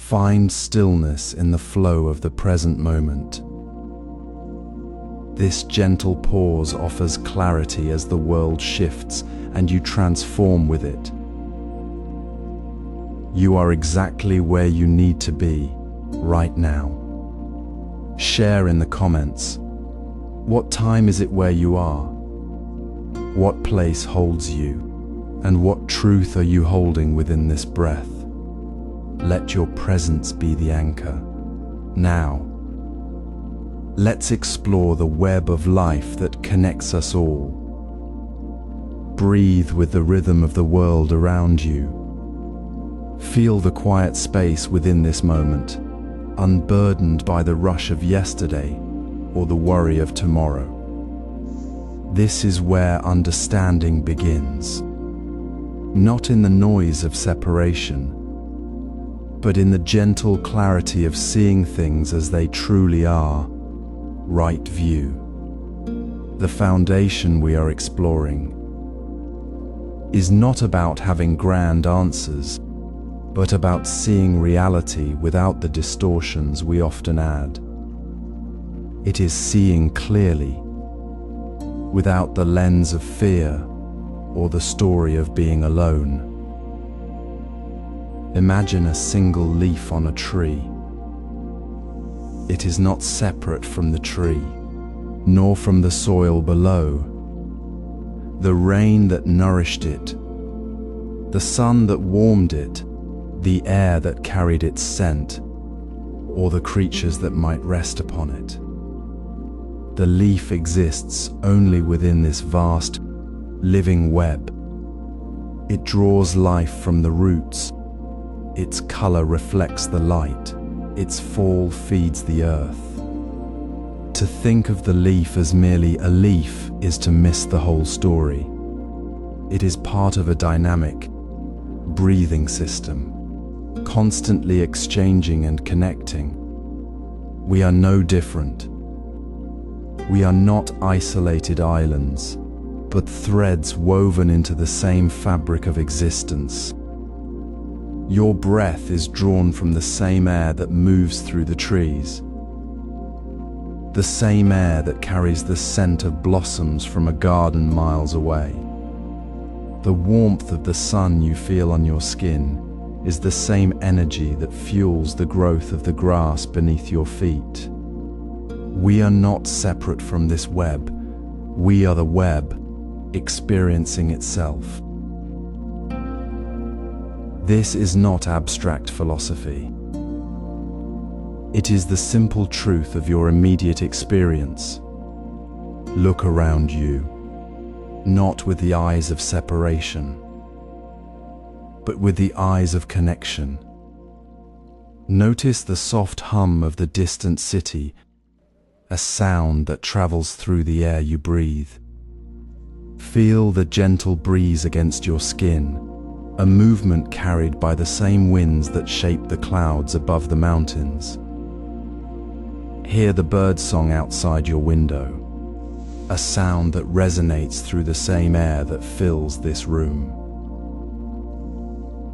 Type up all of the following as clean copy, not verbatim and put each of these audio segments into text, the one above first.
Find stillness in the flow of the present moment. This gentle pause offers clarity as the world shifts and you transform with it. You are exactly where you need to be right now. Share in the comments. What time is it where you are? What place holds you? And what truth are you holding within this breath? Let your presence be the anchor. Now, let's explore the web of life that connects us all. Breathe with the rhythm of the world around you. Feel the quiet space within this moment, unburdened by the rush of yesterday or the worry of tomorrow. This is where understanding begins. Not in the noise of separation, but in the gentle clarity of seeing things as they truly are, right view. The foundation we are exploring is not about having grand answers, but about seeing reality without the distortions we often add. It is seeing clearly, without the lens of fear or the story of being alone. Imagine a single leaf on a tree. It is not separate from the tree, nor from the soil below. The rain that nourished it, the sun that warmed it, the air that carried its scent, or the creatures that might rest upon it. The leaf exists only within this vast, living web. It draws life from the roots. Its color reflects the light. Its fall feeds the earth. To think of the leaf as merely a leaf is to miss the whole story. It is part of a dynamic, breathing system, constantly exchanging and connecting. We are no different. We are not isolated islands, but threads woven into the same fabric of existence. Your breath is drawn from the same air that moves through the trees, the same air that carries the scent of blossoms from a garden miles away. The warmth of the sun you feel on your skin is the same energy that fuels the growth of the grass beneath your feet. We are not separate from this web. We are the web, experiencing itself. This is not abstract philosophy. It is the simple truth of your immediate experience. Look around you, not with the eyes of separation, but with the eyes of connection. Notice the soft hum of the distant city, a sound that travels through the air you breathe. Feel the gentle breeze against your skin, a movement carried by the same winds that shape the clouds above the mountains. Hear the birdsong outside your window, a sound that resonates through the same air that fills this room.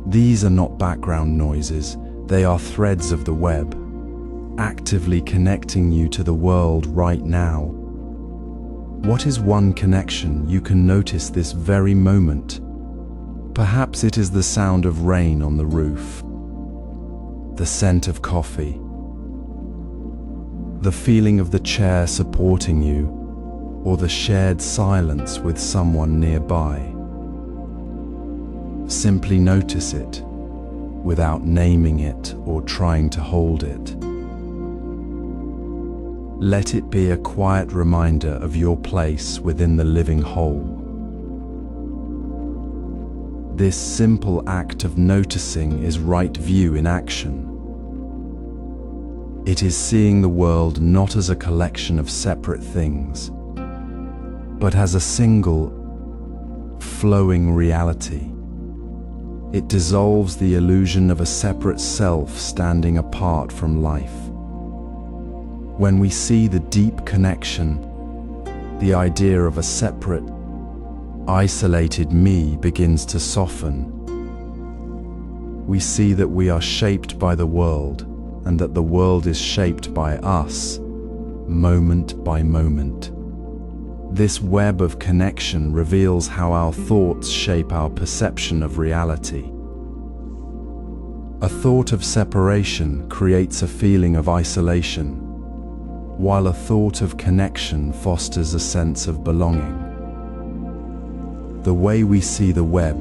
These are not background noises, they are threads of the web, actively connecting you to the world right now. What is one connection you can notice this very moment? Perhaps it is the sound of rain on the roof, the scent of coffee, the feeling of the chair supporting you, or the shared silence with someone nearby. Simply notice it, without naming it or trying to hold it. Let it be a quiet reminder of your place within the living whole. This simple act of noticing is right view in action. It is seeing the world not as a collection of separate things, but as a single, flowing reality. It dissolves the illusion of a separate self standing apart from life. When we see the deep connection, the idea of a separate, isolated me begins to soften. we see that we are shaped by the world and that the world is shaped by us, moment by moment. This web of connection reveals how our thoughts shape our perception of reality. A thought of separation creates a feeling of isolation, while a thought of connection fosters a sense of belonging. The way we see the web,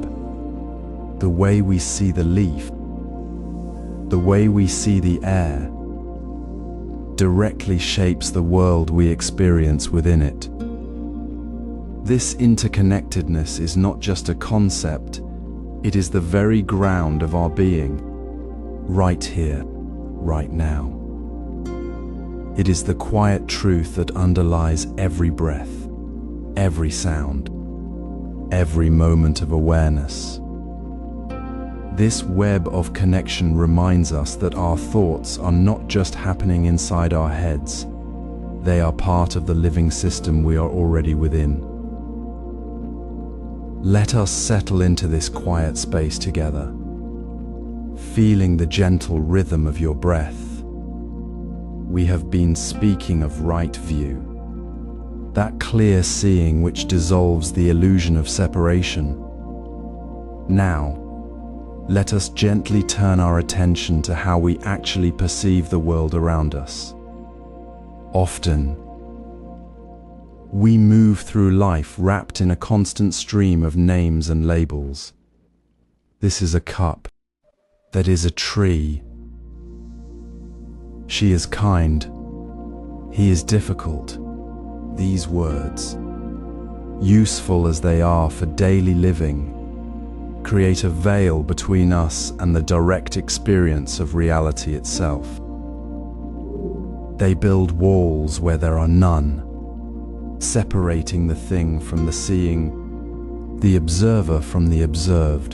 the way we see the leaf, the way we see the air, directly shapes the world we experience within it. This interconnectedness is not just a concept, it is the very ground of our being, right here, right now. It is the quiet truth that underlies every breath, every sound, every moment of awareness. This web of connection reminds us that our thoughts are not just happening inside our heads, they are part of the living system we are already within. Let us settle into this quiet space together, feeling the gentle rhythm of your breath. We have been speaking of right view, that clear seeing which dissolves the illusion of separation. Now, let us gently turn our attention to how we actually perceive the world around us. Often, we move through life wrapped in a constant stream of names and labels. This is a cup. That is a tree. She is kind. He is difficult. These words, useful as they are for daily living, create a veil between us and the direct experience of reality itself. They build walls where there are none, separating the thing from the seeing, the observer from the observed.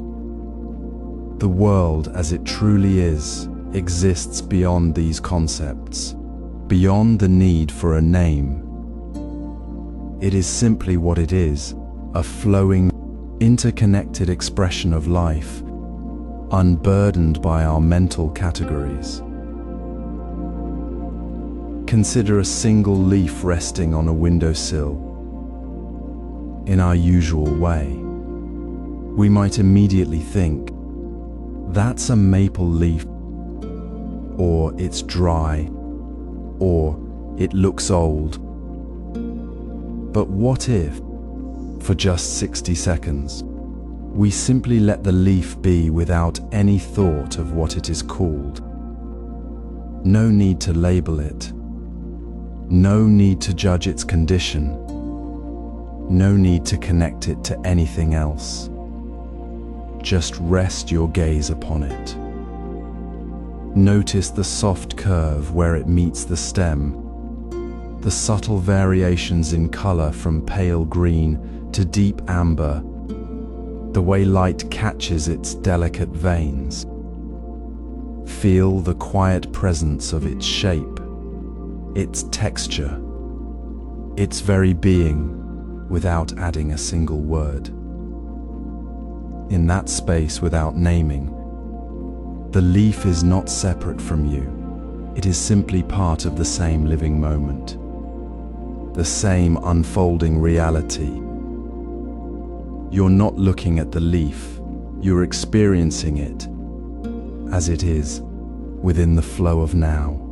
The world as it truly is exists beyond these concepts, beyond the need for a name. It is simply what it is, a flowing, interconnected expression of life, unburdened by our mental categories. Consider a single leaf resting on a windowsill. In our usual way, we might immediately think, that's a maple leaf, or it's dry, or it looks old. But what if, for just 60 seconds, we simply let the leaf be without any thought of what it is called? No need to label it. No need to judge its condition. No need to connect it to anything else. Just rest your gaze upon it. Notice the soft curve where it meets the stem, the subtle variations in color from pale green to deep amber, the way light catches its delicate veins. Feel the quiet presence of its shape, its texture, its very being, without adding a single word. In that space without naming, the leaf is not separate from you. It is simply part of the same living moment, the same unfolding reality. You're not looking at the leaf, you're experiencing it as it is, within the flow of now.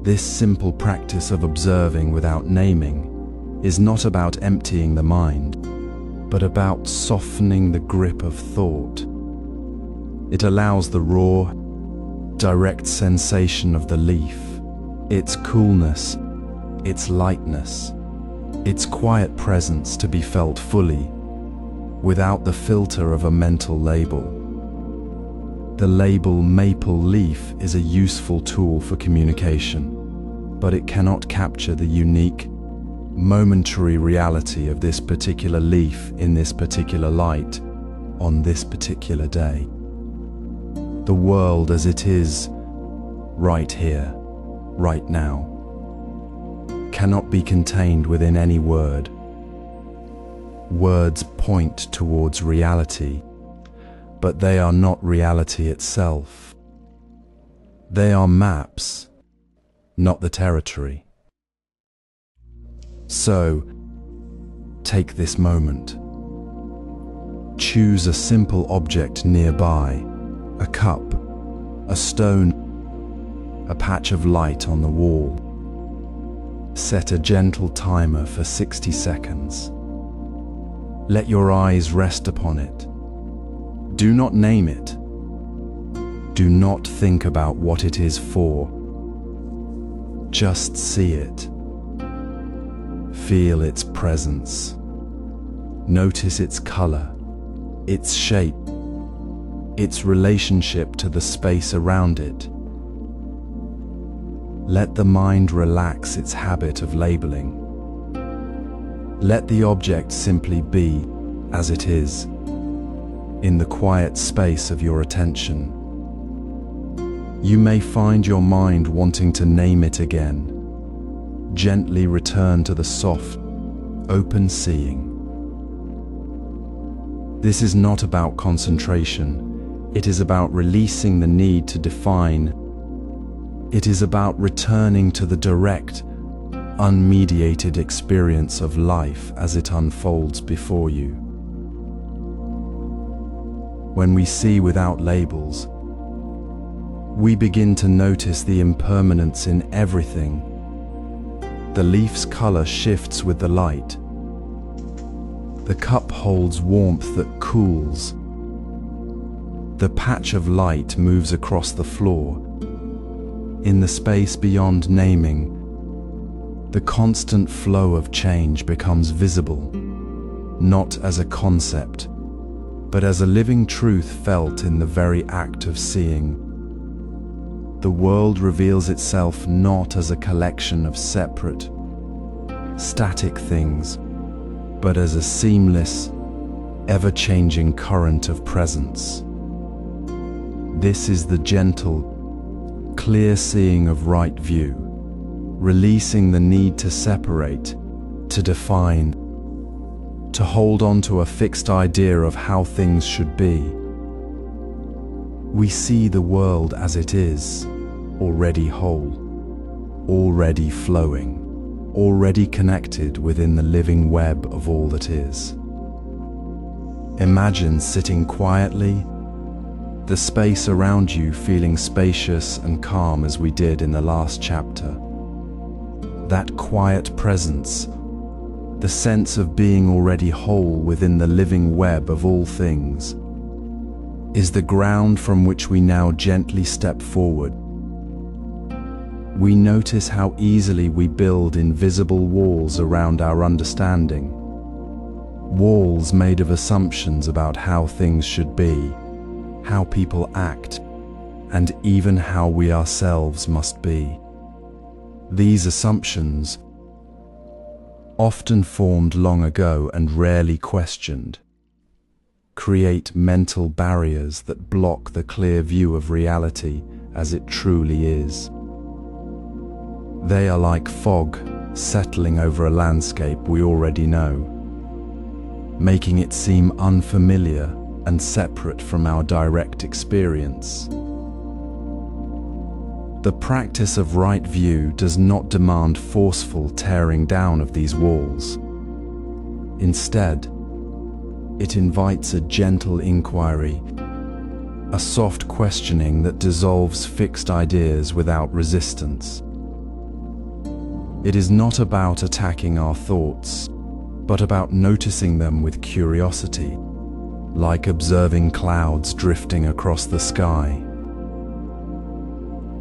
This simple practice of observing without naming is not about emptying the mind, but about softening the grip of thought. It allows the raw, direct sensation of the leaf, its coolness, its lightness, its quiet presence to be felt fully, without the filter of a mental label. The label maple leaf is a useful tool for communication, but it cannot capture the unique, momentary reality of this particular leaf in this particular light, on this particular day. The world as it is, right here, right now, cannot be contained within any word. Words point towards reality, but they are not reality itself. They are maps, not the territory. So, take this moment. Choose a simple object nearby, a cup, a stone, a patch of light on the wall. Set a gentle timer for 60 seconds. Let your eyes rest upon it. Do not name it. Do not think about what it is for. Just see it. Feel its presence. Notice its color, its shape, its relationship to the space around it. Let the mind relax its habit of labeling. Let the object simply be as it is, in the quiet space of your attention. You may find your mind wanting to name it again. Gently return to the soft, open seeing. This is not about concentration. It is about releasing the need to define. It is about returning to the direct, unmediated experience of life as it unfolds before you. When we see without labels, we begin to notice the impermanence in everything. The leaf's color shifts with the light. The cup holds warmth that cools. The patch of light moves across the floor. In the space beyond naming, the constant flow of change becomes visible, not as a concept, but as a living truth felt in the very act of seeing. The world reveals itself not as a collection of separate, static things, but as a seamless, ever-changing current of presence. This is the gentle, clear seeing of right view, releasing the need to separate, to define, to hold on to a fixed idea of how things should be. We see the world as it is, already whole, already flowing, already connected within the living web of all that is. Imagine sitting quietly, the space around you feeling spacious and calm as we did in the last chapter. That quiet presence, the sense of being already whole within the living web of all things, is the ground from which we now gently step forward. We notice how easily we build invisible walls around our understanding. Walls made of assumptions about how things should be, how people act, and even how we ourselves must be. These assumptions, often formed long ago and rarely questioned, create mental barriers that block the clear view of reality as it truly is. They are like fog settling over a landscape we already know, making it seem unfamiliar and separate from our direct experience. The practice of right view does not demand forceful tearing down of these walls. Instead, it invites a gentle inquiry, a soft questioning that dissolves fixed ideas without resistance. It is not about attacking our thoughts, but about noticing them with curiosity, like observing clouds drifting across the sky.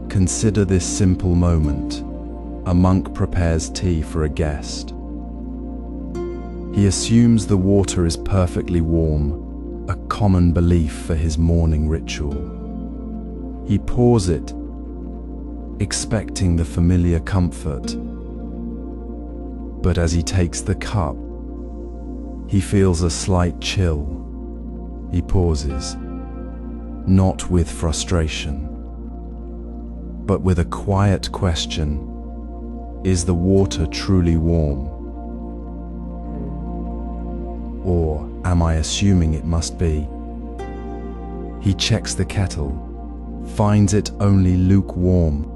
Consider this simple moment. A monk prepares tea for a guest. He assumes the water is perfectly warm, a common belief for his morning ritual. He pours it, expecting the familiar comfort. But as he takes the cup, he feels a slight chill. He pauses, not with frustration, but with a quiet question: is the water truly warm? Or am I assuming it must be? He checks the kettle, finds it only lukewarm,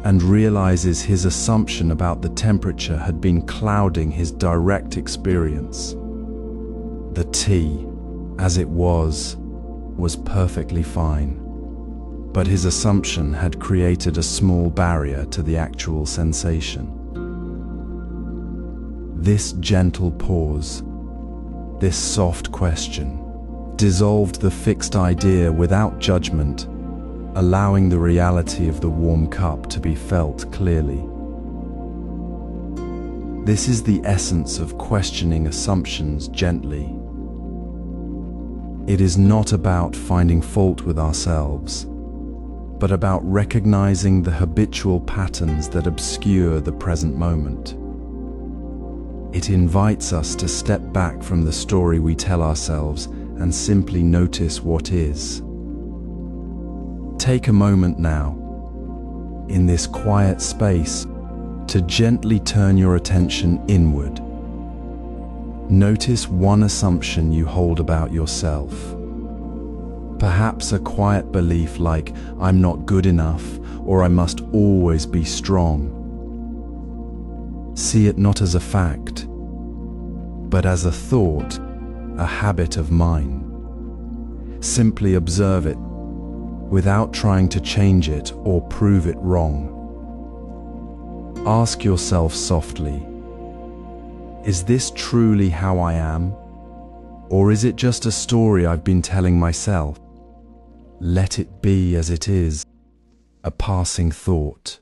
and realizes his assumption about the temperature had been clouding his direct experience. The tea, as it was perfectly fine, but his assumption had created a small barrier to the actual sensation. This gentle pause, this soft question, dissolved the fixed idea without judgment, allowing the reality of the warm cup to be felt clearly. This is the essence of questioning assumptions gently. It is not about finding fault with ourselves, but about recognizing the habitual patterns that obscure the present moment. It invites us to step back from the story we tell ourselves and simply notice what is. Take a moment now, in this quiet space, to gently turn your attention inward. Notice one assumption you hold about yourself. Perhaps a quiet belief like, "I'm not good enough," or "I must always be strong." See it not as a fact, but as a thought, a habit of mine. Simply observe it, without trying to change it or prove it wrong. Ask yourself softly, is this truly how I am? Or is it just a story I've been telling myself? Let it be as it is, a passing thought,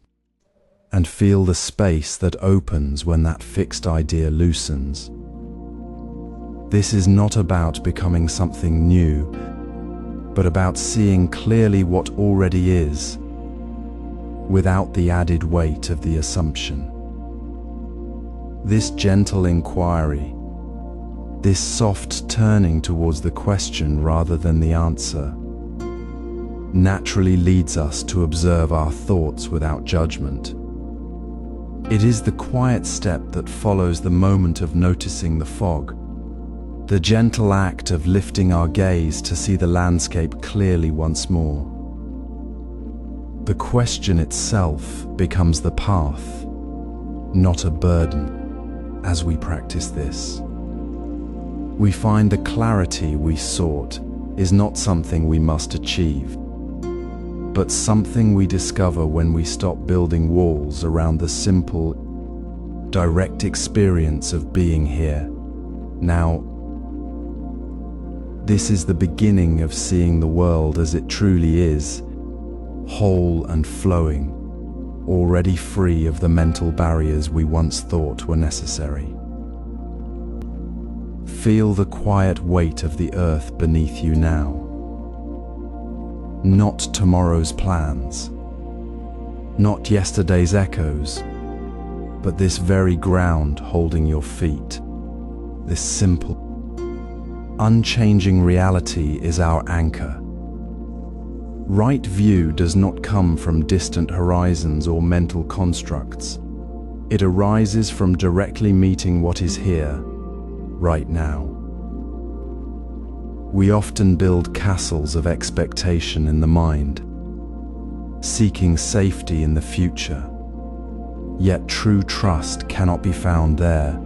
and feel the space that opens when that fixed idea loosens. This is not about becoming something new, but about seeing clearly what already is, without the added weight of the assumption. This gentle inquiry, this soft turning towards the question rather than the answer, naturally leads us to observe our thoughts without judgment. It is the quiet step that follows the moment of noticing the fog, the gentle act of lifting our gaze to see the landscape clearly once more. The question itself becomes the path, not a burden, as we practice this. We find the clarity we sought is not something we must achieve, but something we discover when we stop building walls around the simple, direct experience of being here, now. This is the beginning of seeing the world as it truly is, whole and flowing, already free of the mental barriers we once thought were necessary. Feel the quiet weight of the earth beneath you now. Not tomorrow's plans, not yesterday's echoes, but this very ground holding your feet, this simple, unchanging reality is our anchor. Right view does not come from distant horizons or mental constructs. It arises from directly meeting what is here, right now. We often build castles of expectation in the mind, seeking safety in the future, yet true trust cannot be found there.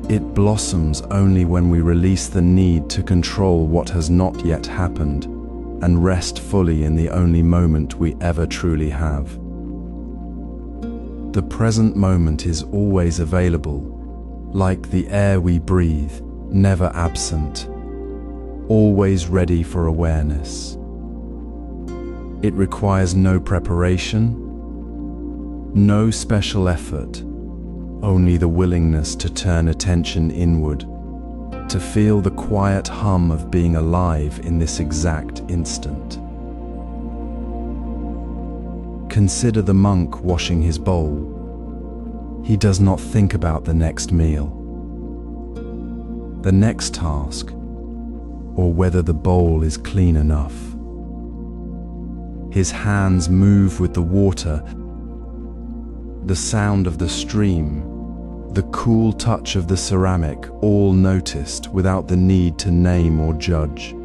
It blossoms only when we release the need to control what has not yet happened and rest fully in the only moment we ever truly have. The present moment is always available, like the air we breathe, never absent, always ready for awareness. It requires no preparation, no special effort, only the willingness to turn attention inward, to feel the quiet hum of being alive in this exact instant. Consider the monk washing his bowl. He does not think about the next meal, the next task, or whether the bowl is clean enough. His hands move with the water, the sound of the stream, the cool touch of the ceramic, all noticed without the need to name or judge.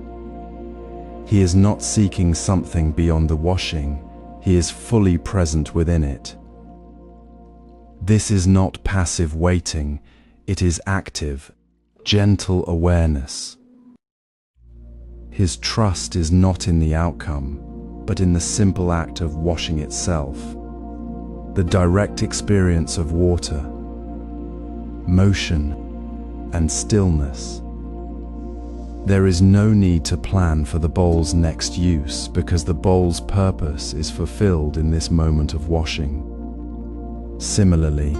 He is not seeking something beyond the washing, he is fully present within it. This is not passive waiting, it is active, gentle awareness. His trust is not in the outcome, but in the simple act of washing itself, the direct experience of water, motion, and stillness. There is no need to plan for the bowl's next use because the bowl's purpose is fulfilled in this moment of washing. Similarly,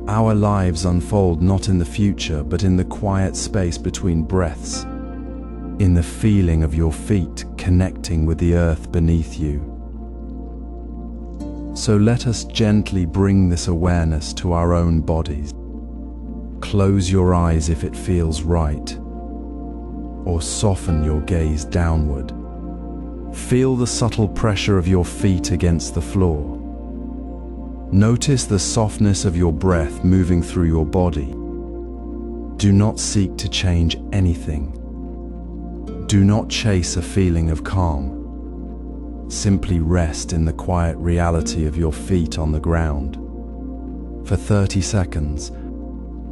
our lives unfold not in the future but in the quiet space between breaths, in the feeling of your feet connecting with the earth beneath you. So let us gently bring this awareness to our own bodies. Close your eyes if it feels right, or soften your gaze downward. Feel the subtle pressure of your feet against the floor. Notice the softness of your breath moving through your body. Do not seek to change anything. Do not chase a feeling of calm. Simply rest in the quiet reality of your feet on the ground. For 30 seconds,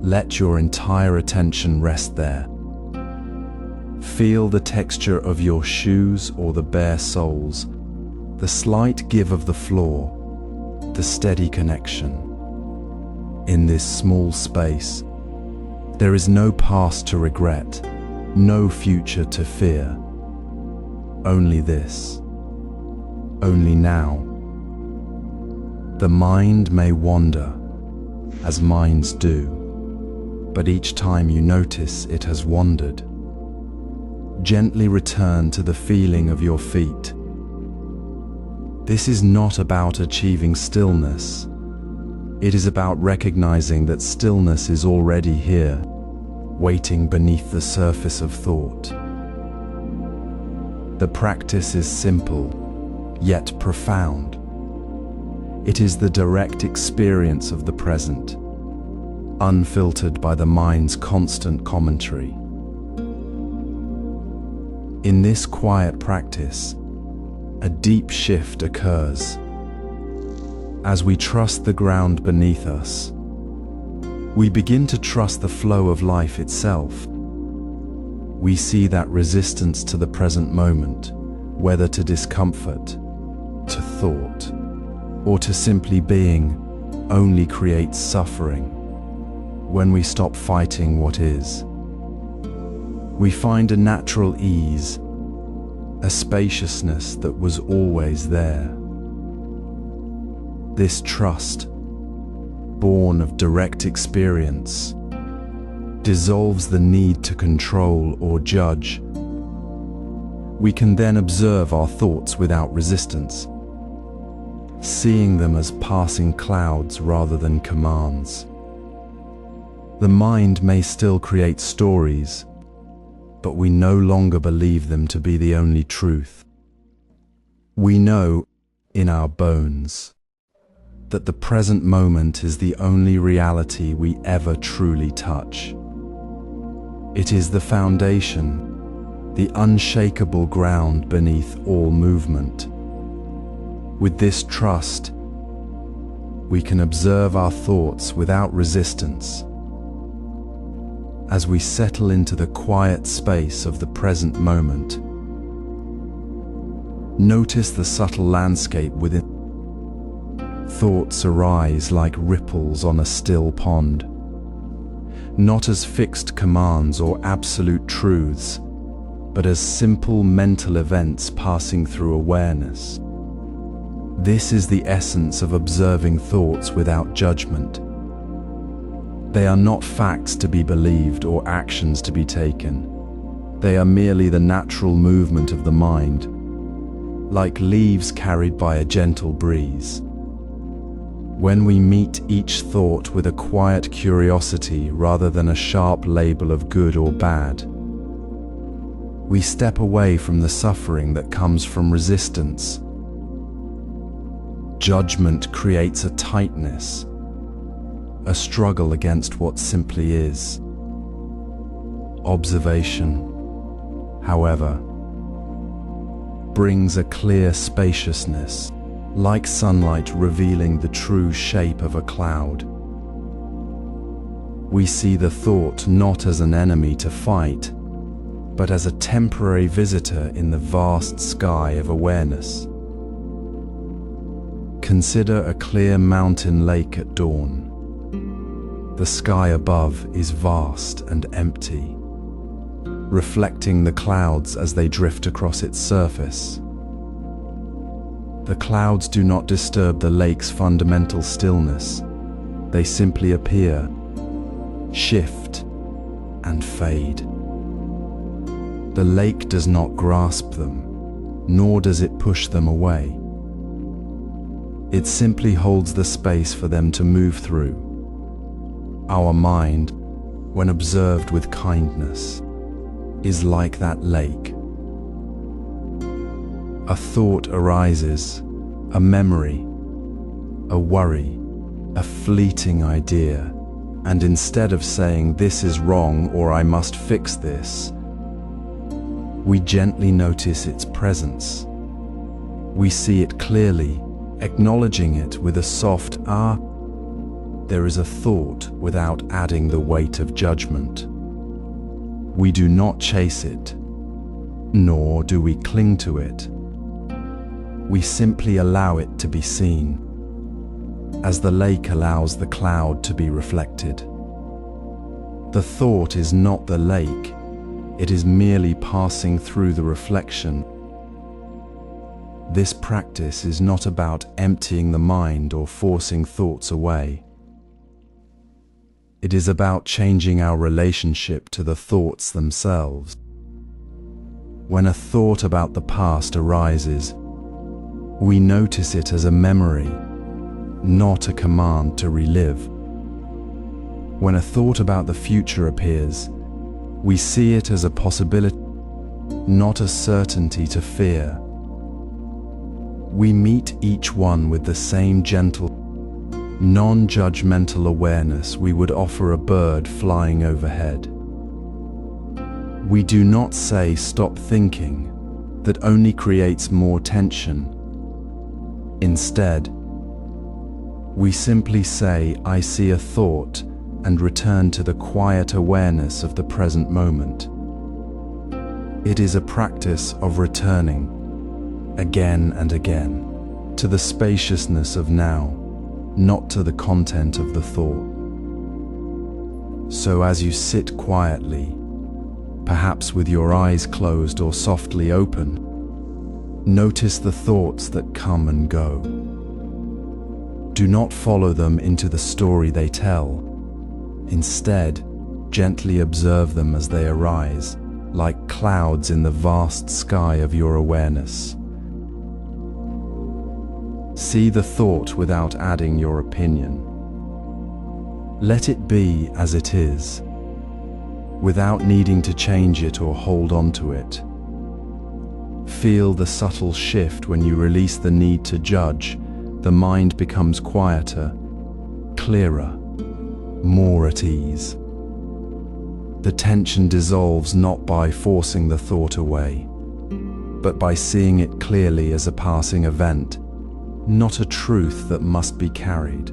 let your entire attention rest there. Feel the texture of your shoes or the bare soles, the slight give of the floor, the steady connection. In this small space, there is no past to regret, no future to fear. Only this, only now. The mind may wander, as minds do, but each time you notice it has wandered, gently return to the feeling of your feet. This is not about achieving stillness. It is about recognizing that stillness is already here, waiting beneath the surface of thought. The practice is simple, yet profound. It is the direct experience of the present, unfiltered by the mind's constant commentary. In this quiet practice, a deep shift occurs. As we trust the ground beneath us, we begin to trust the flow of life itself. We see that resistance to the present moment, whether to discomfort, to thought, or to simply being, only creates suffering. When we stop fighting what is, we find a natural ease, a spaciousness that was always there. This trust, born of direct experience, dissolves the need to control or judge. We can then observe our thoughts without resistance, seeing them as passing clouds rather than commands. The mind may still create stories, but we no longer believe them to be the only truth. We know, in our bones, that the present moment is the only reality we ever truly touch. It is the foundation, the unshakable ground beneath all movement. With this trust, we can observe our thoughts without resistance. As we settle into the quiet space of the present moment, notice the subtle landscape within. Thoughts arise like ripples on a still pond, not as fixed commands or absolute truths, but as simple mental events passing through awareness. This is the essence of observing thoughts without judgment. They are not facts to be believed or actions to be taken. They are merely the natural movement of the mind, like leaves carried by a gentle breeze. When we meet each thought with a quiet curiosity rather than a sharp label of good or bad, we step away from the suffering that comes from resistance. Judgment creates a tightness, a struggle against what simply is. Observation, however, brings a clear spaciousness, like sunlight revealing the true shape of a cloud. We see the thought not as an enemy to fight, but as a temporary visitor in the vast sky of awareness. Consider a clear mountain lake at dawn. The sky above is vast and empty, reflecting the clouds as they drift across its surface. The clouds do not disturb the lake's fundamental stillness. They simply appear, shift, and fade. The lake does not grasp them, nor does it push them away. It simply holds the space for them to move through. Our mind, when observed with kindness, is like that lake. A thought arises, a memory, a worry, a fleeting idea, and instead of saying this is wrong or I must fix this, we gently notice its presence. We see it clearly, acknowledging it with a soft "ah." There is a thought without adding the weight of judgment. We do not chase it, nor do we cling to it. We simply allow it to be seen, as the lake allows the cloud to be reflected. The thought is not the lake, it is merely passing through the reflection. This practice is not about emptying the mind or forcing thoughts away. It is about changing our relationship to the thoughts themselves. When a thought about the past arises, we notice it as a memory, not a command to relive. When a thought about the future appears, we see it as a possibility, not a certainty to fear. We meet each one with the same gentle, non-judgmental awareness we would offer a bird flying overhead. We do not say stop thinking, that only creates more tension. Instead, we simply say I see a thought and return to the quiet awareness of the present moment. It is a practice of returning, again and again, to the spaciousness of now, not to the content of the thought. So as you sit quietly, perhaps with your eyes closed or softly open, notice the thoughts that come and go. Do not follow them into the story they tell. Instead, gently observe them as they arise, like clouds in the vast sky of your awareness. See the thought without adding your opinion. Let it be as it is, without needing to change it or hold on to it. Feel the subtle shift when you release the need to judge. The mind becomes quieter, clearer, more at ease. The tension dissolves not by forcing the thought away, but by seeing it clearly as a passing event, not a truth that must be carried.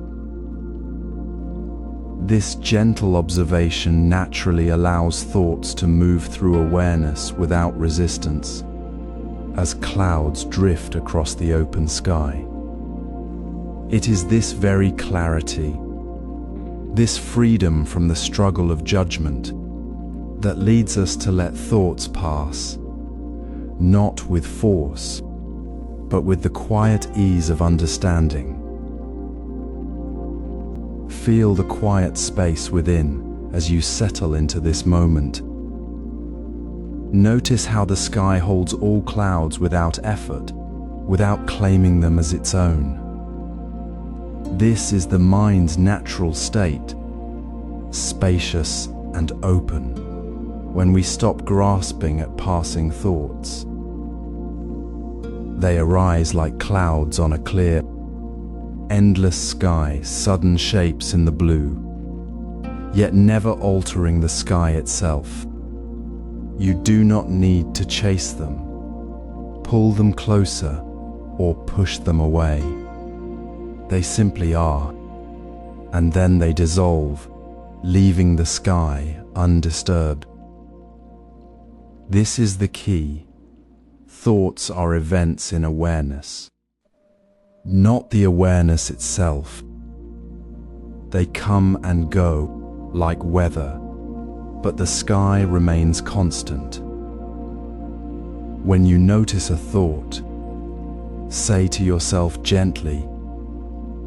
This gentle observation naturally allows thoughts to move through awareness without resistance, as clouds drift across the open sky. It is this very clarity, this freedom from the struggle of judgment, that leads us to let thoughts pass, not with force, but with the quiet ease of understanding. Feel the quiet space within as you settle into this moment. Notice how the sky holds all clouds without effort, without claiming them as its own. This is the mind's natural state, spacious and open, when we stop grasping at passing thoughts. They arise like clouds on a clear, endless sky, sudden shapes in the blue, yet never altering the sky itself. You do not need to chase them. pull them closer or push them away. They simply are, and then they dissolve, leaving the sky undisturbed. This is the key. Thoughts are events in awareness, not the awareness itself. They come and go like weather, but the sky remains constant. When you notice a thought, say to yourself gently,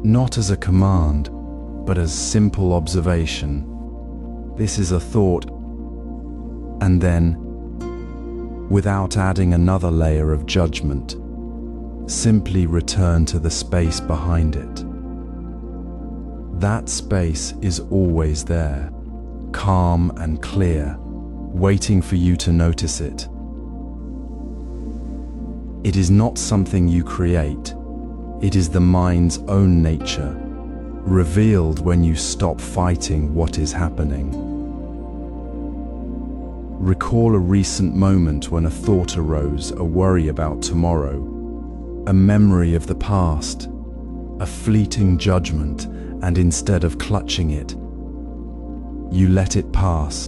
not as a command, but as simple observation, "This is a thought," and then, without adding another layer of judgment, simply return to the space behind it. That space is always there, calm and clear, waiting for you to notice it. It is not something you create. It is the mind's own nature, revealed when you stop fighting what is happening. Recall a recent moment when a thought arose, a worry about tomorrow, a memory of the past, a fleeting judgment, and instead of clutching it, you let it pass.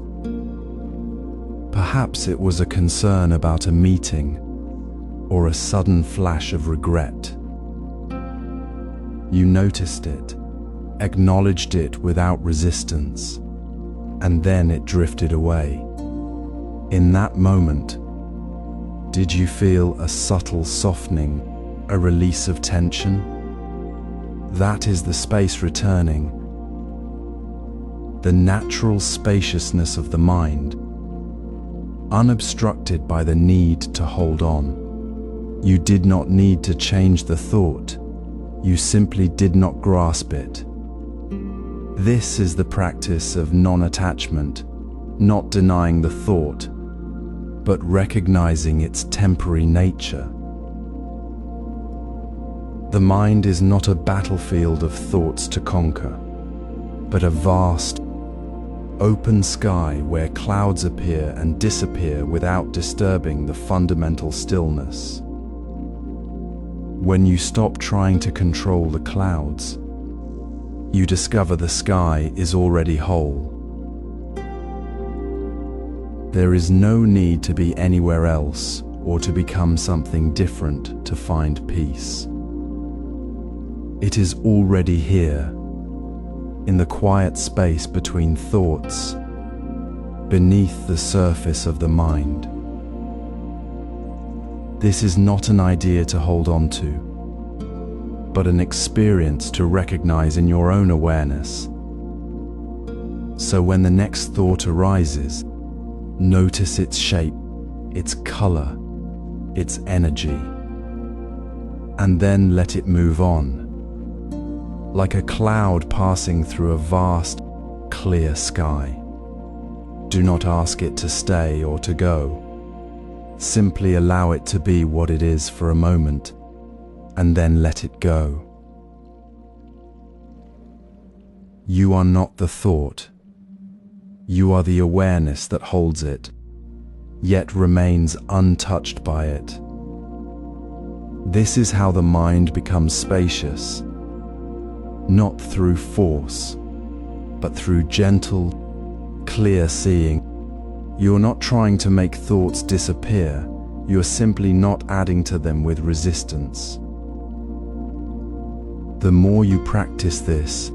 Perhaps it was a concern about a meeting or a sudden flash of regret. You noticed it, acknowledged it without resistance, and then it drifted away. In that moment, did you feel a subtle softening, a release of tension? That is the space returning, the natural spaciousness of the mind, unobstructed by the need to hold on. You did not need to change the thought, you simply did not grasp it. This is the practice of non-attachment, not denying the thought, but recognizing its temporary nature. The mind is not a battlefield of thoughts to conquer, but a vast, open sky where clouds appear and disappear without disturbing the fundamental stillness. When you stop trying to control the clouds, you discover the sky is already whole. There is no need to be anywhere else or to become something different to find peace. It is already here, in the quiet space between thoughts, beneath the surface of the mind. This is not an idea to hold on to, but an experience to recognize in your own awareness. So when the next thought arises, notice its shape, its color, its energy, and then let it move on, like a cloud passing through a vast, clear sky. Do not ask it to stay or to go. Simply allow it to be what it is for a moment, and then let it go. You are not the thought. You are the awareness that holds it, yet remains untouched by it. This is how the mind becomes spacious, not through force, but through gentle, clear seeing. You are not trying to make thoughts disappear, you are simply not adding to them with resistance. The more you practice this,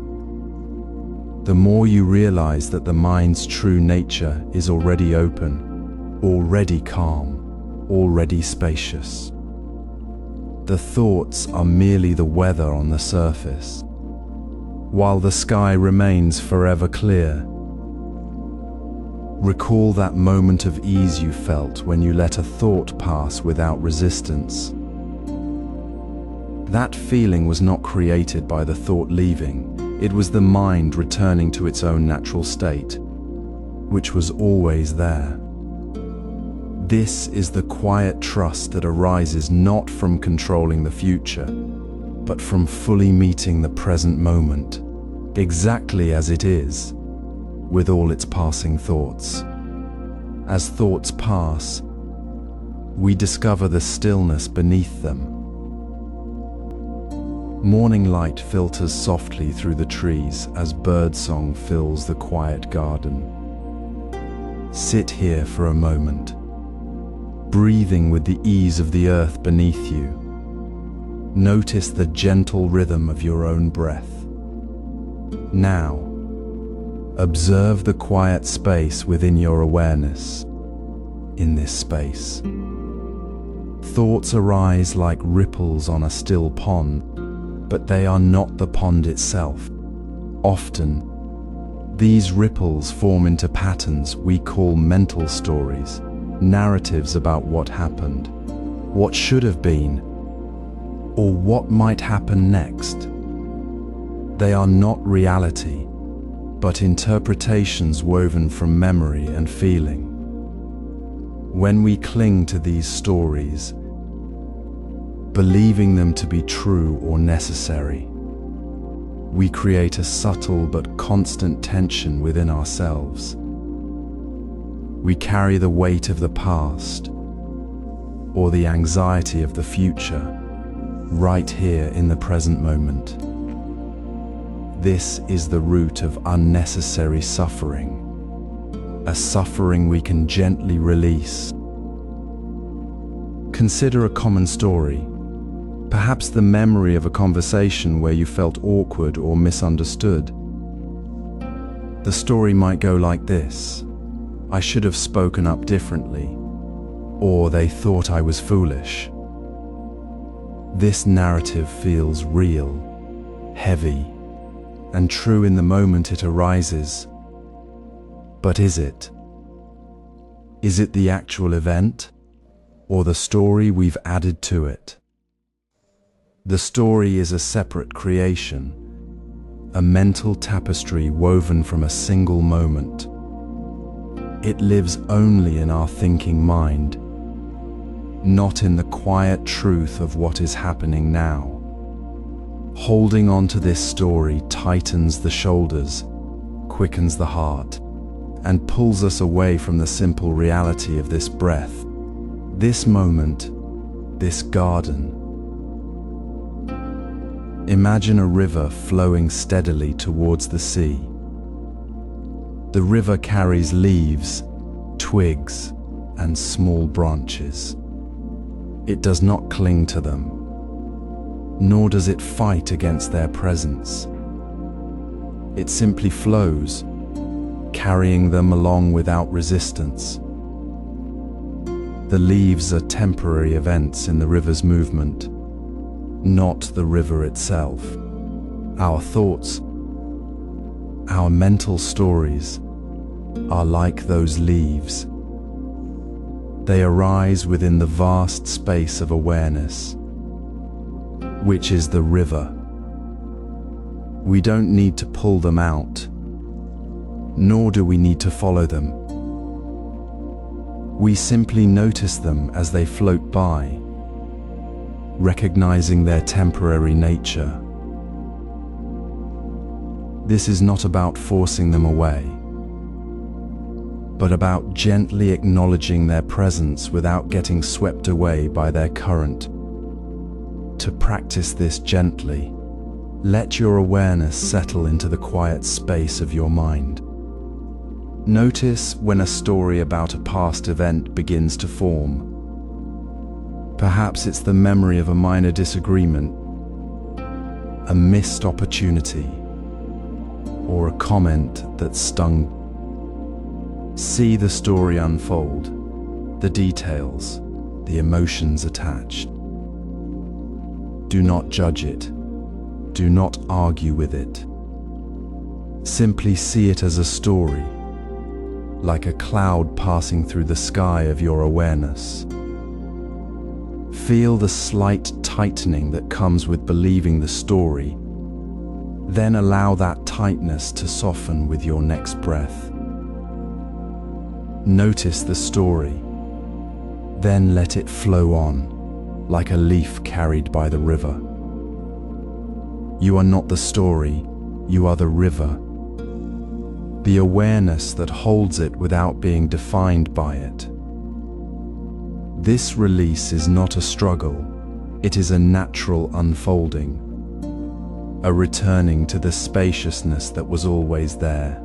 the more you realize that the mind's true nature is already open, already calm, already spacious. The thoughts are merely the weather on the surface, while the sky remains forever clear. Recall that moment of ease you felt when you let a thought pass without resistance. That feeling was not created by the thought leaving, it was the mind returning to its own natural state, which was always there. This is the quiet trust that arises not from controlling the future, but from fully meeting the present moment, exactly as it is, with all its passing thoughts. As thoughts pass, we discover the stillness beneath them. Morning light filters softly through the trees as birdsong fills the quiet garden. Sit here for a moment, breathing with the ease of the earth beneath you. Notice the gentle rhythm of your own breath. Now, observe the quiet space within your awareness. In this space, thoughts arise like ripples on a still pond, but they are not the pond itself. Often, these ripples form into patterns we call mental stories, narratives about what happened, what should have been, or what might happen next. They are not reality, but interpretations woven from memory and feeling. When we cling to these stories, believing them to be true or necessary, we create a subtle but constant tension within ourselves. We carry the weight of the past or the anxiety of the future right here in the present moment. This is the root of unnecessary suffering, a suffering we can gently release. Consider a common story. Perhaps the memory of a conversation where you felt awkward or misunderstood. The story might go like this: I should have spoken up differently, or they thought I was foolish. This narrative feels real, heavy, and true in the moment it arises. But is it? Is it the actual event, or the story we've added to it? The story is a separate creation, a mental tapestry woven from a single moment. It lives only in our thinking mind, not in the quiet truth of what is happening now. Holding on to this story tightens the shoulders, quickens the heart, and pulls us away from the simple reality of this breath, this moment, this garden. Imagine a river flowing steadily towards the sea. The river carries leaves, twigs, and small branches. It does not cling to them, nor does it fight against their presence. It simply flows, carrying them along without resistance. The leaves are temporary events in the river's movement, not the river itself. Our thoughts, our mental stories, are like those leaves. They arise within the vast space of awareness, which is the river. We don't need to pull them out, nor do we need to follow them. We simply notice them as they float by, recognizing their temporary nature. This is not about forcing them away, but about gently acknowledging their presence without getting swept away by their current. To practice this gently, let your awareness settle into the quiet space of your mind. Notice when a story about a past event begins to form. Perhaps it's the memory of a minor disagreement, a missed opportunity, or a comment that stung. See the story unfold, the details, the emotions attached. Do not judge it. Do not argue with it. Simply see it as a story, like a cloud passing through the sky of your awareness. Feel the slight tightening that comes with believing the story, then allow that tightness to soften with your next breath. Notice the story, then let it flow on, like a leaf carried by the river. You are not the story, you are the river. The awareness that holds it without being defined by it. This release is not a struggle, it is a natural unfolding, a returning to the spaciousness that was always there.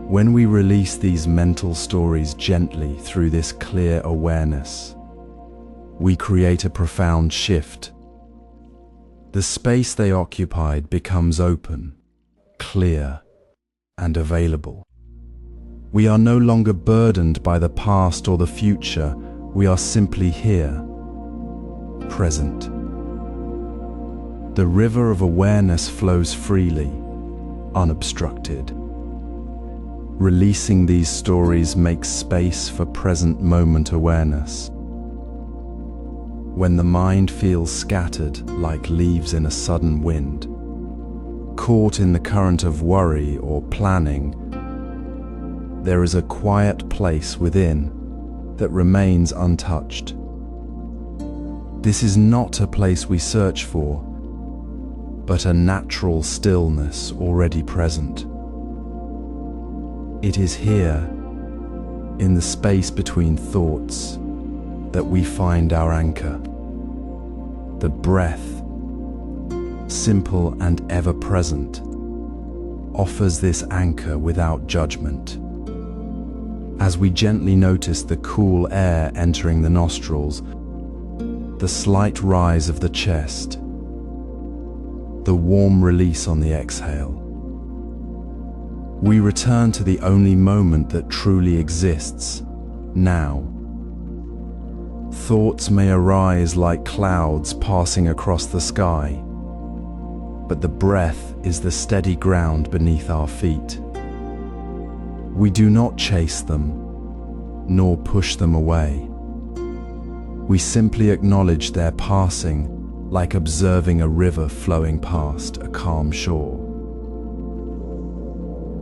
When we release these mental stories gently through this clear awareness, we create a profound shift. The space they occupied becomes open, clear, and available. We are no longer burdened by the past or the future, we are simply here, present. The river of awareness flows freely, unobstructed. Releasing these stories makes space for present moment awareness. When the mind feels scattered like leaves in a sudden wind, caught in the current of worry or planning, there is a quiet place within that remains untouched. This is not a place we search for, but a natural stillness already present. It is here, in the space between thoughts, that we find our anchor. The breath, simple and ever-present, offers this anchor without judgment. As we gently notice the cool air entering the nostrils, the slight rise of the chest, the warm release on the exhale, we return to the only moment that truly exists, now. Thoughts may arise like clouds passing across the sky, but the breath is the steady ground beneath our feet. We do not chase them, nor push them away. We simply acknowledge their passing, like observing a river flowing past a calm shore.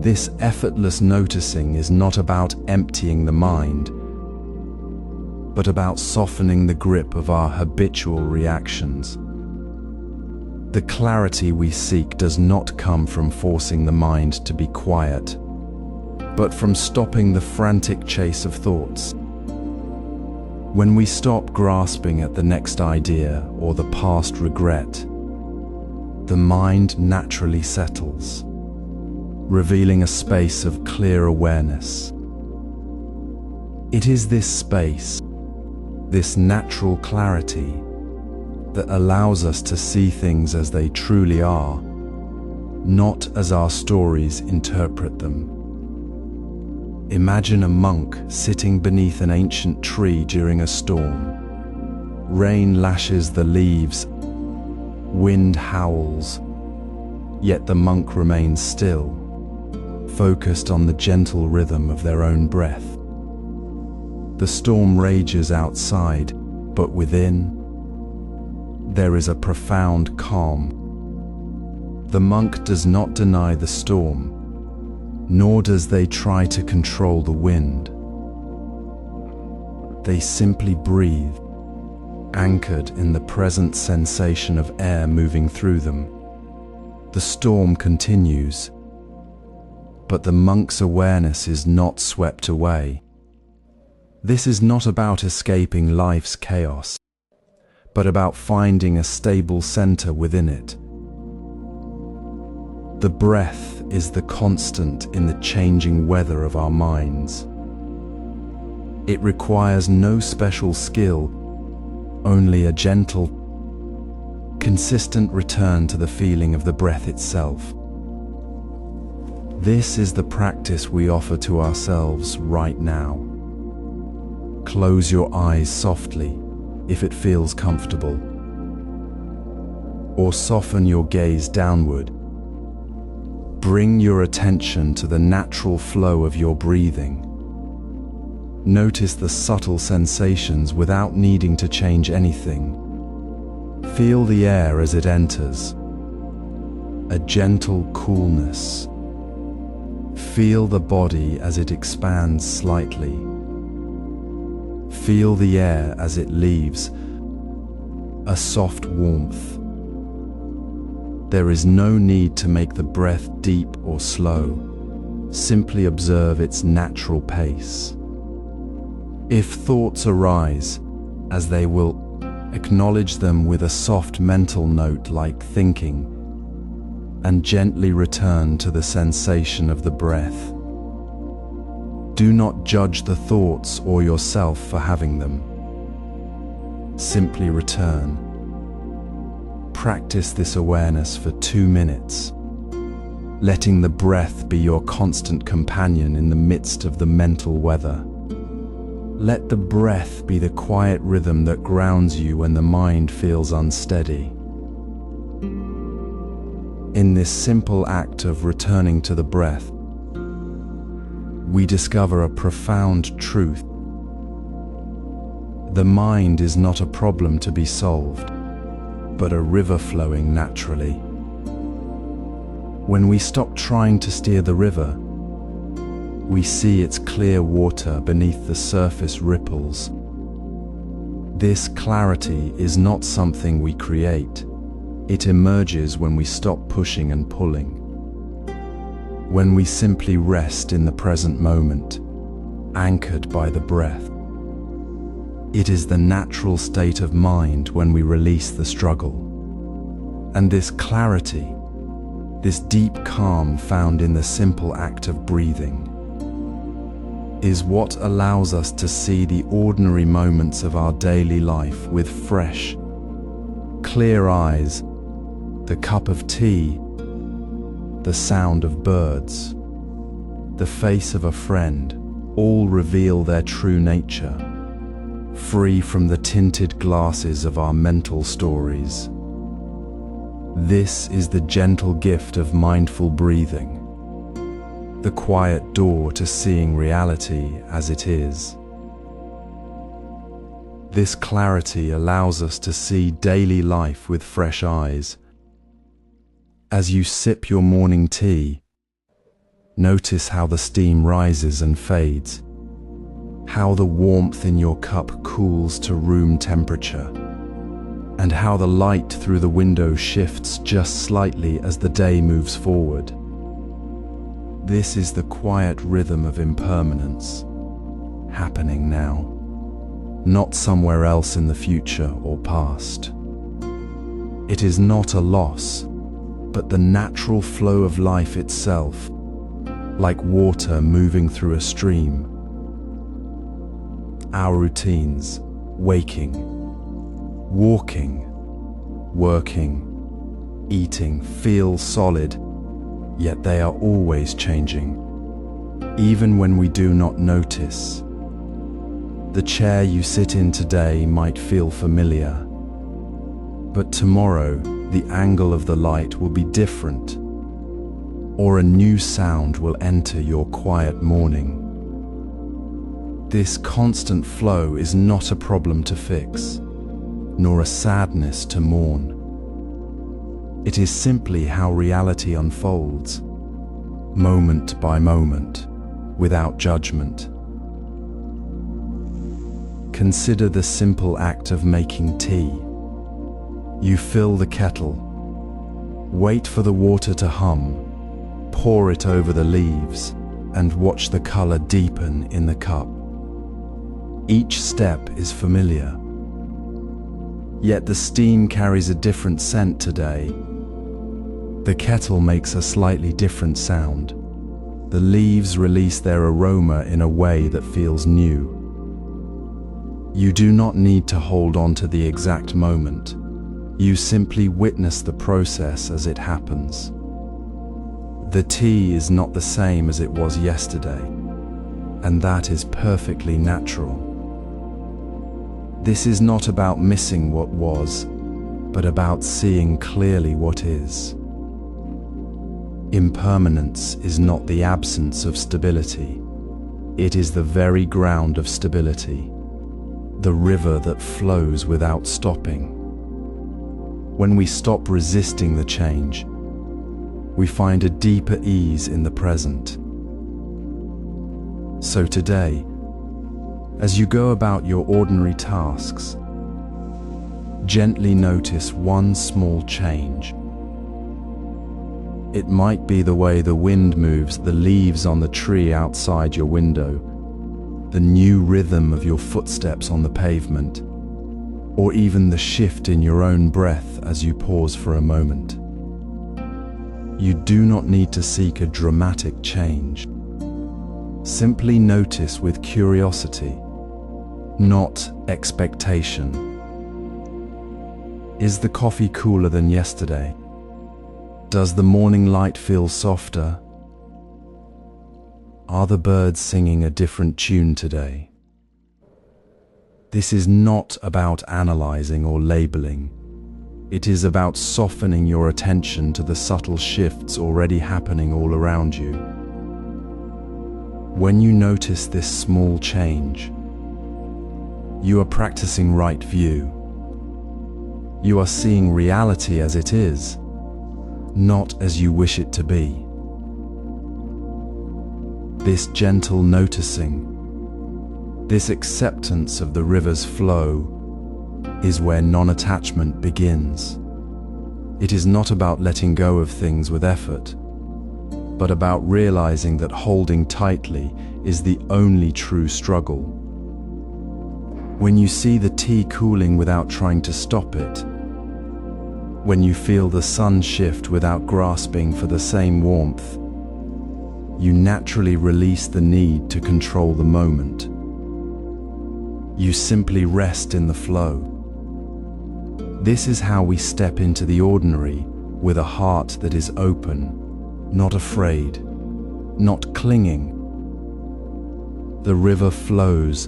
This effortless noticing is not about emptying the mind, but about softening the grip of our habitual reactions. The clarity we seek does not come from forcing the mind to be quiet, but from stopping the frantic chase of thoughts. When we stop grasping at the next idea or the past regret, the mind naturally settles, revealing a space of clear awareness. It is this space, this natural clarity, that allows us to see things as they truly are, not as our stories interpret them. Imagine a monk sitting beneath an ancient tree during a storm. Rain lashes the leaves, wind howls, yet the monk remains still, focused on the gentle rhythm of their own breath. The storm rages outside, but within, there is a profound calm. The monk does not deny the storm, nor does they try to control the wind. They simply breathe, anchored in the present sensation of air moving through them. The storm continues, but the monk's awareness is not swept away. This is not about escaping life's chaos, but about finding a stable center within it. The breath is the constant in the changing weather of our minds. It requires no special skill, only a gentle, consistent return to the feeling of the breath itself. This is the practice we offer to ourselves right now. Close your eyes softly, if it feels comfortable, or soften your gaze downward. Bring your attention to the natural flow of your breathing. Notice the subtle sensations without needing to change anything. Feel the air as it enters, a gentle coolness. Feel the body as it expands slightly. Feel the air as it leaves, a soft warmth. There is no need to make the breath deep or slow. Simply observe its natural pace. If thoughts arise, as they will, acknowledge them with a soft mental note like thinking, and gently return to the sensation of the breath. Do not judge the thoughts or yourself for having them. Simply return. Practice this awareness for 2 minutes, letting the breath be your constant companion in the midst of the mental weather. Let the breath be the quiet rhythm that grounds you when the mind feels unsteady. In this simple act of returning to the breath, we discover a profound truth. The mind is not a problem to be solved, but a river flowing naturally. When we stop trying to steer the river, we see its clear water beneath the surface ripples. This clarity is not something we create. It emerges when we stop pushing and pulling. When we simply rest in the present moment, anchored by the breath. It is the natural state of mind when we release the struggle. And this clarity, this deep calm found in the simple act of breathing, is what allows us to see the ordinary moments of our daily life with fresh, clear eyes, the cup of tea, the sound of birds, the face of a friend, all reveal their true nature, free from the tinted glasses of our mental stories. This is the gentle gift of mindful breathing, the quiet door to seeing reality as it is. This clarity allows us to see daily life with fresh eyes. As you sip your morning tea, notice how the steam rises and fades, how the warmth in your cup cools to room temperature, and how the light through the window shifts just slightly as the day moves forward. This is the quiet rhythm of impermanence, happening now, not somewhere else in the future or past. It is not a loss, but the natural flow of life itself, like water moving through a stream. Our routines, waking, walking, working, eating, feel solid, yet they are always changing, even when we do not notice. The chair you sit in today might feel familiar, but tomorrow the angle of the light will be different, or a new sound will enter your quiet morning. This constant flow is not a problem to fix, nor a sadness to mourn. It is simply how reality unfolds, moment by moment, without judgment. Consider the simple act of making tea. You fill the kettle, wait for the water to hum, pour it over the leaves, and watch the color deepen in the cup. Each step is familiar, yet the steam carries a different scent today. The kettle makes a slightly different sound. The leaves release their aroma in a way that feels new. You do not need to hold on to the exact moment. You simply witness the process as it happens. The tea is not the same as it was yesterday, and that is perfectly natural. This is not about missing what was, but about seeing clearly what is. Impermanence is not the absence of stability. It is the very ground of stability, the river that flows without stopping. When we stop resisting the change, we find a deeper ease in the present. So today, as you go about your ordinary tasks, gently notice one small change. It might be the way the wind moves the leaves on the tree outside your window, the new rhythm of your footsteps on the pavement, or even the shift in your own breath as you pause for a moment. You do not need to seek a dramatic change. Simply notice with curiosity, not expectation. Is the coffee cooler than yesterday? Does the morning light feel softer? Are the birds singing a different tune today? This is not about analyzing or labeling. It is about softening your attention to the subtle shifts already happening all around you. When you notice this small change, you are practicing right view. You are seeing reality as it is, not as you wish it to be. This gentle noticing, this acceptance of the river's flow, is where non-attachment begins. It is not about letting go of things with effort, but about realizing that holding tightly is the only true struggle. When you see the tea cooling without trying to stop it, when you feel the sun shift without grasping for the same warmth, you naturally release the need to control the moment. You simply rest in the flow. This is how we step into the ordinary with a heart that is open, not afraid, not clinging. The river flows,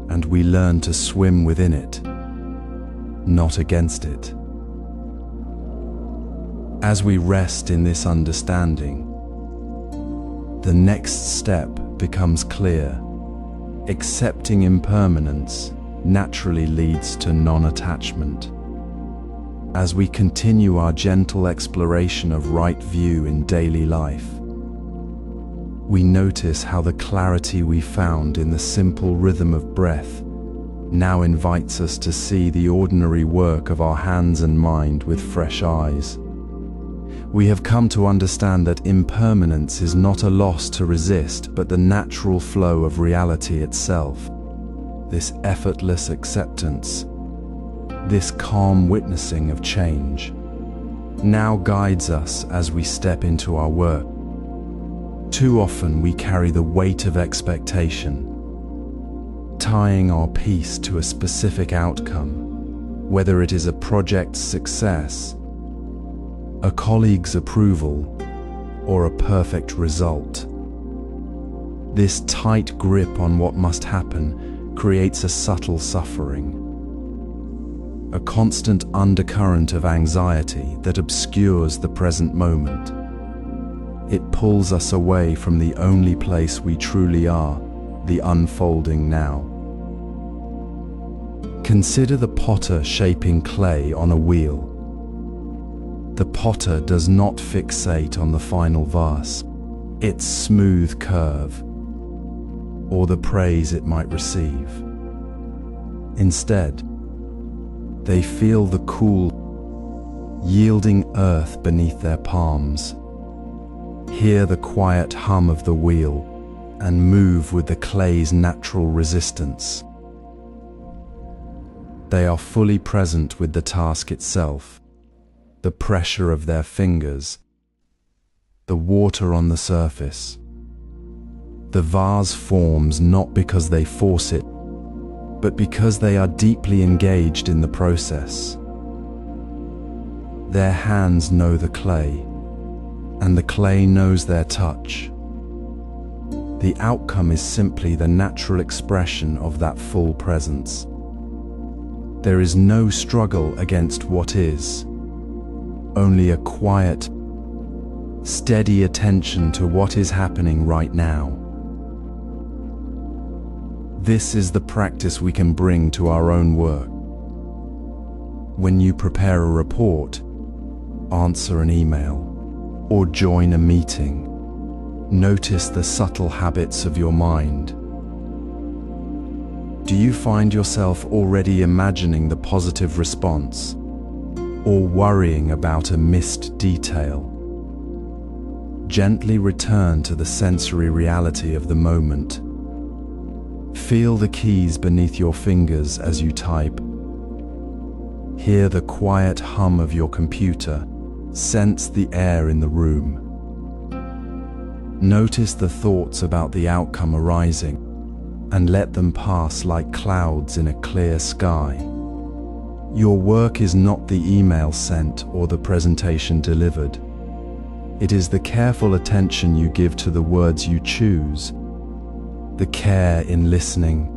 and we learn to swim within it, not against it. As we rest in this understanding, the next step becomes clear. Accepting impermanence naturally leads to non-attachment. As we continue our gentle exploration of right view in daily life, we notice how the clarity we found in the simple rhythm of breath now invites us to see the ordinary work of our hands and mind with fresh eyes. We have come to understand that impermanence is not a loss to resist, but the natural flow of reality itself. This effortless acceptance, this calm witnessing of change, now guides us as we step into our work. Too often we carry the weight of expectation, tying our peace to a specific outcome, whether it is a project's success, a colleague's approval, or a perfect result. This tight grip on what must happen creates a subtle suffering, a constant undercurrent of anxiety that obscures the present moment. It pulls us away from the only place we truly are, the unfolding now. Consider the potter shaping clay on a wheel. The potter does not fixate on the final vase, its smooth curve, or the praise it might receive. Instead, they feel the cool, yielding earth beneath their palms, hear the quiet hum of the wheel, and move with the clay's natural resistance. They are fully present with the task itself, the pressure of their fingers, the water on the surface. The vase forms not because they force it, but because they are deeply engaged in the process. Their hands know the clay, and the clay knows their touch. The outcome is simply the natural expression of that full presence. There is no struggle against what is, only a quiet, steady attention to what is happening right now. This is the practice we can bring to our own work. When you prepare a report, answer an email, or join a meeting, notice the subtle habits of your mind. Do you find yourself already imagining the positive response, or worrying about a missed detail? Gently return to the sensory reality of the moment. Feel the keys beneath your fingers as you type. Hear the quiet hum of your computer. Sense the air in the room. Notice the thoughts about the outcome arising, and let them pass like clouds in a clear sky. Your work is not the email sent or the presentation delivered. It is the careful attention you give to the words you choose, the care in listening,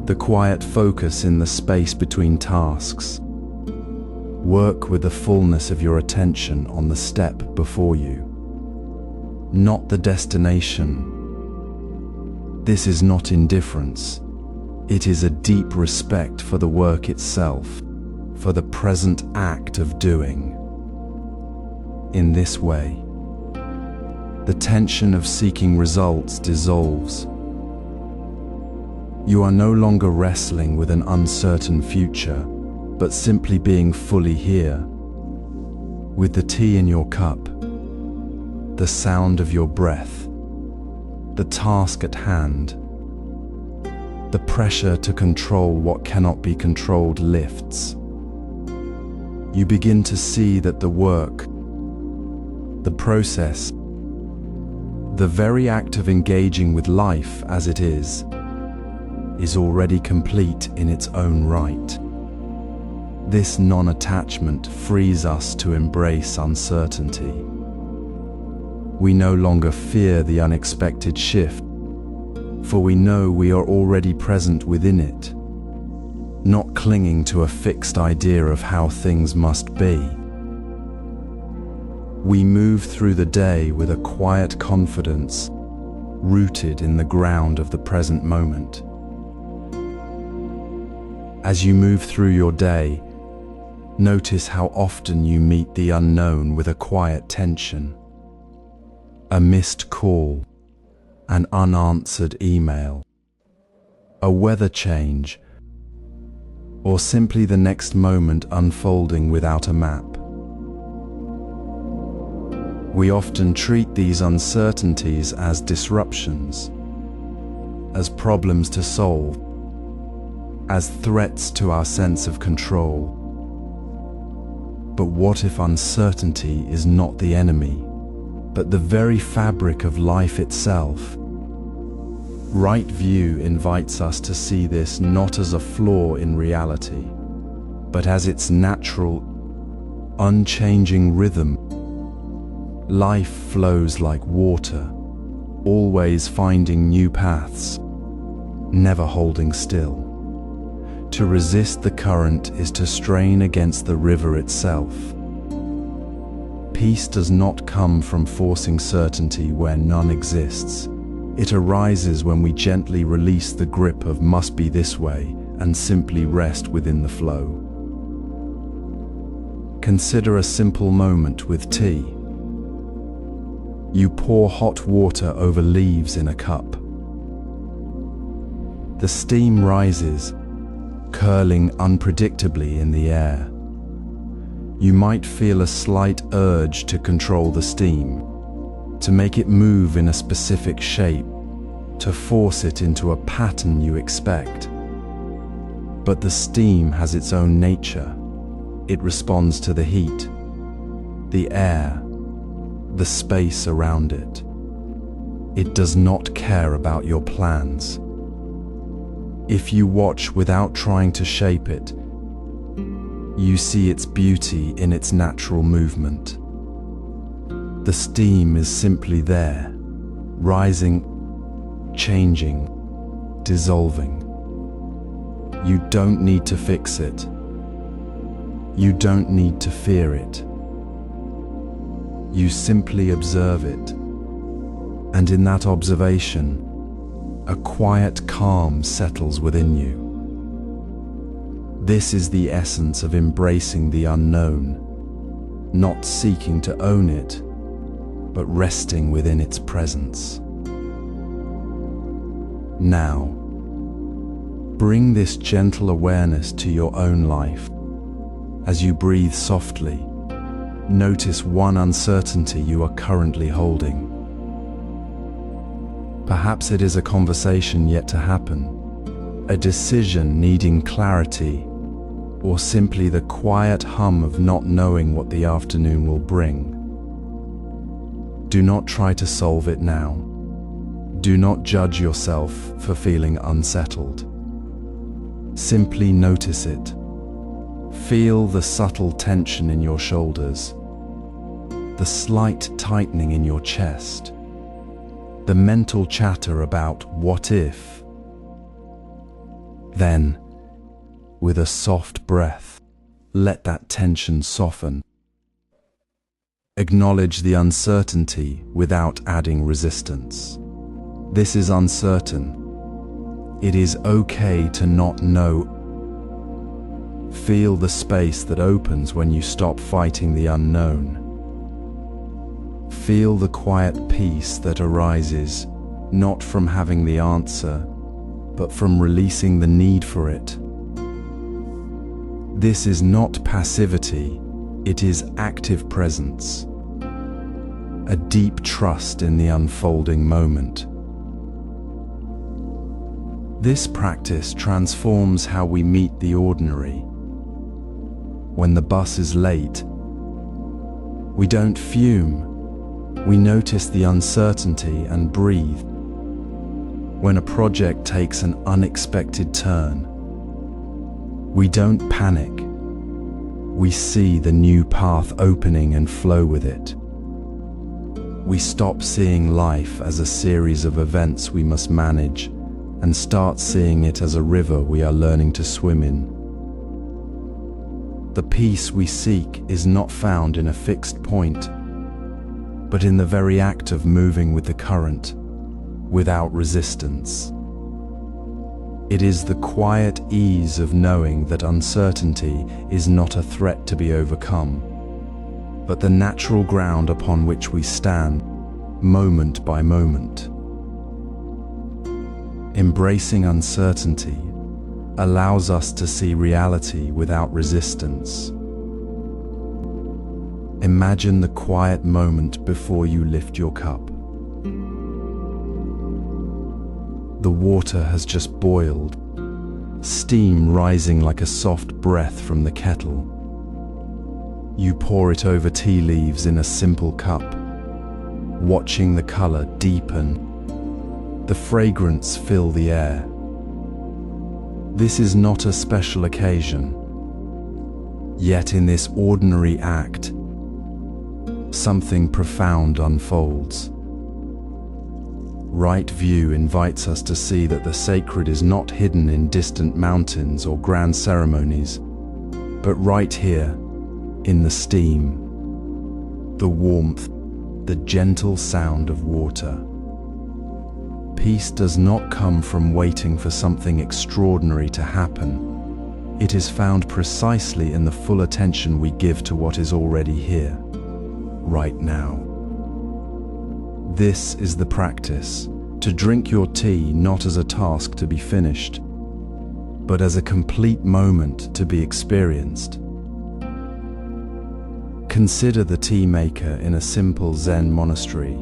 the quiet focus in the space between tasks. Work with the fullness of your attention on the step before you, not the destination. This is not indifference. It is a deep respect for the work itself, for the present act of doing. In this way, the tension of seeking results dissolves. You are no longer wrestling with an uncertain future, but simply being fully here, with the tea in your cup, the sound of your breath, the task at hand. The pressure to control what cannot be controlled lifts. You begin to see that the work, the process, the very act of engaging with life as it is already complete in its own right. This non-attachment frees us to embrace uncertainty. We no longer fear the unexpected shift, for we know we are already present within it, not clinging to a fixed idea of how things must be. We move through the day with a quiet confidence, rooted in the ground of the present moment. As you move through your day, notice how often you meet the unknown with a quiet tension. A missed call, an unanswered email, a weather change, or simply the next moment unfolding without a map. We often treat these uncertainties as disruptions, as problems to solve, as threats to our sense of control. But what if uncertainty is not the enemy, but the very fabric of life itself? Right view invites us to see this not as a flaw in reality, but as its natural, unchanging rhythm. Life flows like water, always finding new paths, never holding still. To resist the current is to strain against the river itself. Peace does not come from forcing certainty where none exists. It arises when we gently release the grip of must be this way and simply rest within the flow. Consider a simple moment with tea. You pour hot water over leaves in a cup. The steam rises, curling unpredictably in the air. You might feel a slight urge to control the steam, to make it move in a specific shape, to force it into a pattern you expect. But the steam has its own nature. It responds to the heat, the air, the space around it. It does not care about your plans. If you watch without trying to shape it, you see its beauty in its natural movement. The steam is simply there, rising, changing, dissolving. You don't need to fix it. You don't need to fear it. You simply observe it, and in that observation, a quiet calm settles within you. This is the essence of embracing the unknown, not seeking to own it, but resting within its presence. Now, bring this gentle awareness to your own life. As you breathe softly, notice one uncertainty you are currently holding. Perhaps it is a conversation yet to happen, a decision needing clarity, or simply the quiet hum of not knowing what the afternoon will bring. Do not try to solve it now. Do not judge yourself for feeling unsettled. Simply notice it. Feel the subtle tension in your shoulders, the slight tightening in your chest, the mental chatter about what if. Then, with a soft breath, let that tension soften. Acknowledge the uncertainty without adding resistance. This is uncertain. It is okay to not know. Feel the space that opens when you stop fighting the unknown. Feel the quiet peace that arises, not from having the answer, but from releasing the need for it. This is not passivity, it is active presence, a deep trust in the unfolding moment. This practice transforms how we meet the ordinary. When the bus is late, we don't fume. We notice the uncertainty and breathe. When a project takes an unexpected turn, we don't panic. We see the new path opening and flow with it. We stop seeing life as a series of events we must manage and start seeing it as a river we are learning to swim in. The peace we seek is not found in a fixed point, but in the very act of moving with the current, without resistance. It is the quiet ease of knowing that uncertainty is not a threat to be overcome, but the natural ground upon which we stand, moment by moment. Embracing uncertainty allows us to see reality without resistance. Imagine the quiet moment before you lift your cup. The water has just boiled, steam rising like a soft breath from the kettle. You pour it over tea leaves in a simple cup, watching the color deepen, the fragrance fill the air. This is not a special occasion, yet in this ordinary act, something profound unfolds. Right view invites us to see that the sacred is not hidden in distant mountains or grand ceremonies, but right here, in the steam, the warmth, the gentle sound of water. Peace does not come from waiting for something extraordinary to happen. It is found precisely in the full attention we give to what is already here, right now. This is the practice, to drink your tea not as a task to be finished, but as a complete moment to be experienced. Consider the tea maker in a simple Zen monastery.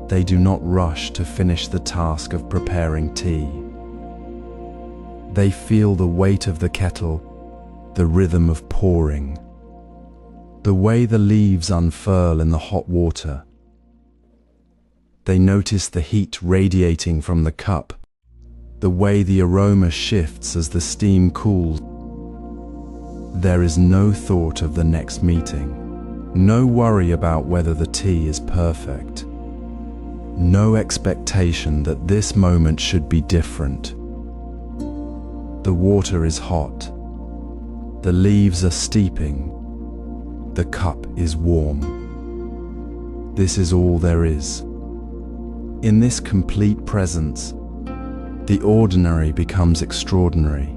They do not rush to finish the task of preparing tea. They feel the weight of the kettle, the rhythm of pouring, the way the leaves unfurl in the hot water. They notice the heat radiating from the cup, the way the aroma shifts as the steam cools. There is no thought of the next meeting, no worry about whether the tea is perfect, no expectation that this moment should be different. The water is hot, the leaves are steeping, the cup is warm. This is all there is. In this complete presence, the ordinary becomes extraordinary.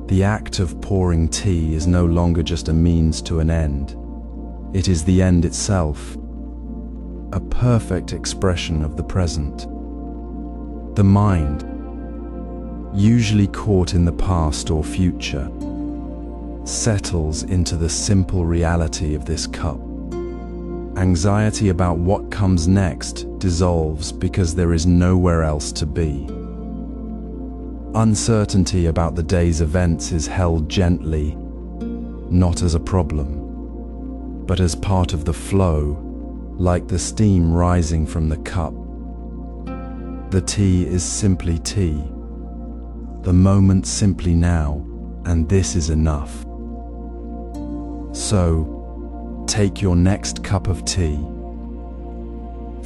The act of pouring tea is no longer just a means to an end. It is the end itself, a perfect expression of the present. The mind, usually caught in the past or future, settles into the simple reality of this cup, Anxiety about what comes next dissolves because there is nowhere else to be. Uncertainty about the day's events is held gently, not as a problem, but as part of the flow, like the steam rising from the cup. The tea is simply tea, the moment simply now, and this is enough. So, take your next cup of tea.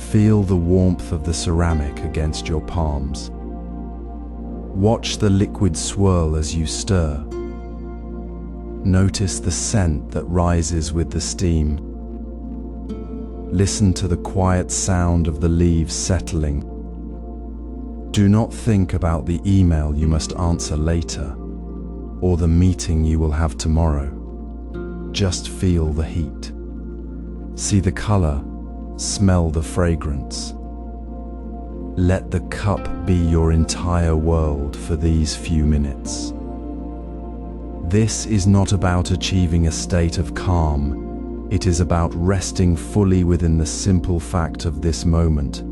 Feel the warmth of the ceramic against your palms. Watch the liquid swirl as you stir. Notice the scent that rises with the steam. Listen to the quiet sound of the leaves settling. Do not think about the email you must answer later, or the meeting you will have tomorrow. Just feel the heat. See the color, smell the fragrance. Let the cup be your entire world for these few minutes. This is not about achieving a state of calm. It is about resting fully within the simple fact of this moment.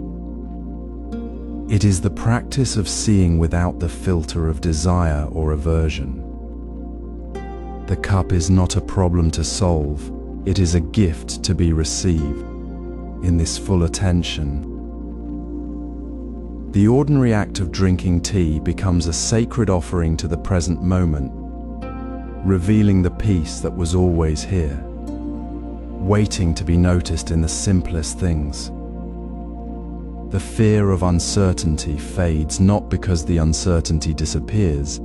It is the practice of seeing without the filter of desire or aversion. The cup is not a problem to solve. It is a gift to be received. In this full attention, the ordinary act of drinking tea becomes a sacred offering to the present moment, revealing the peace that was always here, waiting to be noticed in the simplest things. The fear of uncertainty fades not because the uncertainty disappears,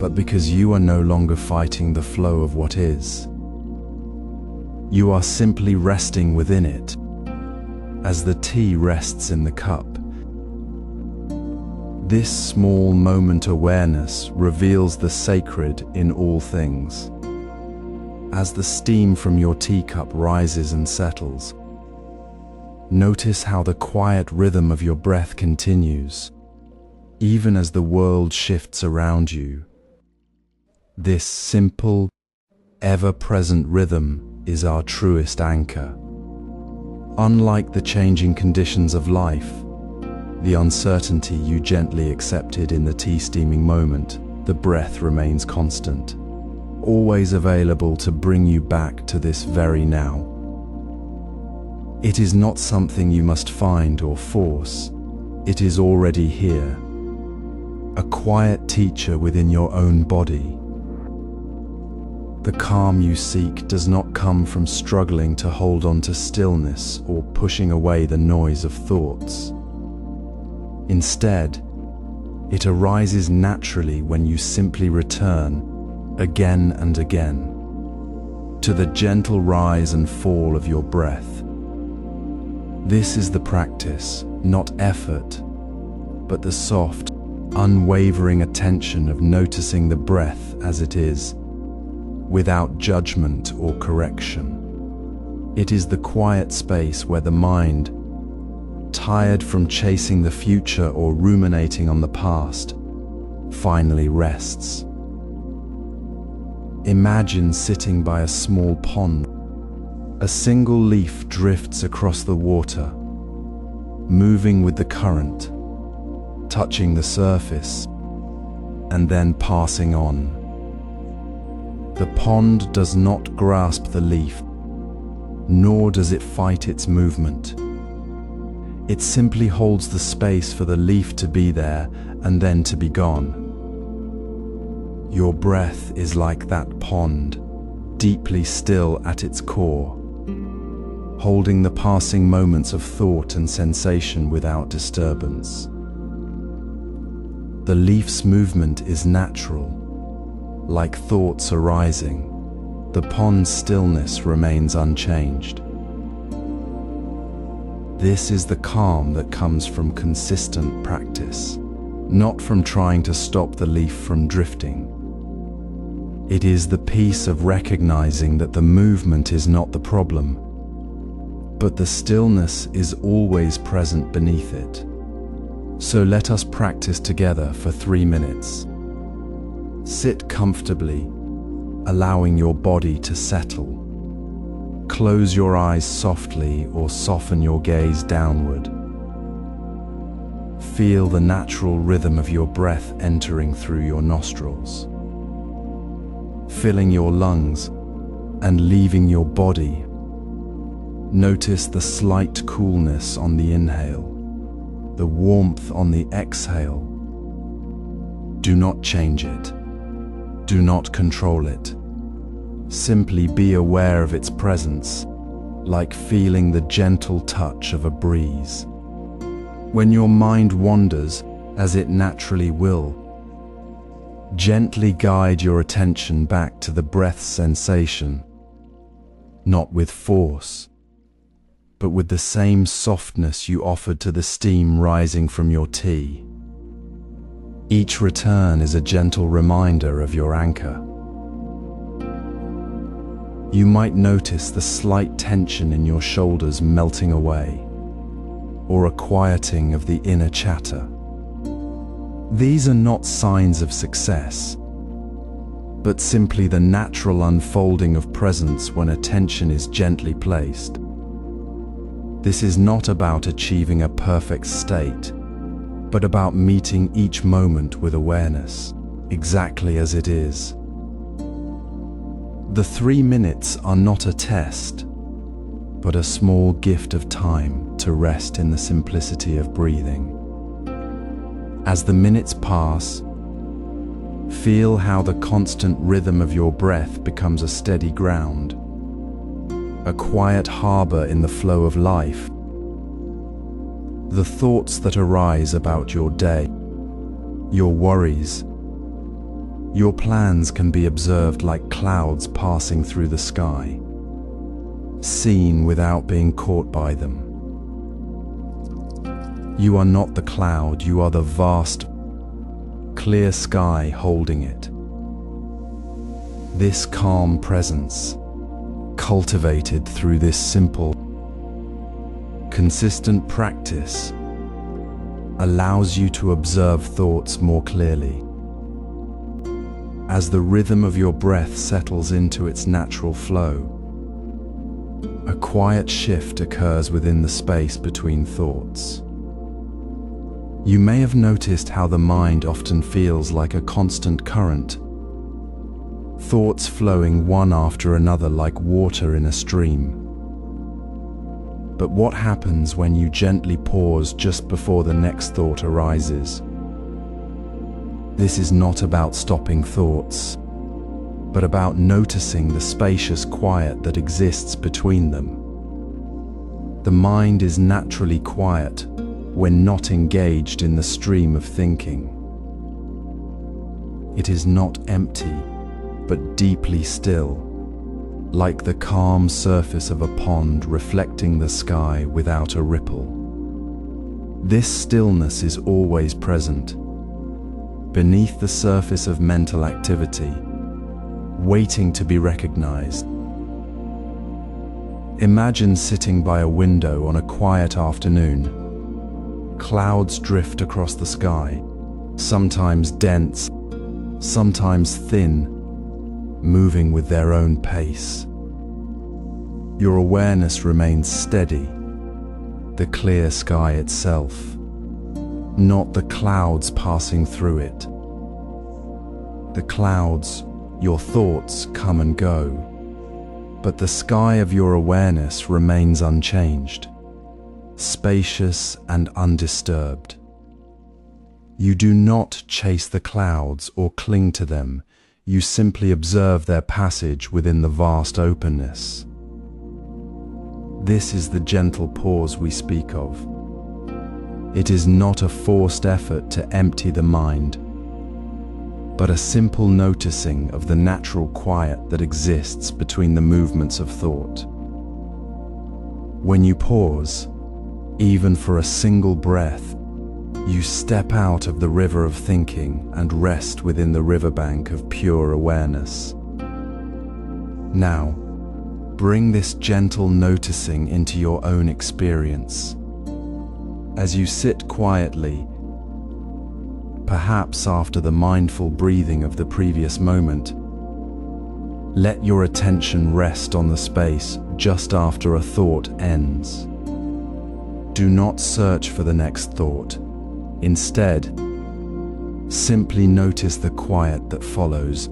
but because you are no longer fighting the flow of what is. You are simply resting within it, as the tea rests in the cup. This small moment awareness reveals the sacred in all things. As the steam from your teacup rises and settles, notice how the quiet rhythm of your breath continues, even as the world shifts around you. This simple, ever-present rhythm is our truest anchor. Unlike the changing conditions of life, the uncertainty you gently accepted in the tea steaming moment, the breath remains constant, always available to bring you back to this very now. It is not something you must find or force. It is already here, a quiet teacher within your own body. The calm you seek does not come from struggling to hold on to stillness or pushing away the noise of thoughts. Instead, it arises naturally when you simply return, again and again, to the gentle rise and fall of your breath. This is the practice, not effort, but the soft, unwavering attention of noticing the breath as it is, without judgment or correction. It is the quiet space where the mind, tired from chasing the future or ruminating on the past, finally rests. Imagine sitting by a small pond. A single leaf drifts across the water, moving with the current, touching the surface, and then passing on. The pond does not grasp the leaf, nor does it fight its movement. It simply holds the space for the leaf to be there and then to be gone. Your breath is like that pond, deeply still at its core, holding the passing moments of thought and sensation without disturbance. The leaf's movement is natural, like thoughts arising. The pond's stillness remains unchanged. This is the calm that comes from consistent practice, not from trying to stop the leaf from drifting. It is the peace of recognizing that the movement is not the problem, but the stillness is always present beneath it. So let us practice together for 3 minutes. Sit comfortably, allowing your body to settle. Close your eyes softly or soften your gaze downward. Feel the natural rhythm of your breath entering through your nostrils, filling your lungs and leaving your body. Notice the slight coolness on the inhale, the warmth on the exhale. Do not change it. Do not control it. Simply be aware of its presence, like feeling the gentle touch of a breeze. When your mind wanders, as it naturally will, gently guide your attention back to the breath's sensation, not with force, but with the same softness you offered to the steam rising from your tea. Each return is a gentle reminder of your anchor. You might notice the slight tension in your shoulders melting away, or a quieting of the inner chatter. These are not signs of success, but simply the natural unfolding of presence when attention is gently placed. This is not about achieving a perfect state, but about meeting each moment with awareness, exactly as it is. The 3 minutes are not a test, but a small gift of time to rest in the simplicity of breathing. As the minutes pass, feel how the constant rhythm of your breath becomes a steady ground, a quiet harbor in the flow of life. The thoughts that arise about your day, your worries, your plans can be observed like clouds passing through the sky, seen without being caught by them. You are not the cloud, you are the vast, clear sky holding it. This calm presence, cultivated through this simple, consistent practice, allows you to observe thoughts more clearly. As the rhythm of your breath settles into its natural flow, a quiet shift occurs within the space between thoughts. You may have noticed how the mind often feels like a constant current, thoughts flowing one after another like water in a stream. But what happens when you gently pause just before the next thought arises? This is not about stopping thoughts, but about noticing the spacious quiet that exists between them. The mind is naturally quiet when not engaged in the stream of thinking. It is not empty, but deeply still, like the calm surface of a pond reflecting the sky without a ripple. This stillness is always present, beneath the surface of mental activity, waiting to be recognized. Imagine sitting by a window on a quiet afternoon. Clouds drift across the sky, sometimes dense, sometimes thin, moving with their own pace. Your awareness remains steady, the clear sky itself, not the clouds passing through it. The clouds, your thoughts, come and go, but the sky of your awareness remains unchanged, spacious and undisturbed. You do not chase the clouds or cling to them, you simply observe their passage within the vast openness. This is the gentle pause we speak of. It is not a forced effort to empty the mind, but a simple noticing of the natural quiet that exists between the movements of thought. When you pause, even for a single breath, you step out of the river of thinking and rest within the riverbank of pure awareness. Now, bring this gentle noticing into your own experience. As you sit quietly, perhaps after the mindful breathing of the previous moment, Let your attention rest on the space just after a thought ends. Do not search for the next thought. Instead, simply notice the quiet that follows.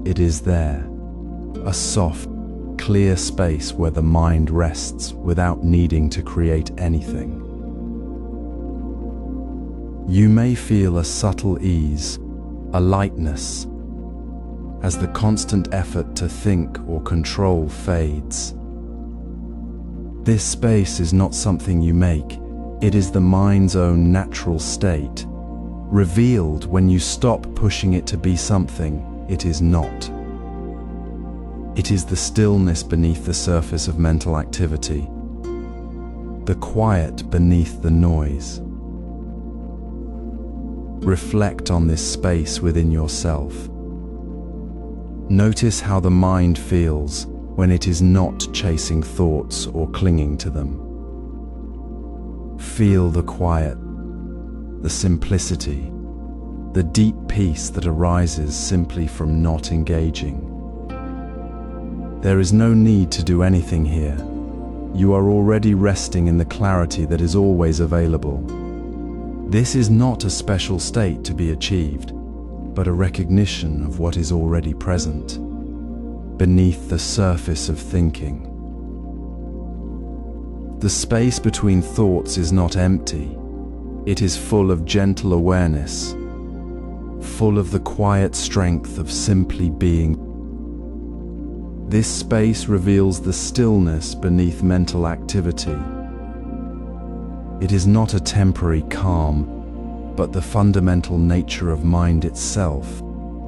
It is there, a soft, clear space where the mind rests without needing to create anything. You may feel a subtle ease, a lightness, as the constant effort to think or control fades. This space is not something you make, it is the mind's own natural state, revealed when you stop pushing it to be something it is not. It is the stillness beneath the surface of mental activity, the quiet beneath the noise. Reflect on this space within yourself. Notice how the mind feels when it is not chasing thoughts or clinging to them. Feel the quiet, the simplicity, the deep peace that arises simply from not engaging. There is no need to do anything here. You are already resting in the clarity that is always available. This is not a special state to be achieved, but a recognition of what is already present, beneath the surface of thinking. The space between thoughts is not empty. It is full of gentle awareness, full of the quiet strength of simply being. This space reveals the stillness beneath mental activity. It is not a temporary calm, but the fundamental nature of mind itself,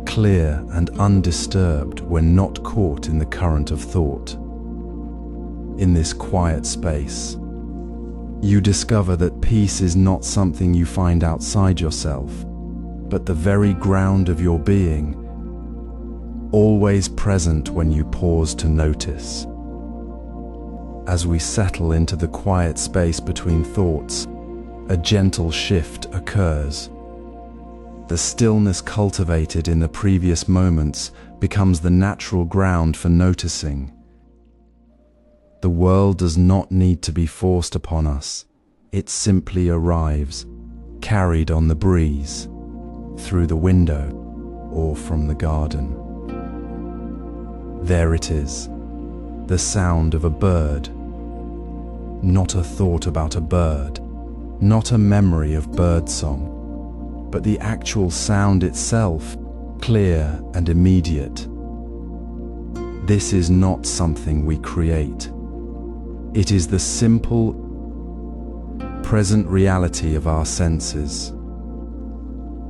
clear and undisturbed when not caught in the current of thought. In this quiet space, you discover that peace is not something you find outside yourself, but the very ground of your being, always present when you pause to notice. As we settle into the quiet space between thoughts, a gentle shift occurs. The stillness cultivated in the previous moments becomes the natural ground for noticing. The world does not need to be forced upon us. It simply arrives, carried on the breeze, through the window or from the garden. There it is, the sound of a bird. Not a thought about a bird, not a memory of birdsong, but the actual sound itself, clear and immediate. This is not something we create. It is the simple, present reality of our senses.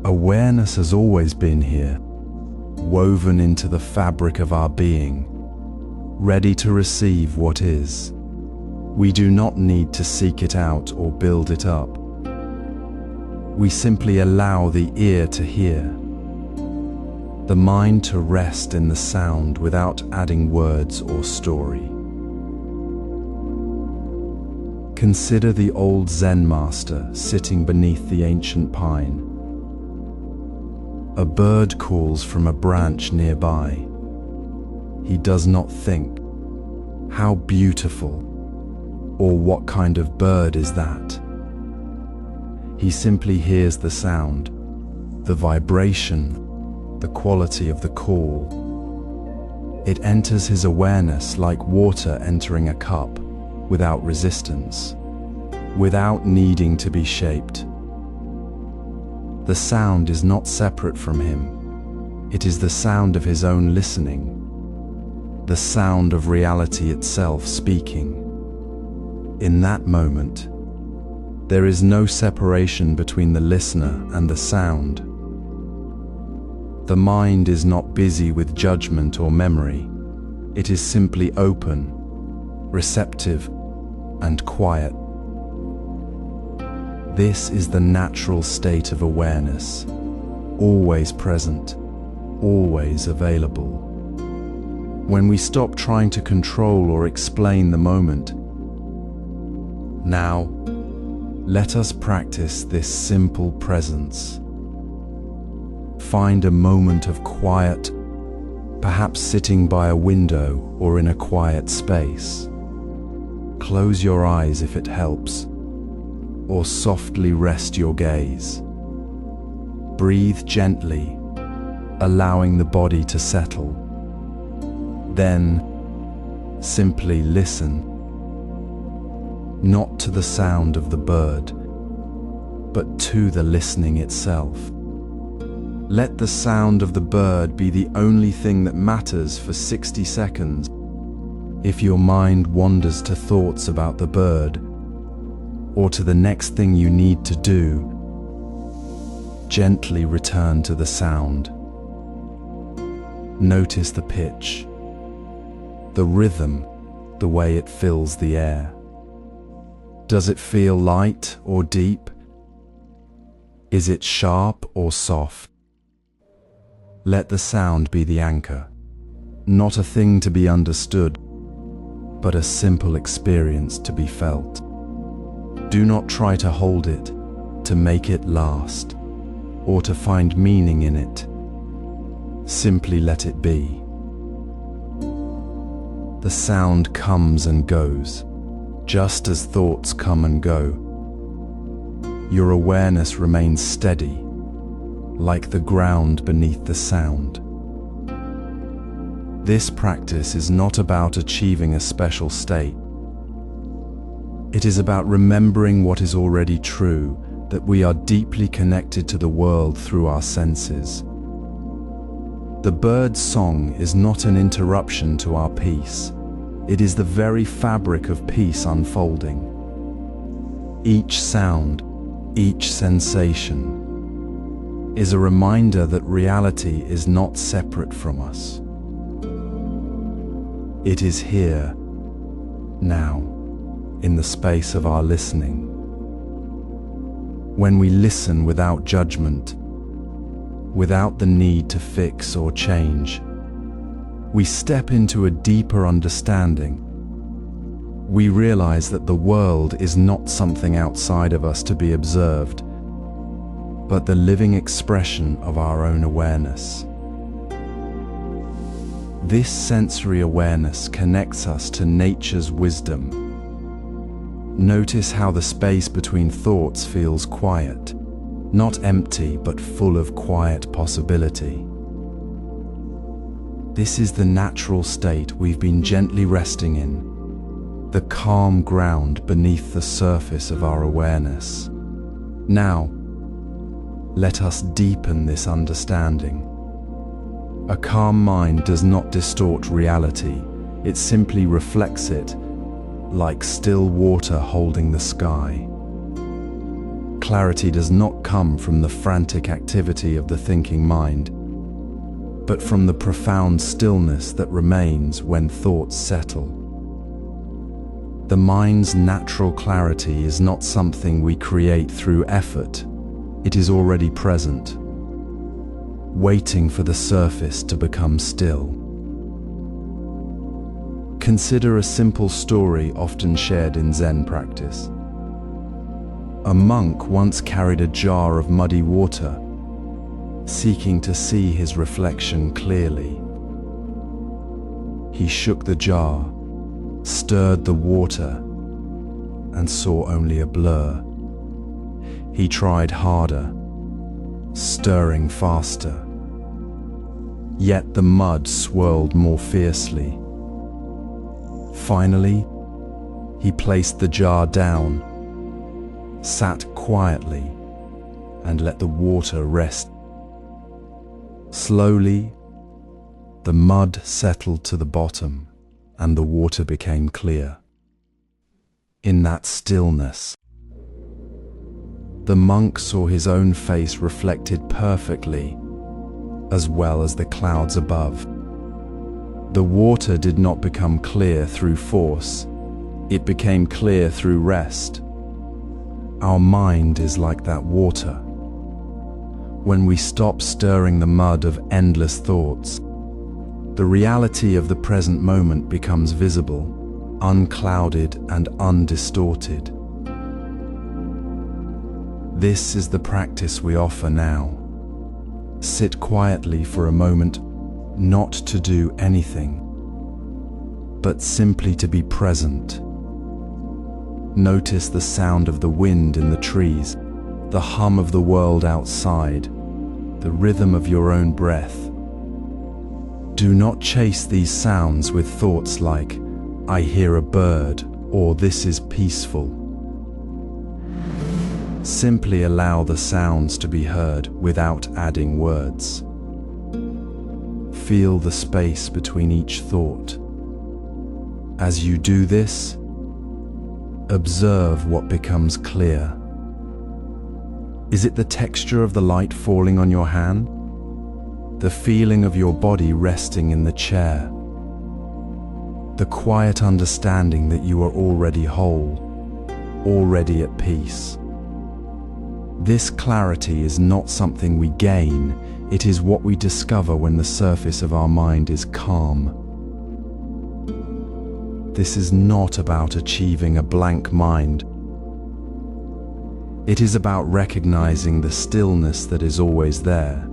Awareness has always been here, woven into the fabric of our being, ready to receive what is. We do not need to seek it out or build it up. We simply allow the ear to hear, the mind to rest in the sound without adding words or story. Consider the old Zen master sitting beneath the ancient pine. A bird calls from a branch nearby. He does not think, "How beautiful," or "What kind of bird is that?" He simply hears the sound, the vibration, the quality of the call. It enters his awareness like water entering a cup, without resistance, without needing to be shaped. The sound is not separate from him. It is the sound of his own listening, the sound of reality itself speaking. In that moment, there is no separation between the listener and the sound. The mind is not busy with judgment or memory. It is simply open, receptive, and quiet. This is the natural state of awareness, always present, always available. When we stop trying to control or explain the moment, now, let us practice this simple presence. Find a moment of quiet, perhaps sitting by a window or in a quiet space. Close your eyes if it helps, or softly rest your gaze. Breathe gently, allowing the body to settle. Then, simply listen, not to the sound of the bird, but to the listening itself. Let the sound of the bird be the only thing that matters for 60 seconds. If your mind wanders to thoughts about the bird, or to the next thing you need to do, gently return to the sound. Notice the pitch, the rhythm, the way it fills the air. Does it feel light or deep? Is it sharp or soft? Let the sound be the anchor, not a thing to be understood, but a simple experience to be felt. Do not try to hold it, to make it last, or to find meaning in it. Simply let it be. The sound comes and goes, just as thoughts come and go. Your awareness remains steady, like the ground beneath the sound. This practice is not about achieving a special state. It is about remembering what is already true, that we are deeply connected to the world through our senses. The bird's song is not an interruption to our peace. It is the very fabric of peace unfolding. Each sound, each sensation, is a reminder that reality is not separate from us. It is here, now, in the space of our listening. When we listen without judgment, without the need to fix or change, we step into a deeper understanding. We realize that the world is not something outside of us to be observed, but the living expression of our own awareness. This sensory awareness connects us to nature's wisdom. Notice how the space between thoughts feels quiet, not empty but full of quiet possibility. This is the natural state we've been gently resting in, the calm ground beneath the surface of our awareness. Now, let us deepen this understanding. A calm mind does not distort reality, it simply reflects it, like still water holding the sky. Clarity does not come from the frantic activity of the thinking mind, but from the profound stillness that remains when thoughts settle. The mind's natural clarity is not something we create through effort. It is already present, waiting for the surface to become still. Consider a simple story often shared in Zen practice. A monk once carried a jar of muddy water, seeking to see his reflection clearly. He shook the jar, stirred the water, and saw only a blur. He tried harder, stirring faster. Yet the mud swirled more fiercely. Finally, he placed the jar down, sat quietly, and let the water rest. Slowly, the mud settled to the bottom, and the water became clear. In that stillness, the monk saw his own face reflected perfectly, as well as the clouds above. The water did not become clear through force, it became clear through rest. Our mind is like that water. When we stop stirring the mud of endless thoughts, the reality of the present moment becomes visible, unclouded and undistorted. This is the practice we offer now. Sit quietly for a moment, not to do anything, but simply to be present. Notice the sound of the wind in the trees, the hum of the world outside, the rhythm of your own breath. Do not chase these sounds with thoughts like, "I hear a bird," or "this is peaceful." Simply allow the sounds to be heard without adding words. Feel the space between each thought. As you do this, observe what becomes clear. Is it the texture of the light falling on your hand? The feeling of your body resting in the chair? The quiet understanding that you are already whole, already at peace? This clarity is not something we gain, it is what we discover when the surface of our mind is calm. This is not about achieving a blank mind. It is about recognizing the stillness that is always there,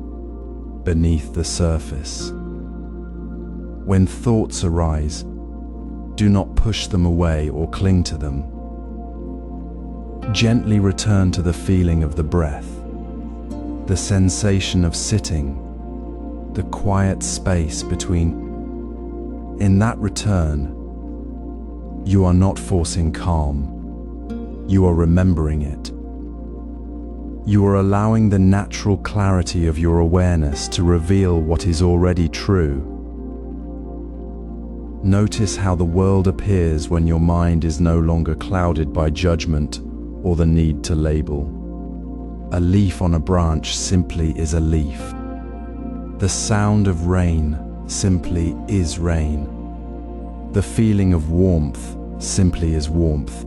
beneath the surface. When thoughts arise, do not push them away or cling to them. Gently return to the feeling of the breath, the sensation of sitting, the quiet space between. In that return, you are not forcing calm, you are remembering it. You are allowing the natural clarity of your awareness to reveal what is already true. Notice how the world appears when your mind is no longer clouded by judgment or the need to label. A leaf on a branch simply is a leaf. The sound of rain simply is rain. The feeling of warmth simply is warmth.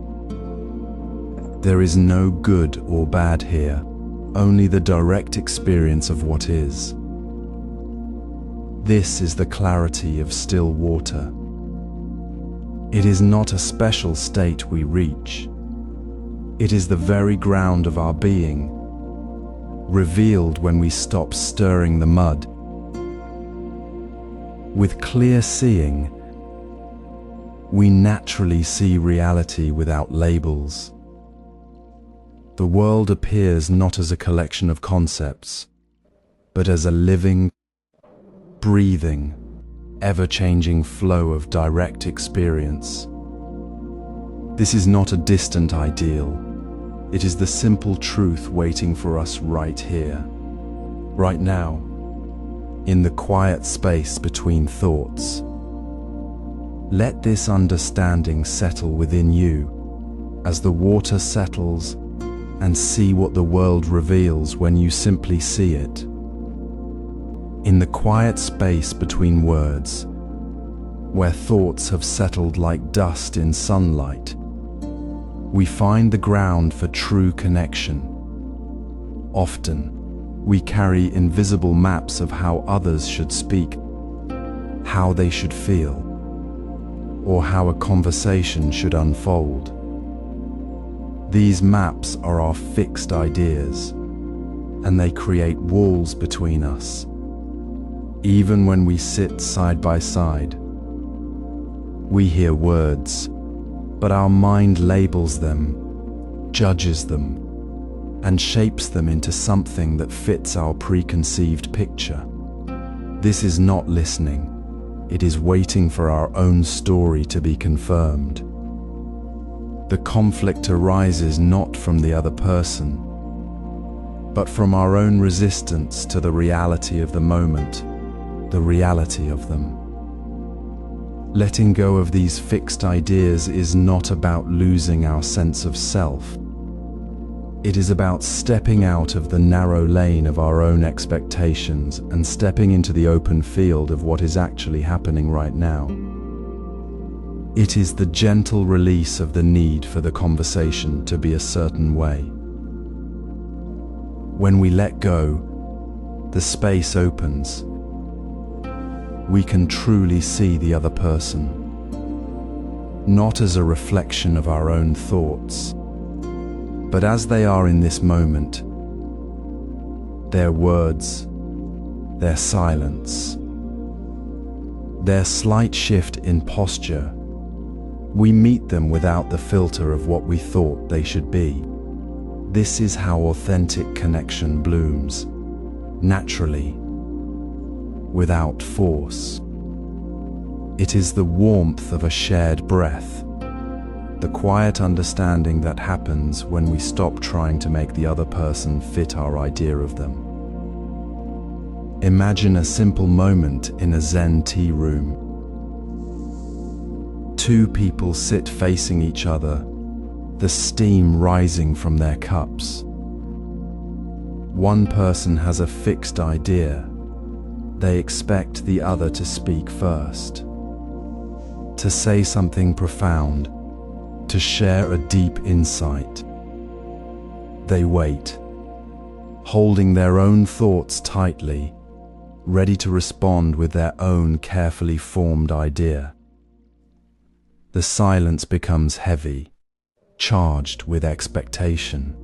There is no good or bad here, only the direct experience of what is. This is the clarity of still water. It is not a special state we reach. It is the very ground of our being, revealed when we stop stirring the mud. With clear seeing, we naturally see reality without labels. The world appears not as a collection of concepts, but as a living, breathing, ever-changing flow of direct experience. This is not a distant ideal. It is the simple truth waiting for us right here, right now, in the quiet space between thoughts. Let this understanding settle within you as the water settles, and see what the world reveals when you simply see it. In the quiet space between words, where thoughts have settled like dust in sunlight, we find the ground for true connection. Often, we carry invisible maps of how others should speak, how they should feel, or how a conversation should unfold. These maps are our fixed ideas, and they create walls between us, even when we sit side by side. We hear words, but our mind labels them, judges them, and shapes them into something that fits our preconceived picture. This is not listening, it is waiting for our own story to be confirmed. The conflict arises not from the other person, but from our own resistance to the reality of the moment, the reality of them. Letting go of these fixed ideas is not about losing our sense of self. It is about stepping out of the narrow lane of our own expectations and stepping into the open field of what is actually happening right now. It is the gentle release of the need for the conversation to be a certain way. When we let go, the space opens. We can truly see the other person, not as a reflection of our own thoughts, but as they are in this moment, their words, their silence, their slight shift in posture. We meet them without the filter of what we thought they should be. This is how authentic connection blooms, naturally, without force. It is the warmth of a shared breath, the quiet understanding that happens when we stop trying to make the other person fit our idea of them. Imagine a simple moment in a Zen tea room. Two people sit facing each other, the steam rising from their cups. One person has a fixed idea. They expect the other to speak first, to say something profound, to share a deep insight. They wait, holding their own thoughts tightly, ready to respond with their own carefully formed idea. The silence becomes heavy, charged with expectation.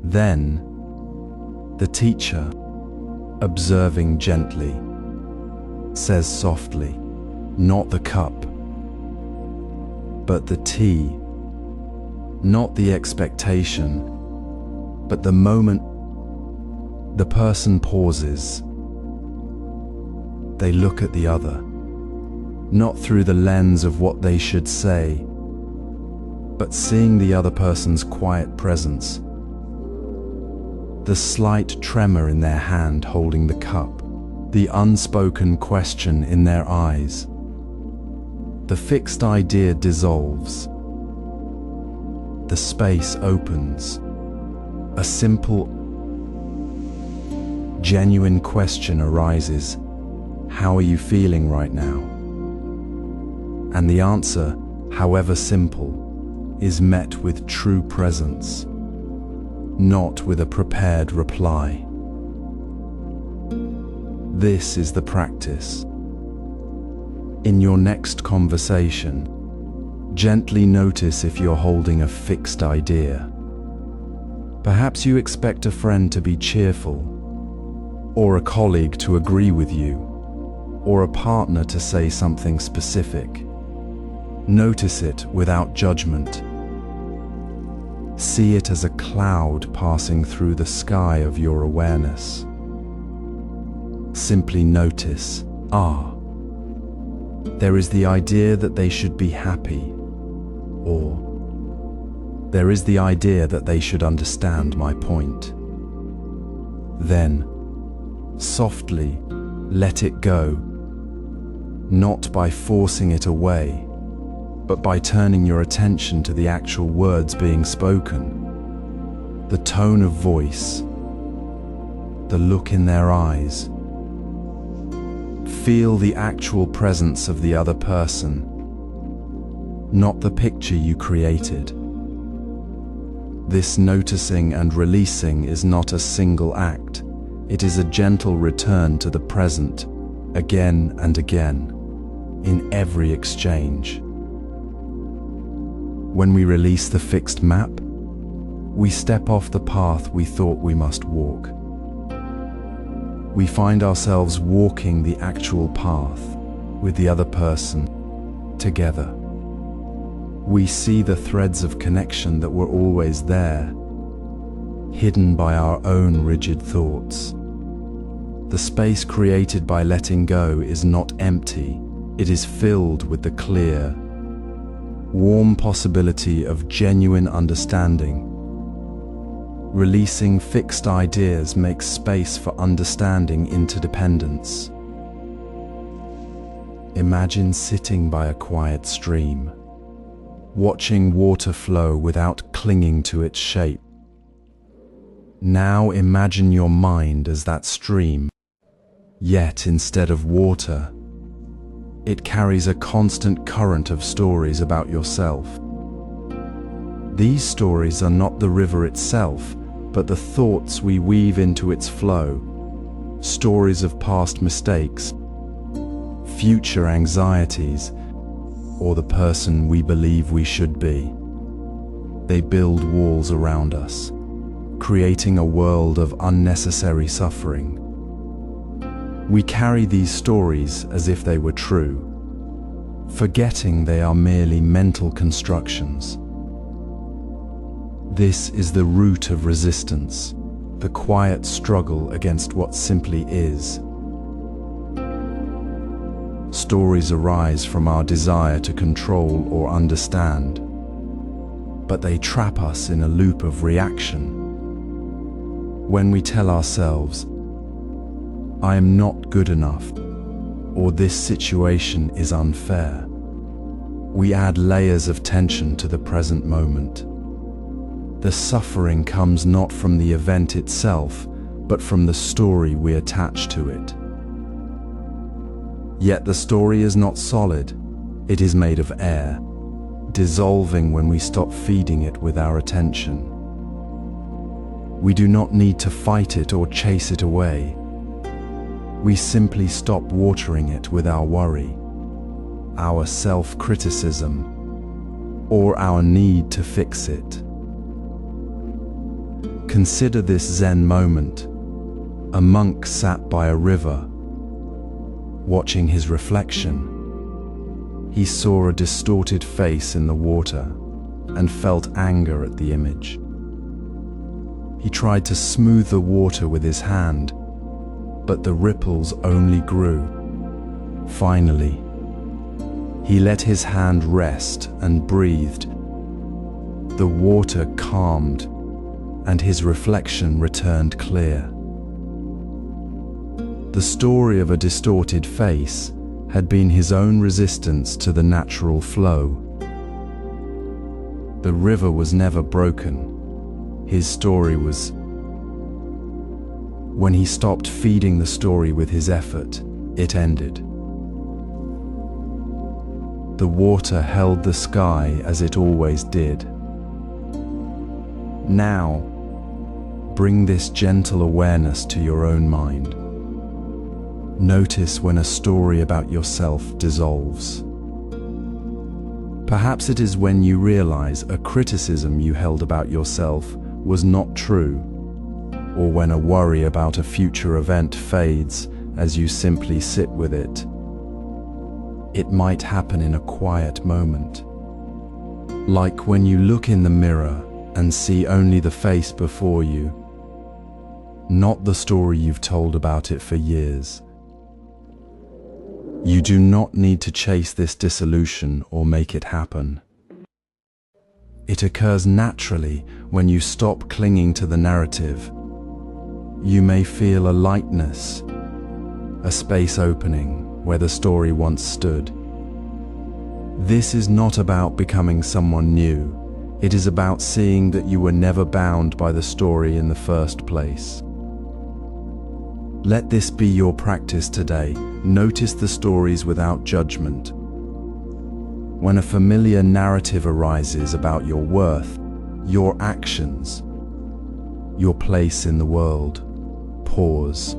Then, the teacher, observing gently, says softly, "Not the cup, but the tea. Not the expectation, but the moment." The person pauses. They look at the other, not through the lens of what they should say, but seeing the other person's quiet presence, the slight tremor in their hand holding the cup, the unspoken question in their eyes. The fixed idea dissolves. The space opens. A simple, genuine question arises. How are you feeling right now? And the answer, however simple, is met with true presence, not with a prepared reply. This is the practice. In your next conversation, gently notice if you're holding a fixed idea. Perhaps you expect a friend to be cheerful, or a colleague to agree with you, or a partner to say something specific. Notice it without judgment. See it as a cloud passing through the sky of your awareness. Simply notice, there is the idea that they should be happy, or there is the idea that they should understand my point. Then, softly, let it go, not by forcing it away, but by turning your attention to the actual words being spoken, the tone of voice, the look in their eyes. Feel the actual presence of the other person, not the picture you created. This noticing and releasing is not a single act. It is a gentle return to the present, again and again, in every exchange. When we release the fixed map, we step off the path we thought we must walk. We find ourselves walking the actual path with the other person, together. We see the threads of connection that were always there, hidden by our own rigid thoughts. The space created by letting go is not empty, it is filled with the clear, warm possibility of genuine understanding. Releasing fixed ideas makes space for understanding interdependence. Imagine sitting by a quiet stream, watching water flow without clinging to its shape. Now imagine your mind as that stream, yet instead of water, it carries a constant current of stories about yourself. These stories are not the river itself, but the thoughts we weave into its flow, stories of past mistakes, future anxieties, or the person we believe we should be. They build walls around us, creating a world of unnecessary suffering. We carry these stories as if they were true, forgetting they are merely mental constructions. This is the root of resistance, the quiet struggle against what simply is. Stories arise from our desire to control or understand, but they trap us in a loop of reaction. When we tell ourselves, "I am not good enough," or "this situation is unfair," we add layers of tension to the present moment. The suffering comes not from the event itself, but from the story we attach to it. Yet the story is not solid, it is made of air, dissolving when we stop feeding it with our attention. We do not need to fight it or chase it away. We simply stop watering it with our worry, our self-criticism, or our need to fix it. Consider this Zen moment. A monk sat by a river, watching his reflection. He saw a distorted face in the water and felt anger at the image. He tried to smooth the water with his hand, but the ripples only grew. Finally, he let his hand rest and breathed. The water calmed, and his reflection returned clear. The story of a distorted face had been his own resistance to the natural flow. The river was never broken. His story was. When he stopped feeding the story with his effort, it ended. The water held the sky as it always did. Now, bring this gentle awareness to your own mind. Notice when a story about yourself dissolves. Perhaps it is when you realize a criticism you held about yourself was not true, or when a worry about a future event fades as you simply sit with it. It might happen in a quiet moment, like when you look in the mirror and see only the face before you, not the story you've told about it for years. You do not need to chase this dissolution or make it happen. It occurs naturally when you stop clinging to the narrative. You may feel a lightness, a space opening where the story once stood. This is not about becoming someone new. It is about seeing that you were never bound by the story in the first place. Let this be your practice today. Notice the stories without judgment. When a familiar narrative arises about your worth, your actions, your place in the world, pause.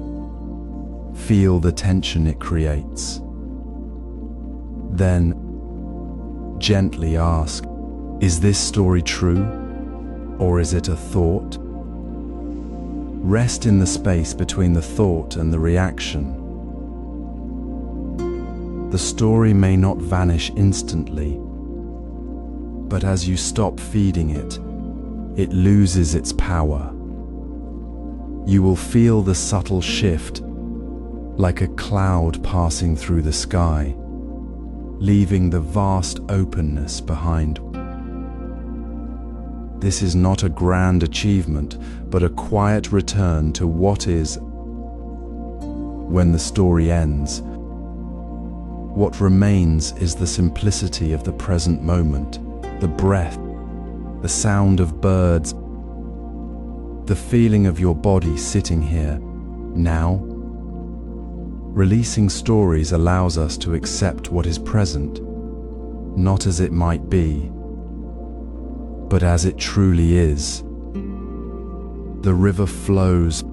Feel the tension it creates. Then, gently ask, is this story true, or is it a thought? Rest in the space between the thought and the reaction. The story may not vanish instantly, but as you stop feeding it, it loses its power. You will feel the subtle shift, like a cloud passing through the sky, leaving the vast openness behind. This is not a grand achievement, but a quiet return to what is. When the story ends, what remains is the simplicity of the present moment, the breath, the sound of birds, the feeling of your body sitting here, now. Releasing stories allows us to accept what is present, not as it might be, but as it truly is. The river flows,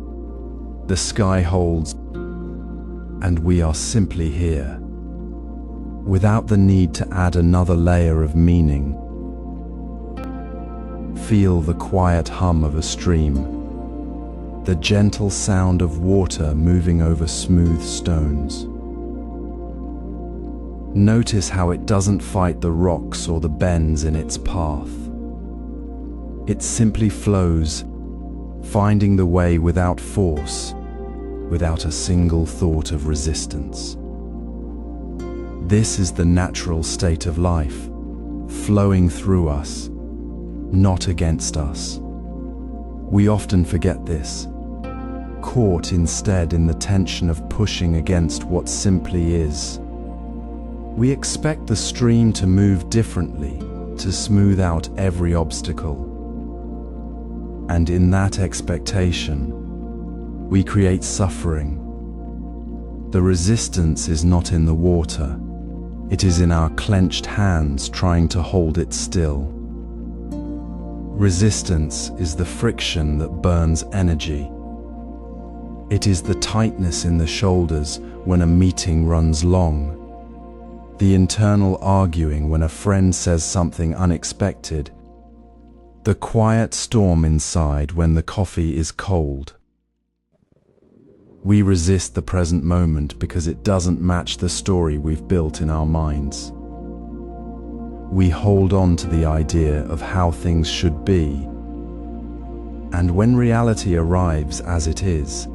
the sky holds, and we are simply here, without the need to add another layer of meaning. Feel the quiet hum of a stream, the gentle sound of water moving over smooth stones. Notice how it doesn't fight the rocks or the bends in its path. It simply flows, finding the way without force, without a single thought of resistance. This is the natural state of life, flowing through us, not against us. We often forget this, caught instead in the tension of pushing against what simply is. We expect the stream to move differently, to smooth out every obstacle. And in that expectation, we create suffering. The resistance is not in the water, it is in our clenched hands trying to hold it still. Resistance is the friction that burns energy. It is the tightness in the shoulders when a meeting runs long, the internal arguing when a friend says something unexpected, the quiet storm inside when the coffee is cold. We resist the present moment because it doesn't match the story we've built in our minds. We hold on to the idea of how things should be, and when reality arrives as it is,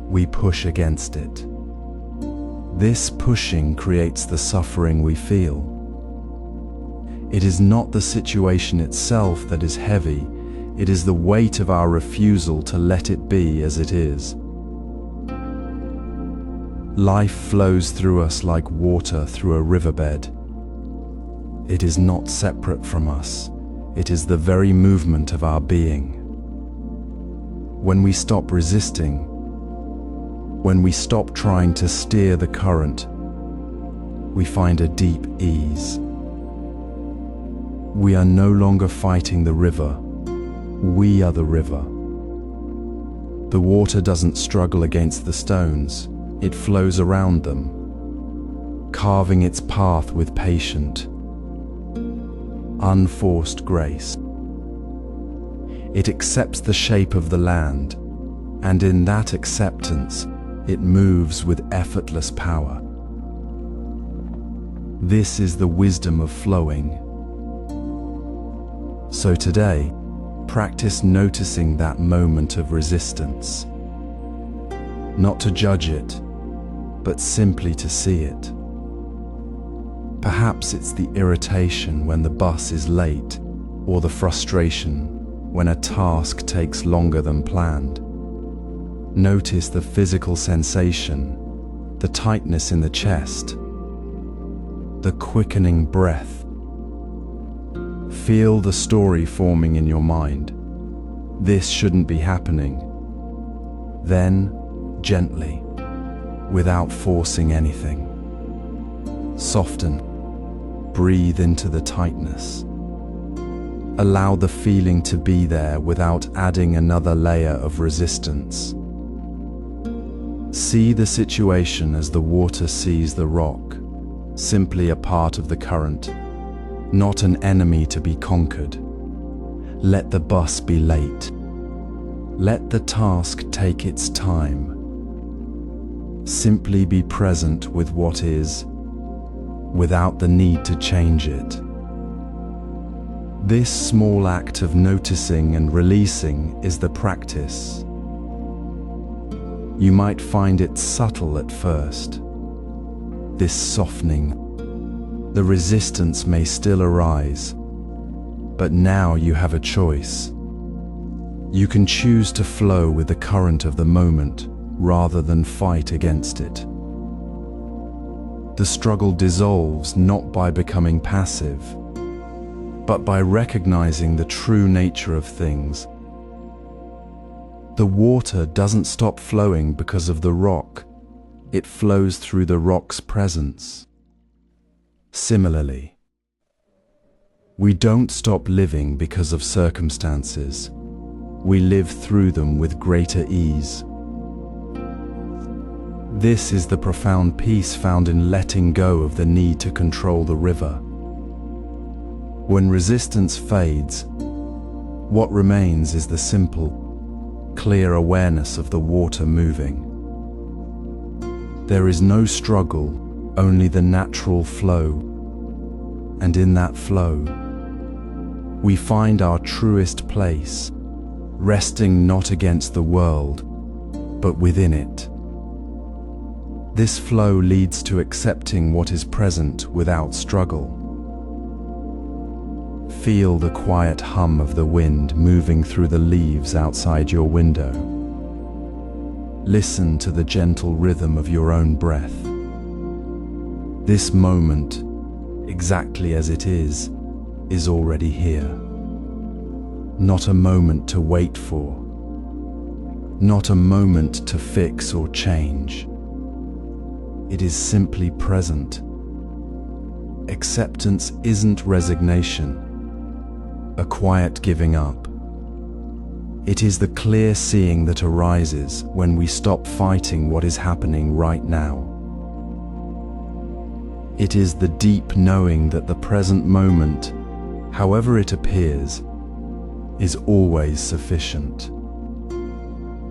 we push against it. This pushing creates the suffering we feel. It is not the situation itself that is heavy, it is the weight of our refusal to let it be as it is. Life flows through us like water through a riverbed. It is not separate from us, it is the very movement of our being. When we stop resisting, when we stop trying to steer the current, we find a deep ease. We are no longer fighting the river, we are the river. The water doesn't struggle against the stones, it flows around them, carving its path with patient, unforced grace. It accepts the shape of the land, and in that acceptance, it moves with effortless power. This is the wisdom of flowing. So today, practice noticing that moment of resistance. Not to judge it, but simply to see it. Perhaps it's the irritation when the bus is late, or the frustration when a task takes longer than planned. Notice the physical sensation, the tightness in the chest, the quickening breath. Feel the story forming in your mind. This shouldn't be happening. Then, gently, without forcing anything, soften. Breathe into the tightness. Allow the feeling to be there without adding another layer of resistance. See the situation as the water sees the rock, simply a part of the current, not an enemy to be conquered. Let the bus be late. Let the task take its time. Simply be present with what is, without the need to change it. This small act of noticing and releasing is the practice. You might find it subtle at first. This softening, the resistance may still arise, but now you have a choice. You can choose to flow with the current of the moment rather than fight against it. The struggle dissolves not by becoming passive, but by recognizing the true nature of things. The water doesn't stop flowing because of the rock, it flows through the rock's presence. Similarly, we don't stop living because of circumstances, we live through them with greater ease. This is the profound peace found in letting go of the need to control the river. When resistance fades, what remains is the simple, clear awareness of the water moving. There is no struggle, only the natural flow. And in that flow, we find our truest place, resting not against the world, but within it. This flow leads to accepting what is present without struggle. Feel the quiet hum of the wind moving through the leaves outside your window. Listen to the gentle rhythm of your own breath. This moment, exactly as it is already here. Not a moment to wait for. Not a moment to fix or change. It is simply present. Acceptance isn't resignation, a quiet giving up. It is the clear seeing that arises when we stop fighting what is happening right now. It is the deep knowing that the present moment, however it appears, is always sufficient.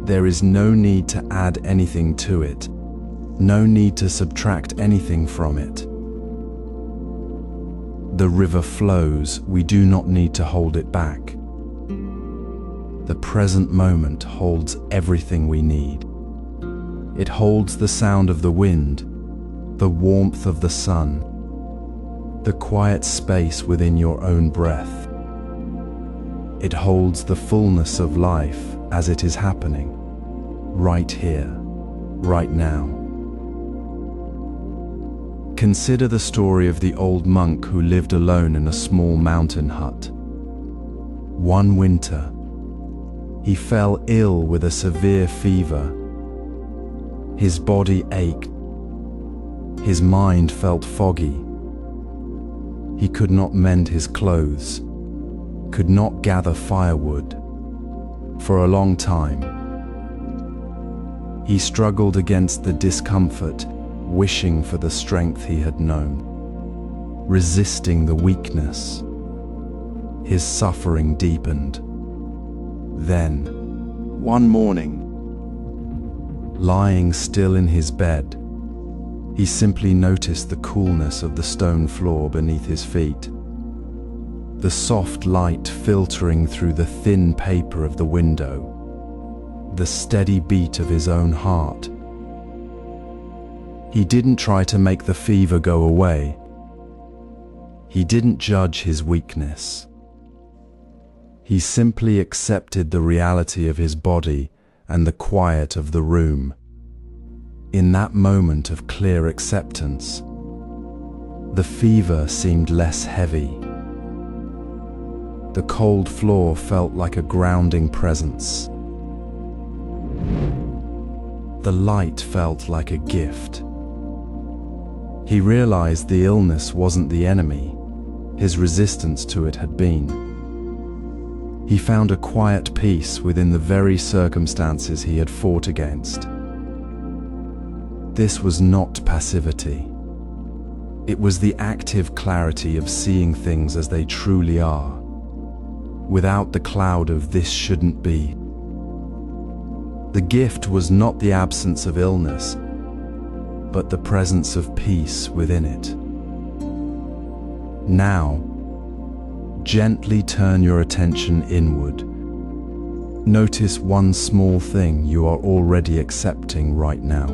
There is no need to add anything to it, no need to subtract anything from it. The river flows, we do not need to hold it back. The present moment holds everything we need. It holds the sound of the wind, the warmth of the sun, the quiet space within your own breath. It holds the fullness of life as it is happening, right here, right now. Consider the story of the old monk who lived alone in a small mountain hut. One winter, he fell ill with a severe fever. His body ached. His mind felt foggy. He could not mend his clothes, could not gather firewood. For a long time, he struggled against the discomfort, wishing for the strength he had known, resisting the weakness. His suffering deepened. Then, one morning, lying still in his bed, he simply noticed the coolness of the stone floor beneath his feet, the soft light filtering through the thin paper of the window, the steady beat of his own heart. He didn't try to make the fever go away. He didn't judge his weakness. He simply accepted the reality of his body and the quiet of the room. In that moment of clear acceptance, the fever seemed less heavy. The cold floor felt like a grounding presence. The light felt like a gift. He realized the illness wasn't the enemy, his resistance to it had been. He found a quiet peace within the very circumstances he had fought against. This was not passivity. It was the active clarity of seeing things as they truly are, without the cloud of "this shouldn't be." The gift was not the absence of illness, but the presence of peace within it. Now, gently turn your attention inward. Notice one small thing you are already accepting right now.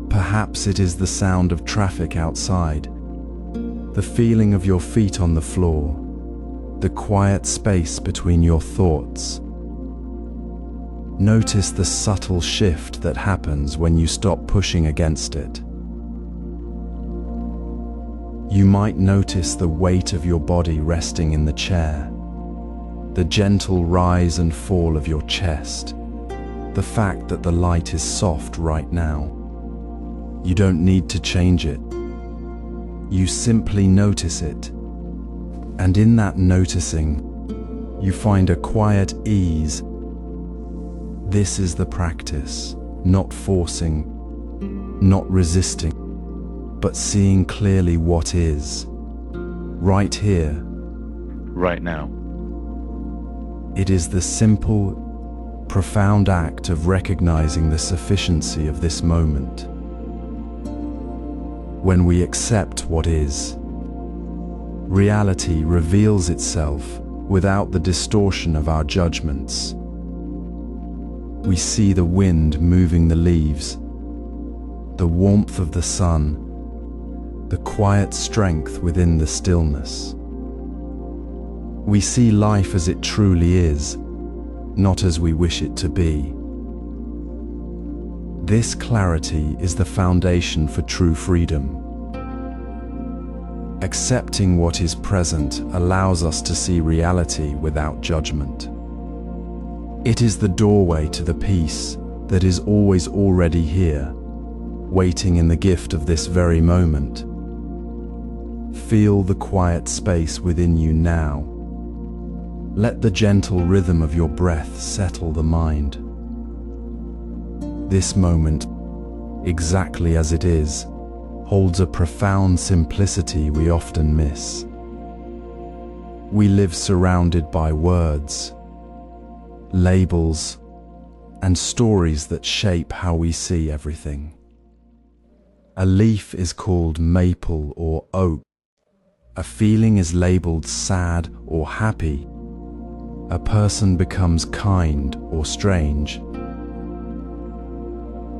Perhaps it is the sound of traffic outside, the feeling of your feet on the floor, the quiet space between your thoughts. Notice the subtle shift that happens when you stop pushing against it. You might notice the weight of your body resting in the chair, the gentle rise and fall of your chest, the fact that the light is soft right now. You don't need to change it. You simply notice it. And in that noticing, you find a quiet ease. This is the practice, not forcing, not resisting, but seeing clearly what is, right here, right now. It is the simple, profound act of recognizing the sufficiency of this moment. When we accept what is, reality reveals itself without the distortion of our judgments. We see the wind moving the leaves, the warmth of the sun, the quiet strength within the stillness. We see life as it truly is, not as we wish it to be. This clarity is the foundation for true freedom. Accepting what is present allows us to see reality without judgment. It is the doorway to the peace that is always already here, waiting in the gift of this very moment. Feel the quiet space within you now. Let the gentle rhythm of your breath settle the mind. This moment, exactly as it is, holds a profound simplicity we often miss. We live surrounded by words, labels, and stories that shape how we see everything. A leaf is called maple or oak. A feeling is labeled sad or happy. A person becomes kind or strange.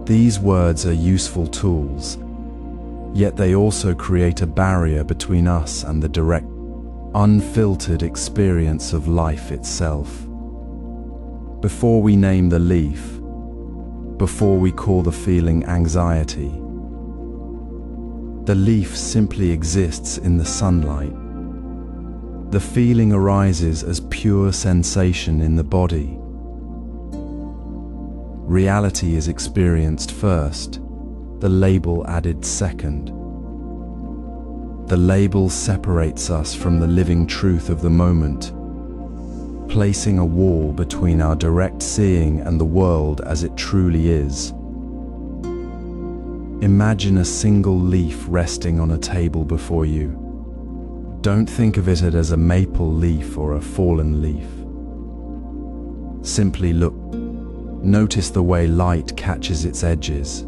These words are useful tools, yet they also create a barrier between us and the direct, unfiltered experience of life itself. Before we name the leaf, before we call the feeling anxiety, the leaf simply exists in the sunlight. The feeling arises as pure sensation in the body. Reality is experienced first, the label added second. The label separates us from the living truth of the moment, placing a wall between our direct seeing and the world as it truly is. Imagine a single leaf resting on a table before you. Don't think of it as a maple leaf or a fallen leaf. Simply look. Notice the way light catches its edges.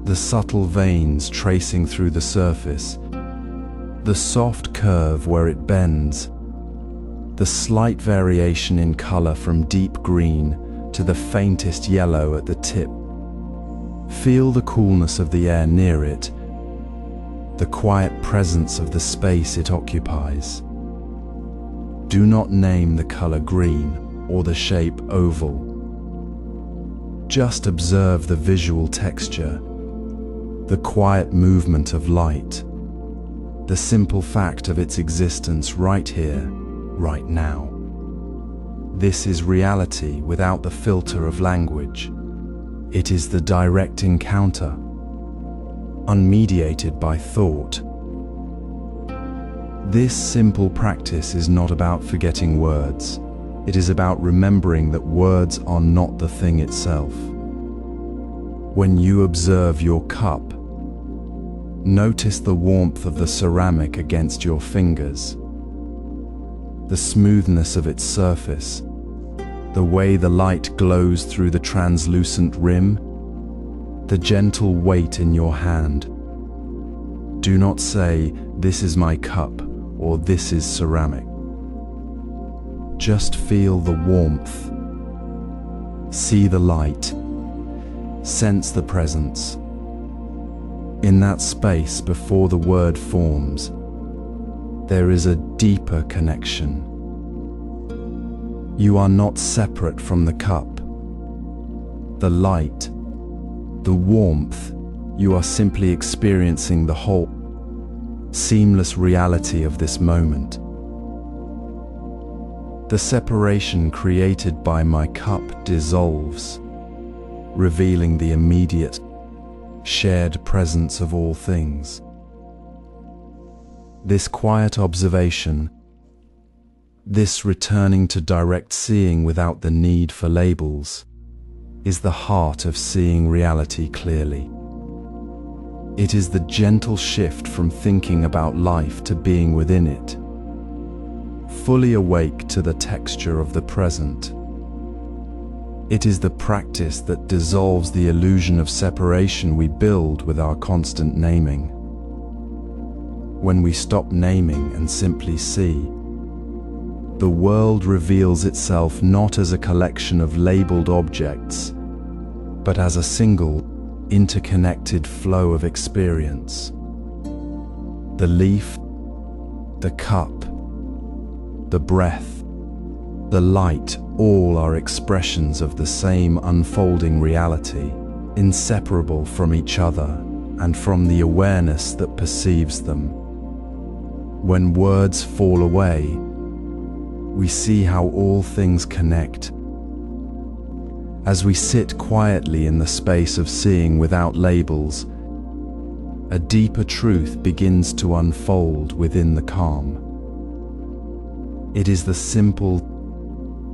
The subtle veins tracing through the surface. The soft curve where it bends. The slight variation in color from deep green to the faintest yellow at the tip. Feel the coolness of the air near it, the quiet presence of the space it occupies. Do not name the color green or the shape oval. Just observe the visual texture, the quiet movement of light, the simple fact of its existence right here, right now. This is reality without the filter of language. It is the direct encounter, unmediated by thought. This simple practice is not about forgetting words. It is about remembering that words are not the thing itself. When you observe your cup, notice the warmth of the ceramic against your fingers, the smoothness of its surface, the way the light glows through the translucent rim, the gentle weight in your hand. Do not say, "This is my cup," or "This is ceramic." Just feel the warmth. See the light. Sense the presence. In that space before the word forms, there is a deeper connection. You are not separate from the cup. The light, the warmth, you are simply experiencing the whole, seamless reality of this moment. The separation created by my cup dissolves, revealing the immediate, shared presence of all things. This quiet observation, this returning to direct seeing without the need for labels, is the heart of seeing reality clearly. It is the gentle shift from thinking about life to being within it, fully awake to the texture of the present. It is the practice that dissolves the illusion of separation we build with our constant naming. When we stop naming and simply see, the world reveals itself not as a collection of labeled objects, but as a single, interconnected flow of experience. The leaf, the cup, the breath, the light, all are expressions of the same unfolding reality, inseparable from each other and from the awareness that perceives them. When words fall away, we see how all things connect. As we sit quietly in the space of seeing without labels, a deeper truth begins to unfold within the calm. It is the simple,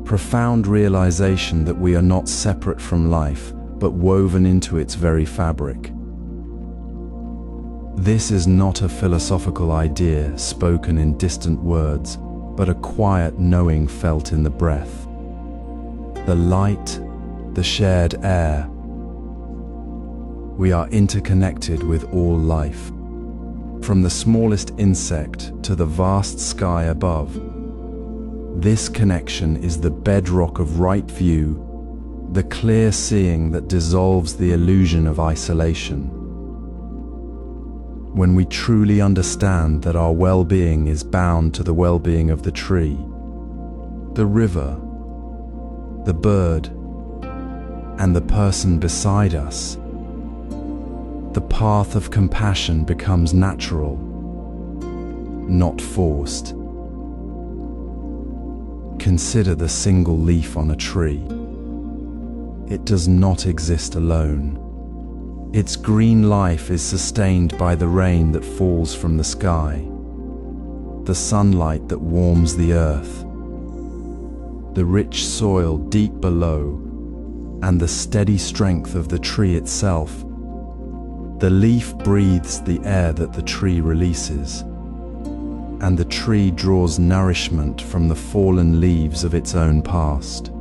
profound realization that we are not separate from life, but woven into its very fabric. This is not a philosophical idea spoken in distant words, but a quiet knowing felt in the breath, the light, the shared air. We are interconnected with all life, from the smallest insect to the vast sky above. This connection is the bedrock of right view, the clear seeing that dissolves the illusion of isolation. When we truly understand that our well-being is bound to the well-being of the tree, the river, the bird, and the person beside us, the path of compassion becomes natural, not forced. Consider the single leaf on a tree. It does not exist alone. Its green life is sustained by the rain that falls from the sky, the sunlight that warms the earth, the rich soil deep below, and the steady strength of the tree itself. The leaf breathes the air that the tree releases, and the tree draws nourishment from the fallen leaves of its own past.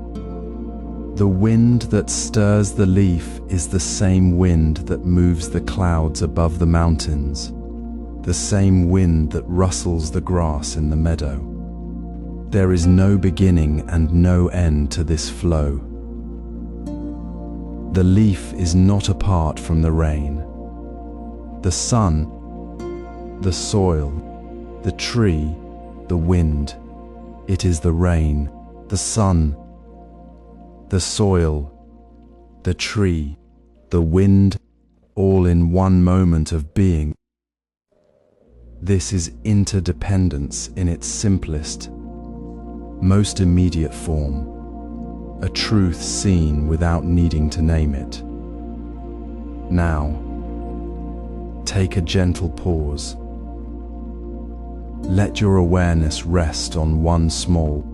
The wind that stirs the leaf is the same wind that moves the clouds above the mountains, the same wind that rustles the grass in the meadow. There is no beginning and no end to this flow. The leaf is not apart from the rain. The sun, the soil, the tree, the wind. It is the rain, the sun, the soil, the tree, the wind, all in one moment of being. This is interdependence in its simplest, most immediate form, a truth seen without needing to name it. Now, take a gentle pause. Let your awareness rest on one small,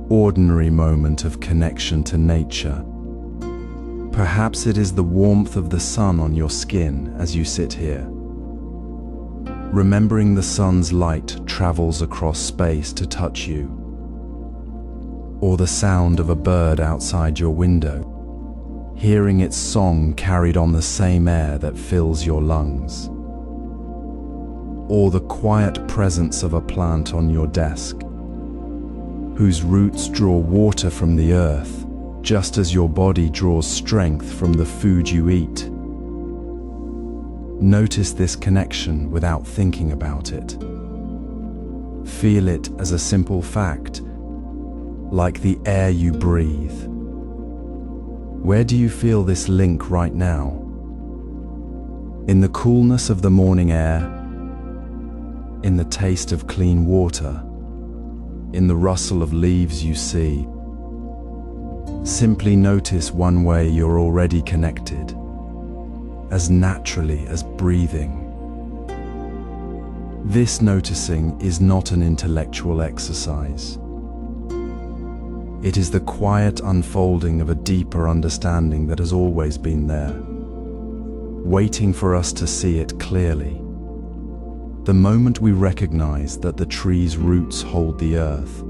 ordinary moment of connection to nature. Perhaps it is the warmth of the sun on your skin as you sit here. Remembering the sun's light travels across space to touch you. Or the sound of a bird outside your window, hearing its song carried on the same air that fills your lungs. Or the quiet presence of a plant on your desk, whose roots draw water from the earth, just as your body draws strength from the food you eat. Notice this connection without thinking about it. Feel it as a simple fact, like the air you breathe. Where do you feel this link right now? In the coolness of the morning air, in the taste of clean water, in the rustle of leaves you see. Simply notice one way you're already connected, as naturally as breathing. This noticing is not an intellectual exercise. It is the quiet unfolding of a deeper understanding that has always been there, waiting for us to see it clearly. The moment we recognize that the tree's roots hold the earth,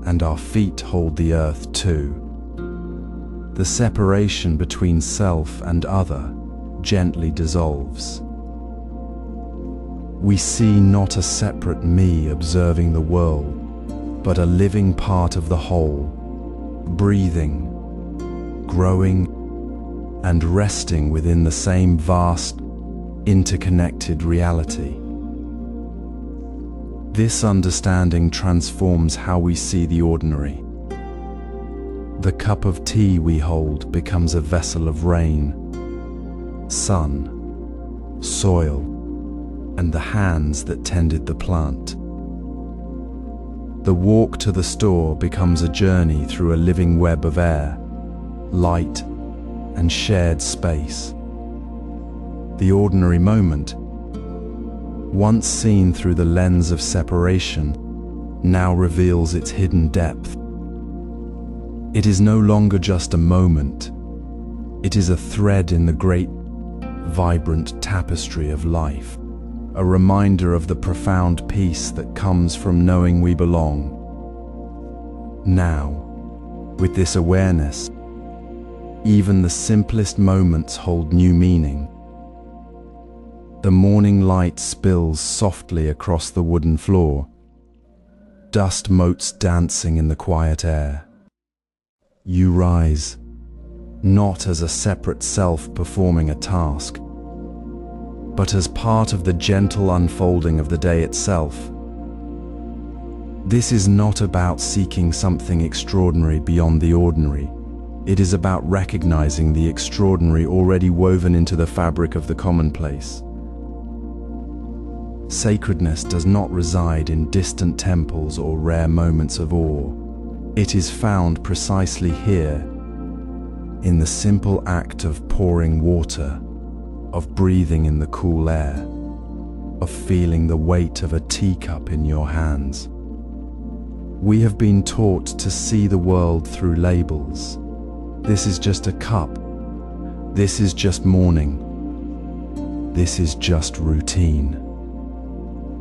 and our feet hold the earth too, the separation between self and other gently dissolves. We see not a separate me observing the world, but a living part of the whole, breathing, growing, and resting within the same vast, interconnected reality. This understanding transforms how we see the ordinary. The cup of tea we hold becomes a vessel of rain, sun, soil, and the hands that tended the plant. The walk to the store becomes a journey through a living web of air, light, and shared space. The ordinary moment, once seen through the lens of separation, now reveals its hidden depth. It is no longer just a moment. It is a thread in the great, vibrant tapestry of life, a reminder of the profound peace that comes from knowing we belong. Now, with this awareness, even the simplest moments hold new meaning. The morning light spills softly across the wooden floor, dust motes dancing in the quiet air. You rise, not as a separate self performing a task, but as part of the gentle unfolding of the day itself. This is not about seeking something extraordinary beyond the ordinary. It is about recognizing the extraordinary already woven into the fabric of the commonplace. Sacredness does not reside in distant temples or rare moments of awe. It is found precisely here, in the simple act of pouring water, of breathing in the cool air, of feeling the weight of a teacup in your hands. We have been taught to see the world through labels. This is just a cup. This is just morning. This is just routine.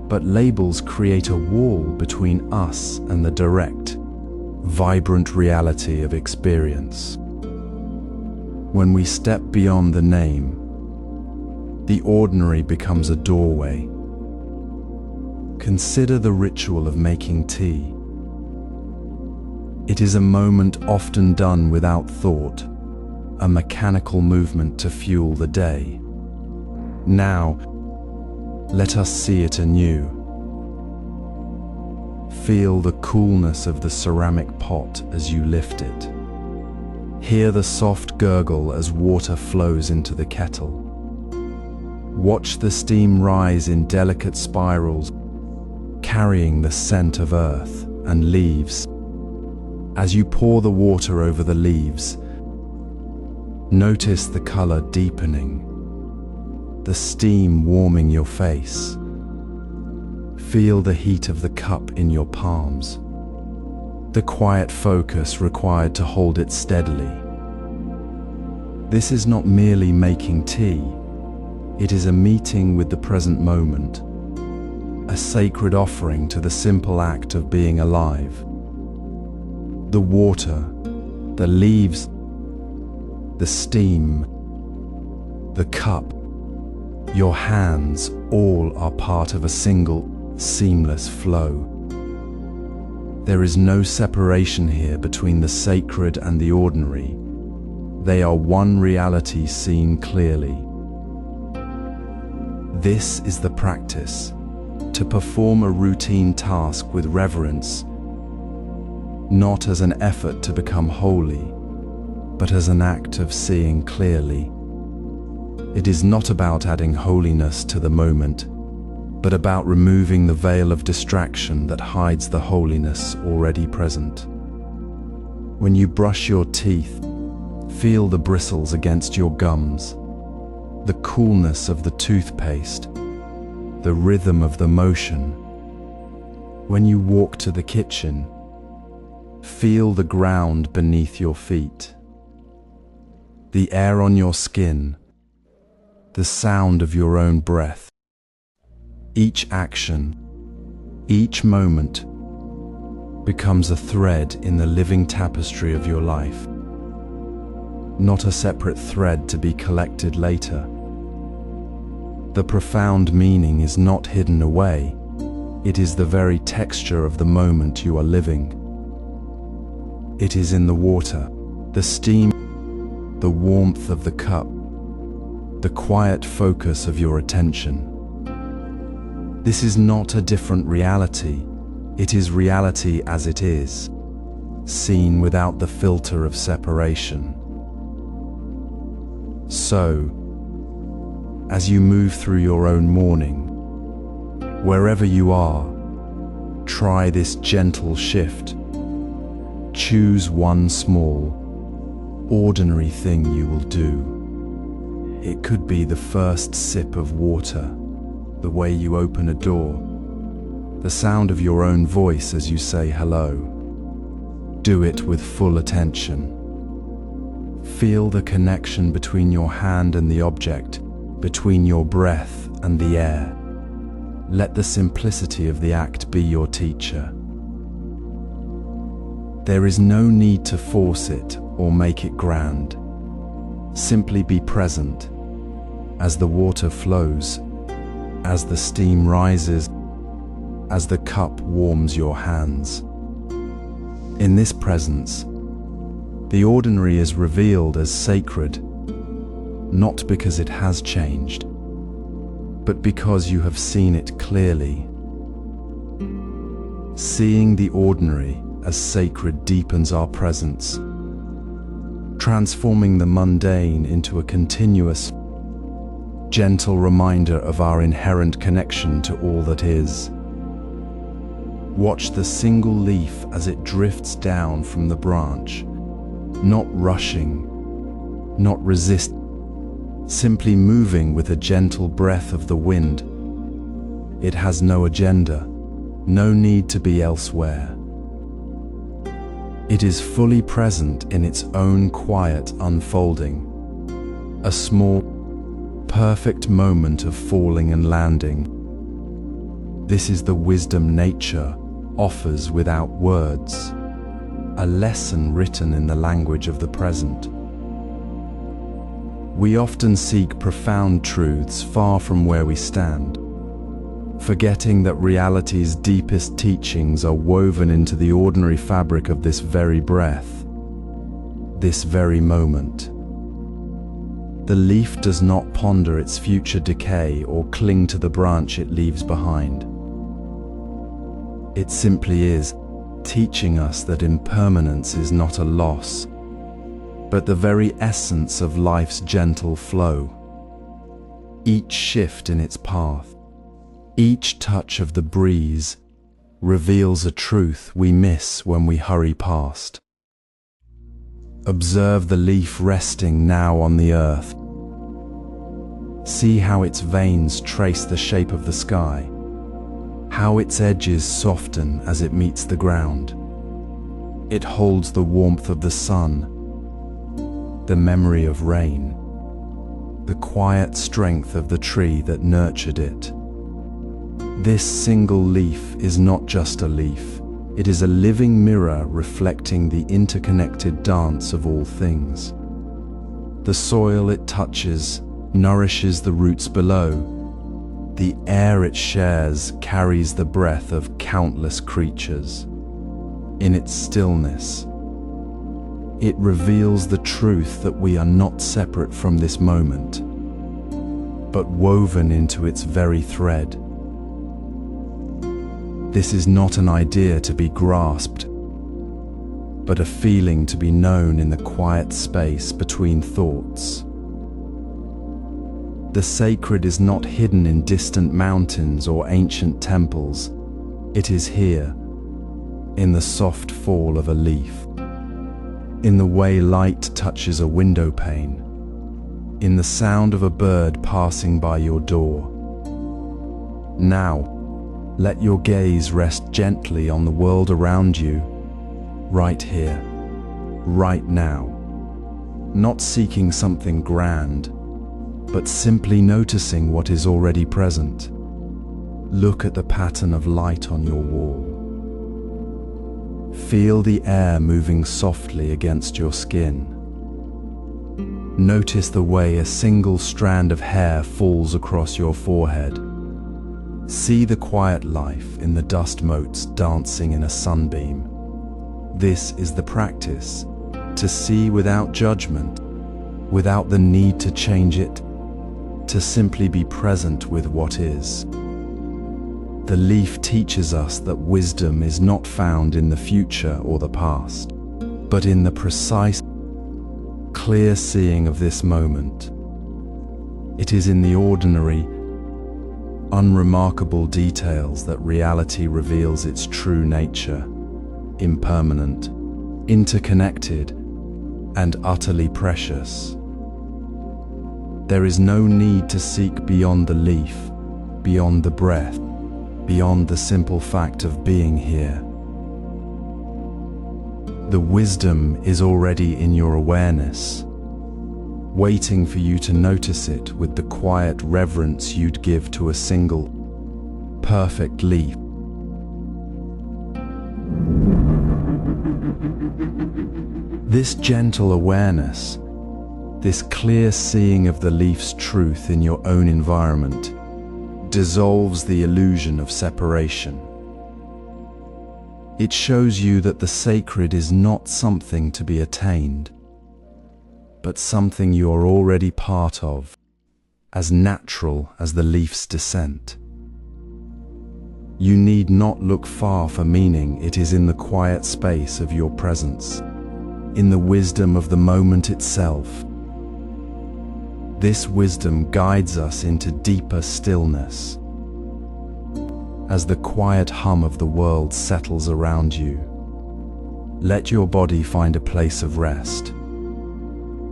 But labels create a wall between us and the direct, vibrant reality of experience. When we step beyond the name, the ordinary becomes a doorway. Consider the ritual of making tea. It is a moment often done without thought, a mechanical movement to fuel the day. Now, let us see it anew. Feel the coolness of the ceramic pot as you lift it. Hear the soft gurgle as water flows into the kettle. Watch the steam rise in delicate spirals, carrying the scent of earth and leaves. As you pour the water over the leaves, notice the color deepening, the steam warming your face. Feel the heat of the cup in your palms, the quiet focus required to hold it steadily. This is not merely making tea, it is a meeting with the present moment, a sacred offering to the simple act of being alive. The water, the leaves, the steam, the cup, your hands, all are part of a single, seamless flow. There is no separation here between the sacred and the ordinary. They are one reality seen clearly. This is the practice, to perform a routine task with reverence, not as an effort to become holy, but as an act of seeing clearly. It is not about adding holiness to the moment, but about removing the veil of distraction that hides the holiness already present. When you brush your teeth, feel the bristles against your gums, the coolness of the toothpaste, the rhythm of the motion. When you walk to the kitchen, feel the ground beneath your feet, the air on your skin, the sound of your own breath. Each action, each moment becomes a thread in the living tapestry of your life. not a separate thread to be collected later. The profound meaning is not hidden away. It is the very texture of the moment you are living. It is in the water, the steam, the warmth of the cup, the quiet focus of your attention. This is not a different reality. It is reality as it is, seen without the filter of separation. So, as you move through your own morning, wherever you are, try this gentle shift. Choose one small, ordinary thing you will do. It could be the first sip of water, the way you open a door, the sound of your own voice as you say hello. Do it with full attention. Feel the connection between your hand and the object, between your breath and the air. Let the simplicity of the act be your teacher. There is no need to force it or make it grand. Simply be present as the water flows, as the steam rises, as the cup warms your hands. In this presence, the ordinary is revealed as sacred, not because it has changed, but because you have seen it clearly. Seeing the ordinary as sacred deepens our presence, transforming the mundane into a continuous, gentle reminder of our inherent connection to all that is. Watch the single leaf as it drifts down from the branch, not rushing, not resisting, simply moving with a gentle breath of the wind. It has no agenda, no need to be elsewhere. It is fully present in its own quiet unfolding, a small, perfect moment of falling and landing. This is the wisdom nature offers without words, a lesson written in the language of the present. We often seek profound truths far from where we stand, forgetting that reality's deepest teachings are woven into the ordinary fabric of this very breath, this very moment. The leaf does not ponder its future decay or cling to the branch it leaves behind. It simply is, teaching us that impermanence is not a loss, but the very essence of life's gentle flow. Each shift in its path, each touch of the breeze, reveals a truth we miss when we hurry past. Observe the leaf resting now on the earth. See how its veins trace the shape of the sky, how its edges soften as it meets the ground. It holds the warmth of the sun, the memory of rain, the quiet strength of the tree that nurtured it. This single leaf is not just a leaf, it is a living mirror reflecting the interconnected dance of all things. The soil it touches nourishes the roots below. The air it shares carries the breath of countless creatures. In its stillness, it reveals the truth that we are not separate from this moment, but woven into its very thread. This is not an idea to be grasped, but a feeling to be known in the quiet space between thoughts. The sacred is not hidden in distant mountains or ancient temples. It is here, in the soft fall of a leaf, in the way light touches a window pane, in the sound of a bird passing by your door. Now, let your gaze rest gently on the world around you, right here, right now, not seeking something grand, but simply noticing what is already present. Look at the pattern of light on your wall. Feel the air moving softly against your skin. Notice the way a single strand of hair falls across your forehead. See the quiet life in the dust motes dancing in a sunbeam. This is the practice, to see without judgment, without the need to change it, to simply be present with what is. The leaf teaches us that wisdom is not found in the future or the past, but in the precise, clear seeing of this moment. It is in the ordinary, unremarkable details that reality reveals its true nature, impermanent, interconnected, and utterly precious. There is no need to seek beyond the leaf, beyond the breath, beyond the simple fact of being here. The wisdom is already in your awareness, waiting for you to notice it with the quiet reverence you'd give to a single, perfect leaf. This gentle awareness, this clear seeing of the leaf's truth in your own environment, dissolves the illusion of separation. It shows you that the sacred is not something to be attained, but something you are already part of, as natural as the leaf's descent. You need not look far for meaning. It is in the quiet space of your presence, in the wisdom of the moment itself. This wisdom guides us into deeper stillness. As the quiet hum of the world settles around you, let your body find a place of rest.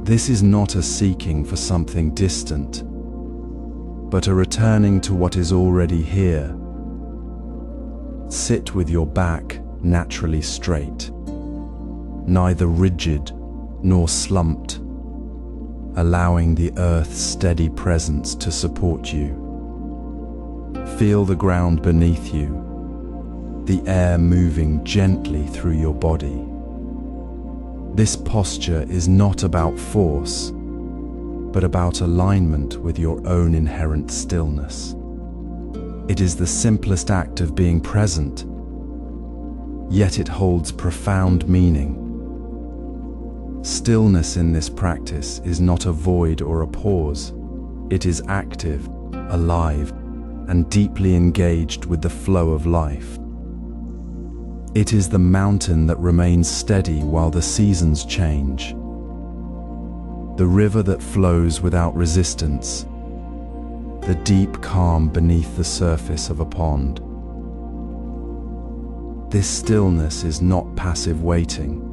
This is not a seeking for something distant, but a returning to what is already here. Sit with your back naturally straight, neither rigid nor slumped, allowing the earth's steady presence to support you. Feel the ground beneath you, the air moving gently through your body. This posture is not about force, but about alignment with your own inherent stillness. It is the simplest act of being present, yet it holds profound meaning. Stillness in this practice is not a void or a pause. It is active, alive, and deeply engaged with the flow of life. It is the mountain that remains steady while the seasons change, the river that flows without resistance, the deep calm beneath the surface of a pond. This stillness is not passive waiting.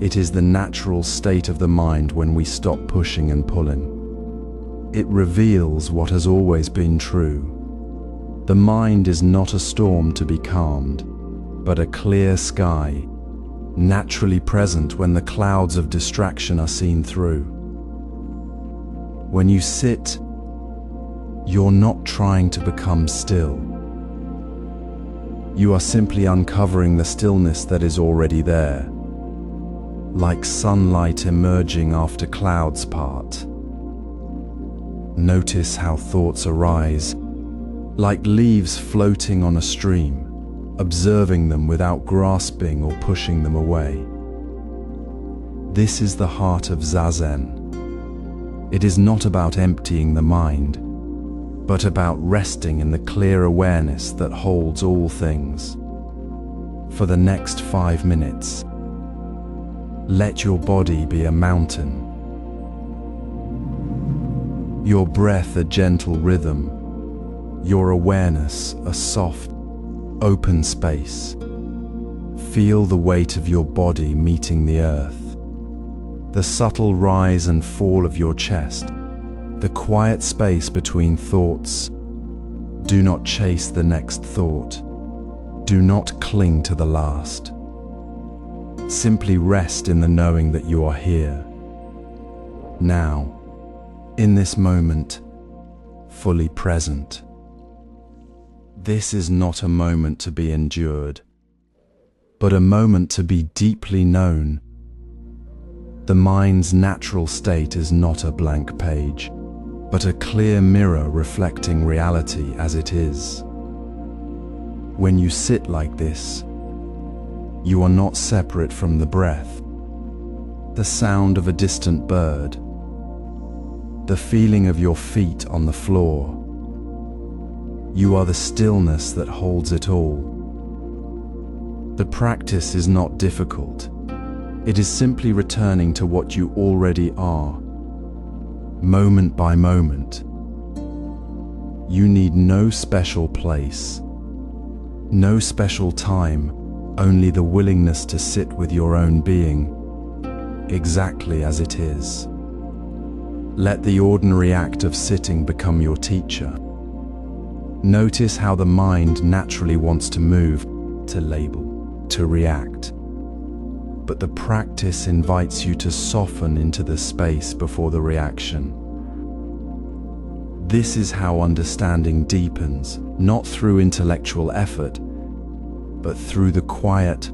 It is the natural state of the mind when we stop pushing and pulling. It reveals what has always been true. The mind is not a storm to be calmed, but a clear sky, naturally present when the clouds of distraction are seen through. When you sit, you're not trying to become still. You are simply uncovering the stillness that is already there, like sunlight emerging after clouds part. Notice how thoughts arise, like leaves floating on a stream, observing them without grasping or pushing them away. This is the heart of Zazen. It is not about emptying the mind, but about resting in the clear awareness that holds all things. For the next 5 minutes, let your body be a mountain, your breath a gentle rhythm, your awareness a soft, open space. Feel the weight of your body meeting the earth, the subtle rise and fall of your chest, the quiet space between thoughts. Do not chase the next thought. Do not cling to the last. Simply rest in the knowing that you are here, now, in this moment, fully present. This is not a moment to be endured, but a moment to be deeply known. The mind's natural state is not a blank page, but a clear mirror reflecting reality as it is. When you sit like this, you are not separate from the breath, the sound of a distant bird, the feeling of your feet on the floor. You are the stillness that holds it all. The practice is not difficult. It is simply returning to what you already are, moment by moment. You need no special place, no special time, only the willingness to sit with your own being, exactly as it is. Let the ordinary act of sitting become your teacher. Notice how the mind naturally wants to move, to label, to react. But the practice invites you to soften into the space before the reaction. This is how understanding deepens, not through intellectual effort, but through the quiet,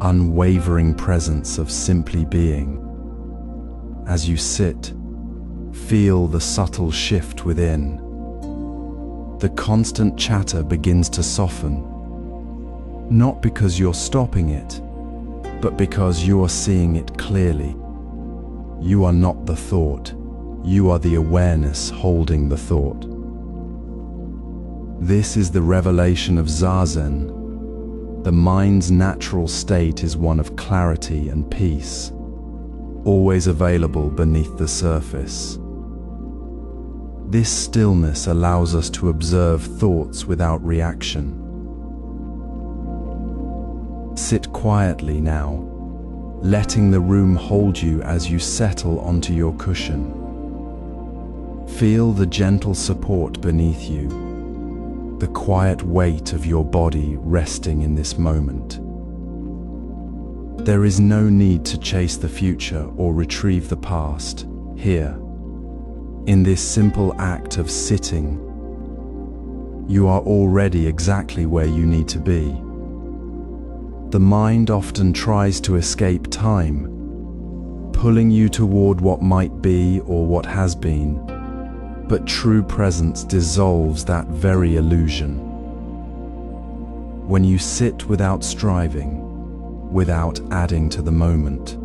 unwavering presence of simply being. As you sit, feel the subtle shift within. The constant chatter begins to soften, not because you're stopping it, but because you are seeing it clearly. You are not the thought, you are the awareness holding the thought. This is the revelation of Zazen. The mind's natural state is one of clarity and peace, always available beneath the surface. This stillness allows us to observe thoughts without reaction. Sit quietly now, letting the room hold you as you settle onto your cushion. Feel the gentle support beneath you, the quiet weight of your body resting in this moment. There is no need to chase the future or retrieve the past. Here, in this simple act of sitting, you are already exactly where you need to be. The mind often tries to escape time, pulling you toward what might be or what has been, but true presence dissolves that very illusion. When you sit without striving, without adding to the moment,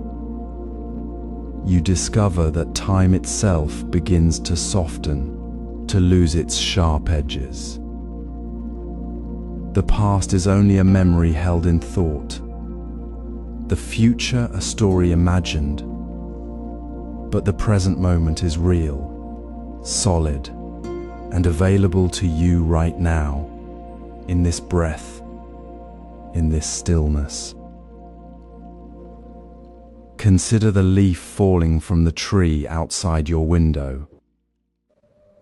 you discover that time itself begins to soften, to lose its sharp edges. The past is only a memory held in thought, the future a story imagined, but the present moment is real, solid, and available to you right now, in this breath, in this stillness. Consider the leaf falling from the tree outside your window.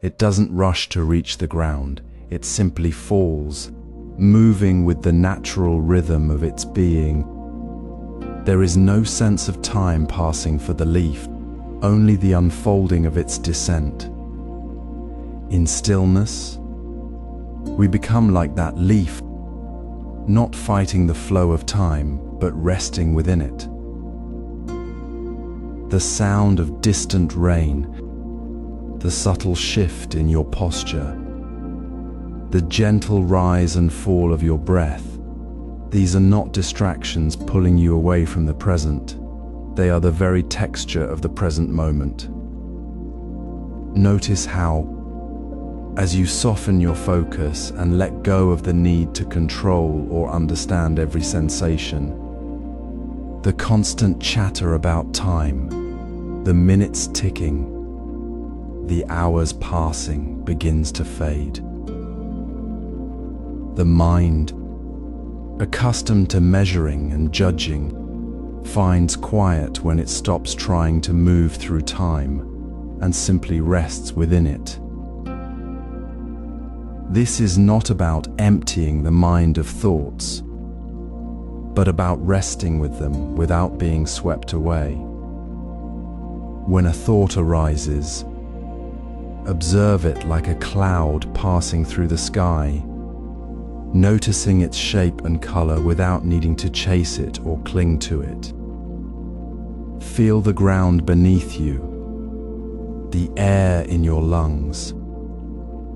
It doesn't rush to reach the ground, it simply falls, moving with the natural rhythm of its being. There is no sense of time passing for the leaf, only the unfolding of its descent. In stillness, we become like that leaf, not fighting the flow of time, but resting within it. The sound of distant rain, the subtle shift in your posture, the gentle rise and fall of your breath, these are not distractions pulling you away from the present. They are the very texture of the present moment. Notice how, as you soften your focus and let go of the need to control or understand every sensation, the constant chatter about time, the minutes ticking, the hours passing begins to fade. The mind, accustomed to measuring and judging, finds quiet when it stops trying to move through time and simply rests within it. This is not about emptying the mind of thoughts, but about resting with them without being swept away. When a thought arises, observe it like a cloud passing through the sky, noticing its shape and color without needing to chase it or cling to it. Feel the ground beneath you, the air in your lungs,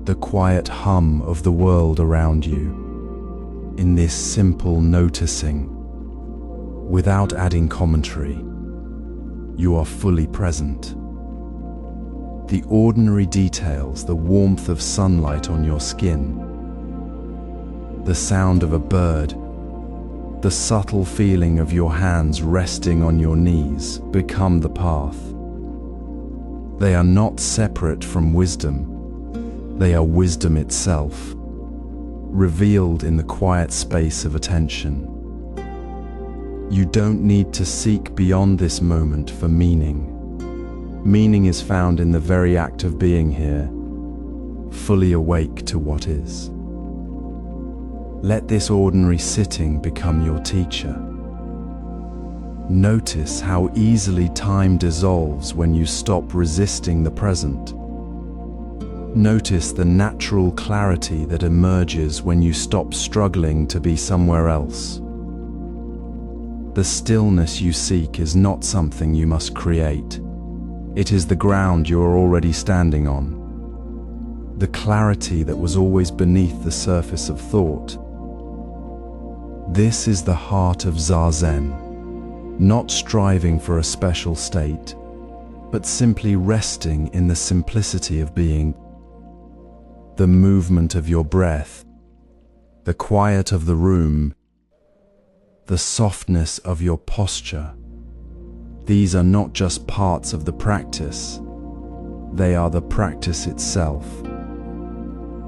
the quiet hum of the world around you. In this simple noticing, without adding commentary, you are fully present. The ordinary details, the warmth of sunlight on your skin, the sound of a bird, the subtle feeling of your hands resting on your knees become the path. They are not separate from wisdom. They are wisdom itself, revealed in the quiet space of attention. You don't need to seek beyond this moment for meaning. Meaning is found in the very act of being here, fully awake to what is. Let this ordinary sitting become your teacher. Notice how easily time dissolves when you stop resisting the present. Notice the natural clarity that emerges when you stop struggling to be somewhere else. The stillness you seek is not something you must create. It is the ground you are already standing on. The clarity that was always beneath the surface of thought. This is the heart of Zazen, not striving for a special state, but simply resting in the simplicity of being. The movement of your breath, the quiet of the room, the softness of your posture. These are not just parts of the practice, they are the practice itself,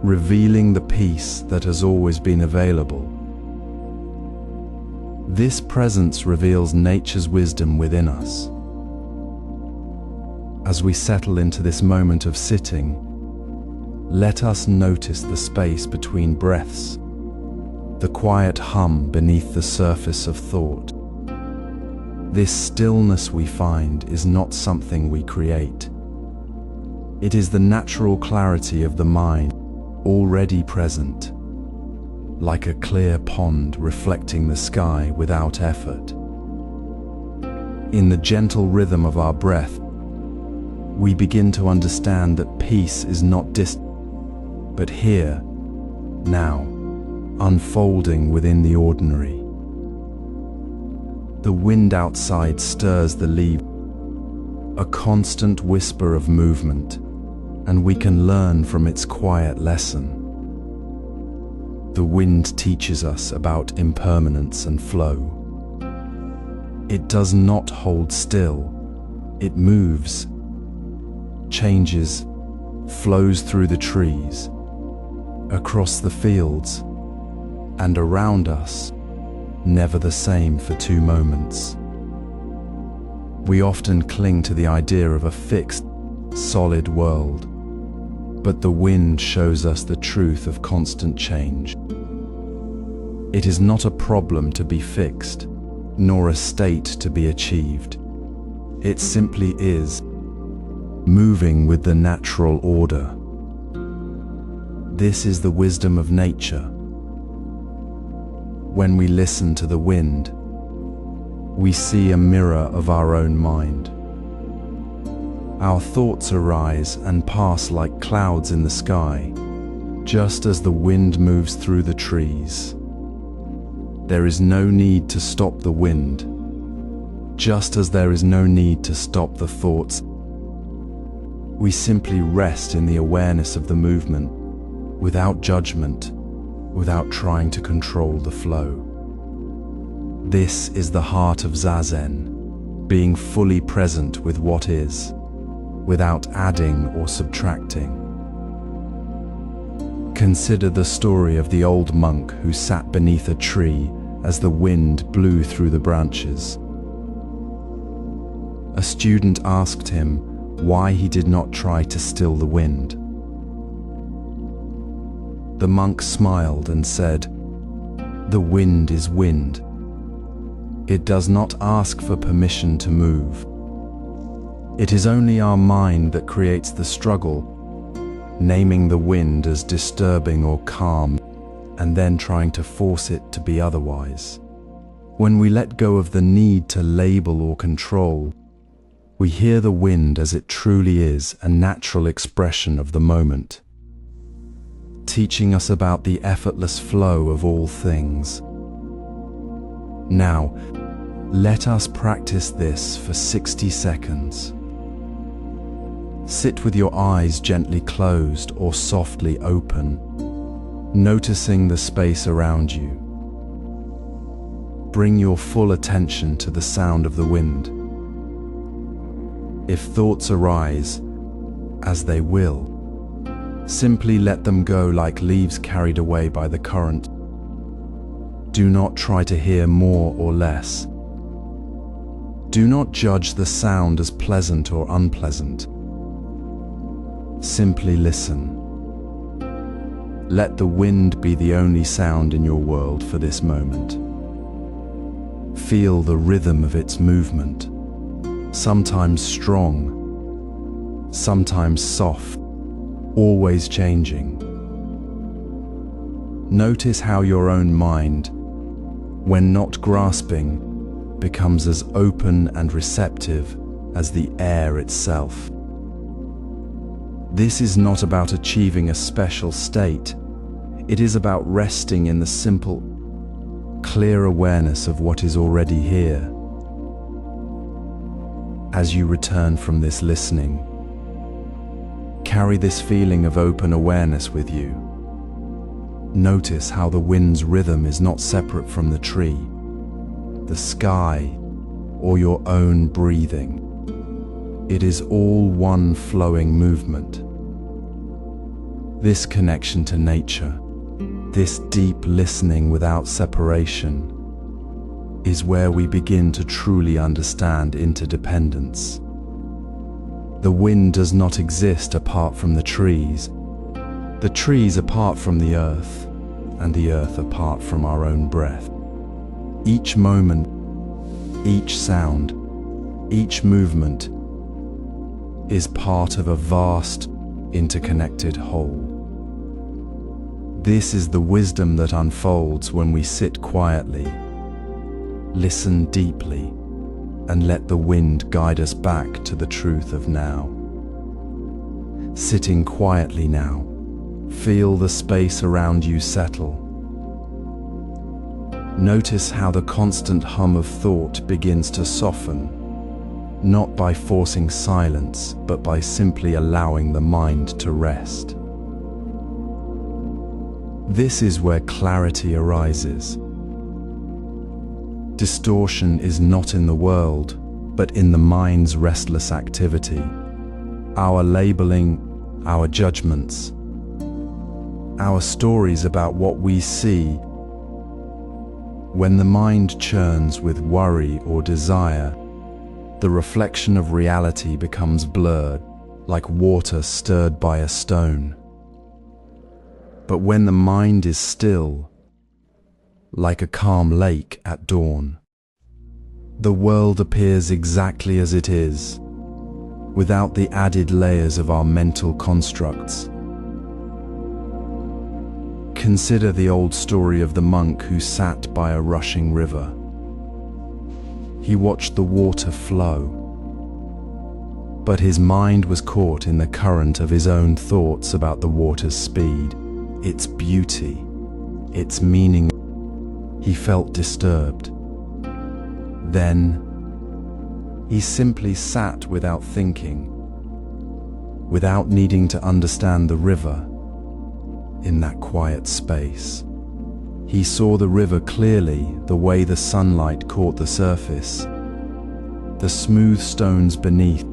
revealing the peace that has always been available. This presence reveals nature's wisdom within us. As we settle into this moment of sitting, let us notice the space between breaths, the quiet hum beneath the surface of thought. This stillness we find is not something we create. It is the natural clarity of the mind, already present, like a clear pond reflecting the sky without effort. In the gentle rhythm of our breath, we begin to understand that peace is not distant, but here, now, unfolding within the ordinary. The wind outside stirs the leaves, a constant whisper of movement, and we can learn from its quiet lesson. The wind teaches us about impermanence and flow. It does not hold still. It moves, changes, flows through the trees, across the fields, and around us, never the same for 2 moments. We often cling to the idea of a fixed, solid world, but the wind shows us the truth of constant change. It is not a problem to be fixed, nor a state to be achieved. It simply is, moving with the natural order. This is the wisdom of nature. When we listen to the wind, we see a mirror of our own mind. Our thoughts arise and pass like clouds in the sky, just as the wind moves through the trees. There is no need to stop the wind, just as there is no need to stop the thoughts. We simply rest in the awareness of the movement, without judgment, without trying to control the flow. This is the heart of Zazen, being fully present with what is, without adding or subtracting. Consider the story of the old monk who sat beneath a tree as the wind blew through the branches. A student asked him why he did not try to still the wind. The monk smiled and said, "The wind is wind. It does not ask for permission to move. It is only our mind that creates the struggle, naming the wind as disturbing or calm, and then trying to force it to be otherwise. When we let go of the need to label or control, We hear the wind as it truly is, a natural expression of the moment, teaching us about the effortless flow of all things. Now, let us practice this for 60 seconds. Sit with your eyes gently closed or softly open, noticing the space around you. Bring your full attention to the sound of the wind. If thoughts arise, as they will, simply let them go like leaves carried away by the current. Do not try to hear more or less. Do not judge the sound as pleasant or unpleasant. Simply listen. Let the wind be the only sound in your world for this moment. Feel the rhythm of its movement, sometimes strong, sometimes soft, always changing. Notice how your own mind, when not grasping, becomes as open and receptive as the air itself. This is not about achieving a special state. It is about resting in the simple, clear awareness of what is already here. As you return from this listening, carry this feeling of open awareness with you. Notice how the wind's rhythm is not separate from the tree, the sky, or your own breathing. It is all one flowing movement. This connection to nature, this deep listening without separation, is where we begin to truly understand interdependence. The wind does not exist apart from the trees apart from the earth, and the earth apart from our own breath. Each moment, each sound, each movement is part of a vast, interconnected whole. This is the wisdom that unfolds when we sit quietly, listen deeply, and let the wind guide us back to the truth of now. Sitting quietly now, feel the space around you settle. Notice how the constant hum of thought begins to soften, not by forcing silence, but by simply allowing the mind to rest. This is where clarity arises. Distortion is not in the world, but in the mind's restless activity. Our labeling, our judgments, our stories about what we see. When the mind churns with worry or desire, the reflection of reality becomes blurred, like water stirred by a stone. But when the mind is still, like a calm lake at dawn, the world appears exactly as it is, without the added layers of our mental constructs. Consider the old story of the monk who sat by a rushing river. He watched the water flow, but his mind was caught in the current of his own thoughts about the water's speed, its beauty, its meaning. He felt disturbed. Then, he simply sat without thinking, without needing to understand the river. In that quiet space, he saw the river clearly, the way the sunlight caught the surface, the smooth stones beneath,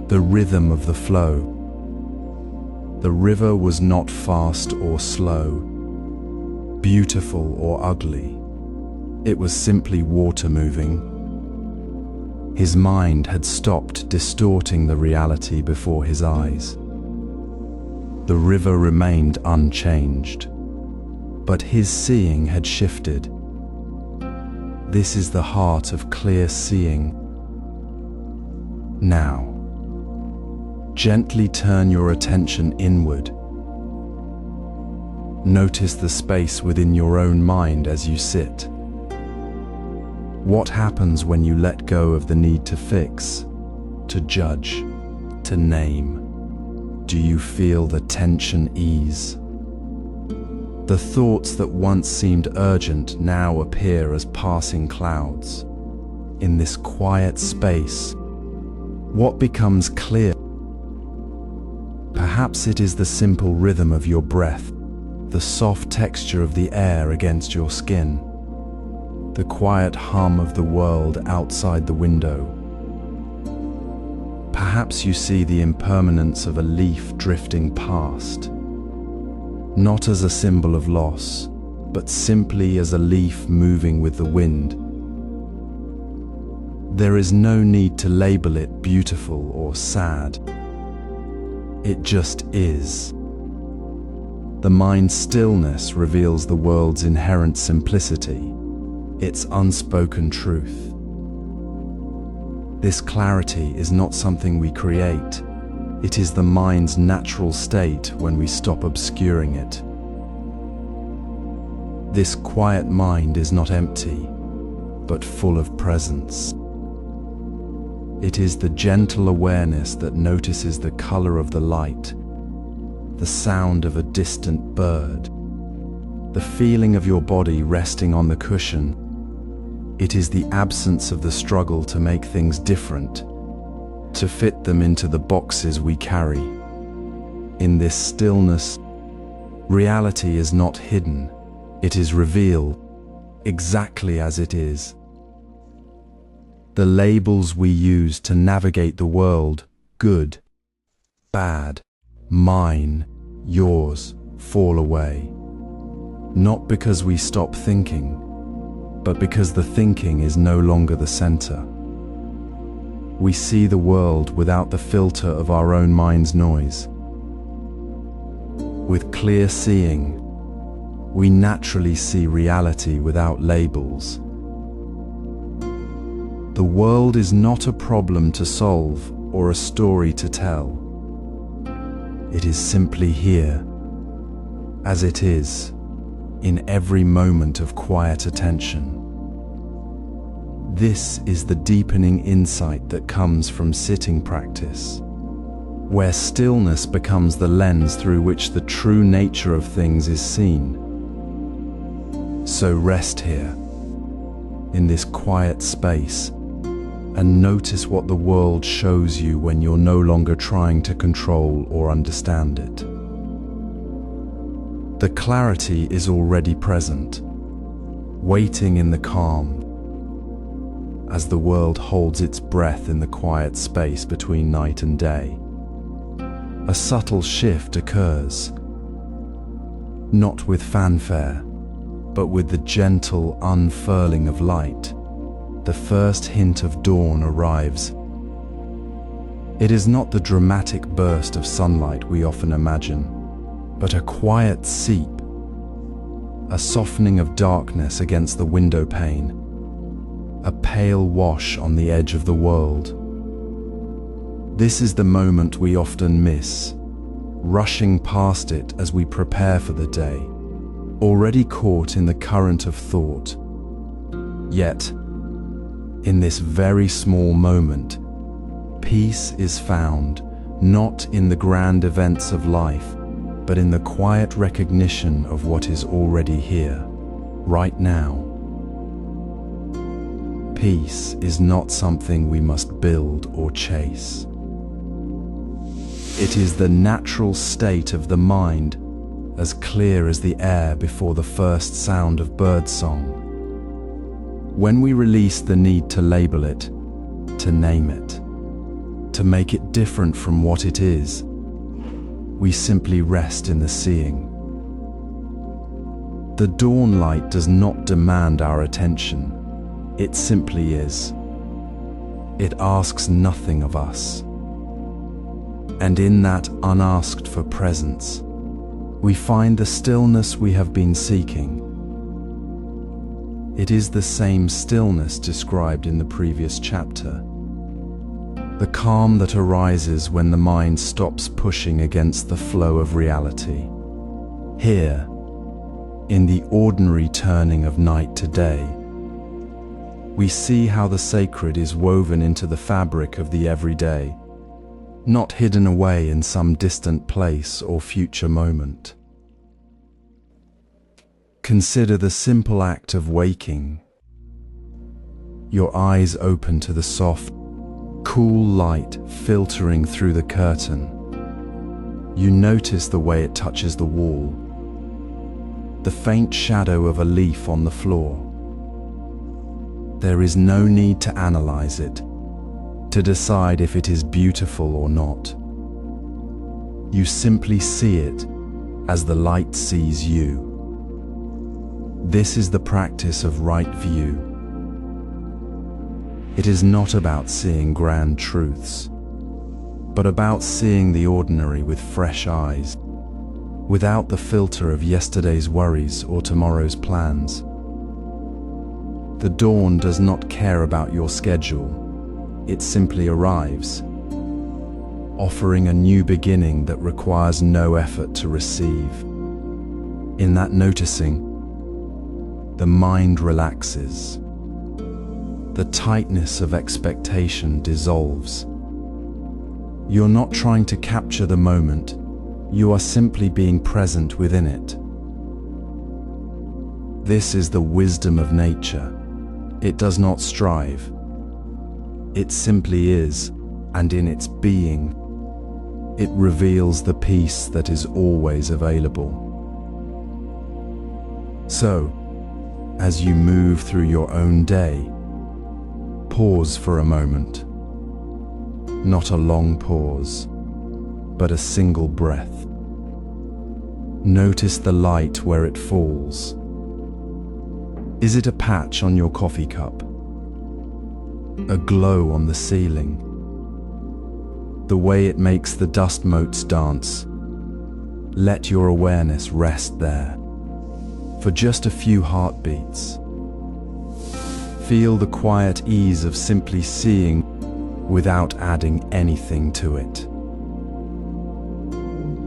the rhythm of the flow. The river was not fast or slow, beautiful or ugly. It was simply water moving. His mind had stopped distorting the reality before his eyes. The river remained unchanged, but his seeing had shifted. This is the heart of clear seeing. Now, gently turn your attention inward. Notice the space within your own mind as you sit. What happens when you let go of the need to fix, to judge, to name. Do you feel the tension ease? The thoughts that once seemed urgent now appear as passing clouds. In this quiet space, what becomes clear? Perhaps it is the simple rhythm of your breath, the soft texture of the air against your skin, the quiet hum of the world outside the window. Perhaps you see the impermanence of a leaf drifting past, not as a symbol of loss, but simply as a leaf moving with the wind. There is no need to label it beautiful or sad. It just is. The mind's stillness reveals the world's inherent simplicity, its unspoken truth. This clarity is not something we create. It is the mind's natural state when we stop obscuring it. This quiet mind is not empty, but full of presence. It is the gentle awareness that notices the color of the light, the sound of a distant bird, the feeling of your body resting on the cushion. It is the absence of the struggle to make things different, to fit them into the boxes we carry. In this stillness, reality is not hidden, it is revealed exactly as it is. The labels we use to navigate the world, good, bad, mine, yours, fall away. Not because we stop thinking, but because the thinking is no longer the center. We see the world without the filter of our own mind's noise. With clear seeing, we naturally see reality without labels. The world is not a problem to solve or a story to tell. It is simply here, as it is, in every moment of quiet attention. This is the deepening insight that comes from sitting practice, where stillness becomes the lens through which the true nature of things is seen. So rest here, in this quiet space, and notice what the world shows you when you're no longer trying to control or understand it. The clarity is already present, waiting in the calm, as the world holds its breath in the quiet space between night and day. A subtle shift occurs, not with fanfare, but with the gentle unfurling of light. The first hint of dawn arrives. It is not the dramatic burst of sunlight we often imagine, but a quiet seep, a softening of darkness against the window pane, a pale wash on the edge of the world. This is the moment we often miss, rushing past it as we prepare for the day, already caught in the current of thought. Yet, in this very small moment, peace is found not in the grand events of life, but in the quiet recognition of what is already here, right now. Peace is not something we must build or chase. It is the natural state of the mind, as clear as the air before the first sound of birdsong. When we release the need to label it, to name it, to make it different from what it is, we simply rest in the seeing. The dawn light does not demand our attention. It simply is. It asks nothing of us. And in that unasked for presence, we find the stillness we have been seeking. It is the same stillness described in the previous chapter. The calm that arises when the mind stops pushing against the flow of reality. Here, in the ordinary turning of night to day, We see how the sacred is woven into the fabric of the everyday, not hidden away in some distant place or future moment. Consider the simple act of waking. Your eyes open to the soft, cool light filtering through the curtain. You notice the way it touches the wall, the faint shadow of a leaf on the floor. There is no need to analyze it, to decide if it is beautiful or not. You simply see it as the light sees you. This is the practice of right view. It is not about seeing grand truths, but about seeing the ordinary with fresh eyes, without the filter of yesterday's worries or tomorrow's plans. The dawn does not care about your schedule. It simply arrives, offering a new beginning that requires no effort to receive. In that noticing, the mind relaxes. The tightness of expectation dissolves. You're not trying to capture the moment, you are simply being present within it. This is the wisdom of nature. It does not strive. It simply is, and in its being, it reveals the peace that is always available. So, as you move through your own day, pause for a moment. Not a long pause, but a single breath. Notice the light where it falls. Is it a patch on your coffee cup? A glow on the ceiling? The way it makes the dust motes dance? Let your awareness rest there for just a few heartbeats. Feel the quiet ease of simply seeing without adding anything to it.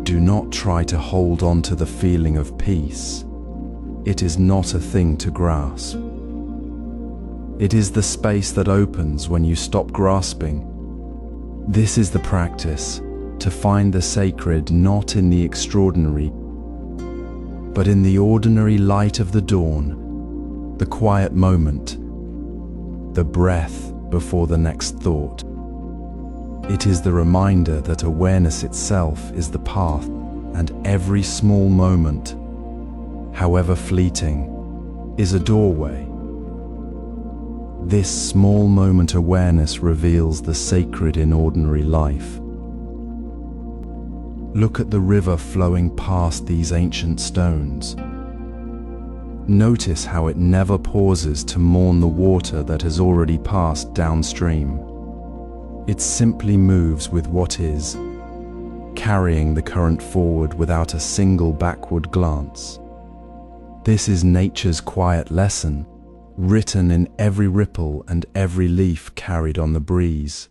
Do not try to hold on to the feeling of peace. It is not a thing to grasp. It is the space that opens when you stop grasping. This is the practice, to find the sacred not in the extraordinary, but in the ordinary light of the dawn, the quiet moment, the breath before the next thought. It is the reminder that awareness itself is the path, and every small moment, however fleeting, is a doorway. This small moment awareness reveals the sacred in ordinary life. Look at the river flowing past these ancient stones. Notice how it never pauses to mourn the water that has already passed downstream. It simply moves with what is, carrying the current forward without a single backward glance. This is nature's quiet lesson, written in every ripple and every leaf carried on the breeze.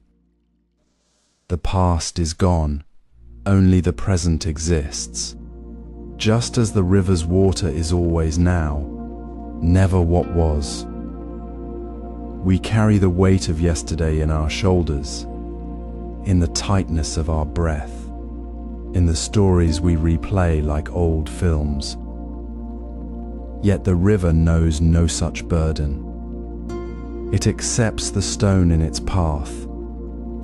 The past is gone, only the present exists. Just as the river's water is always now, never what was. We carry the weight of yesterday in our shoulders, in the tightness of our breath, in the stories we replay like old films. Yet the river knows no such burden. It accepts the stone in its path,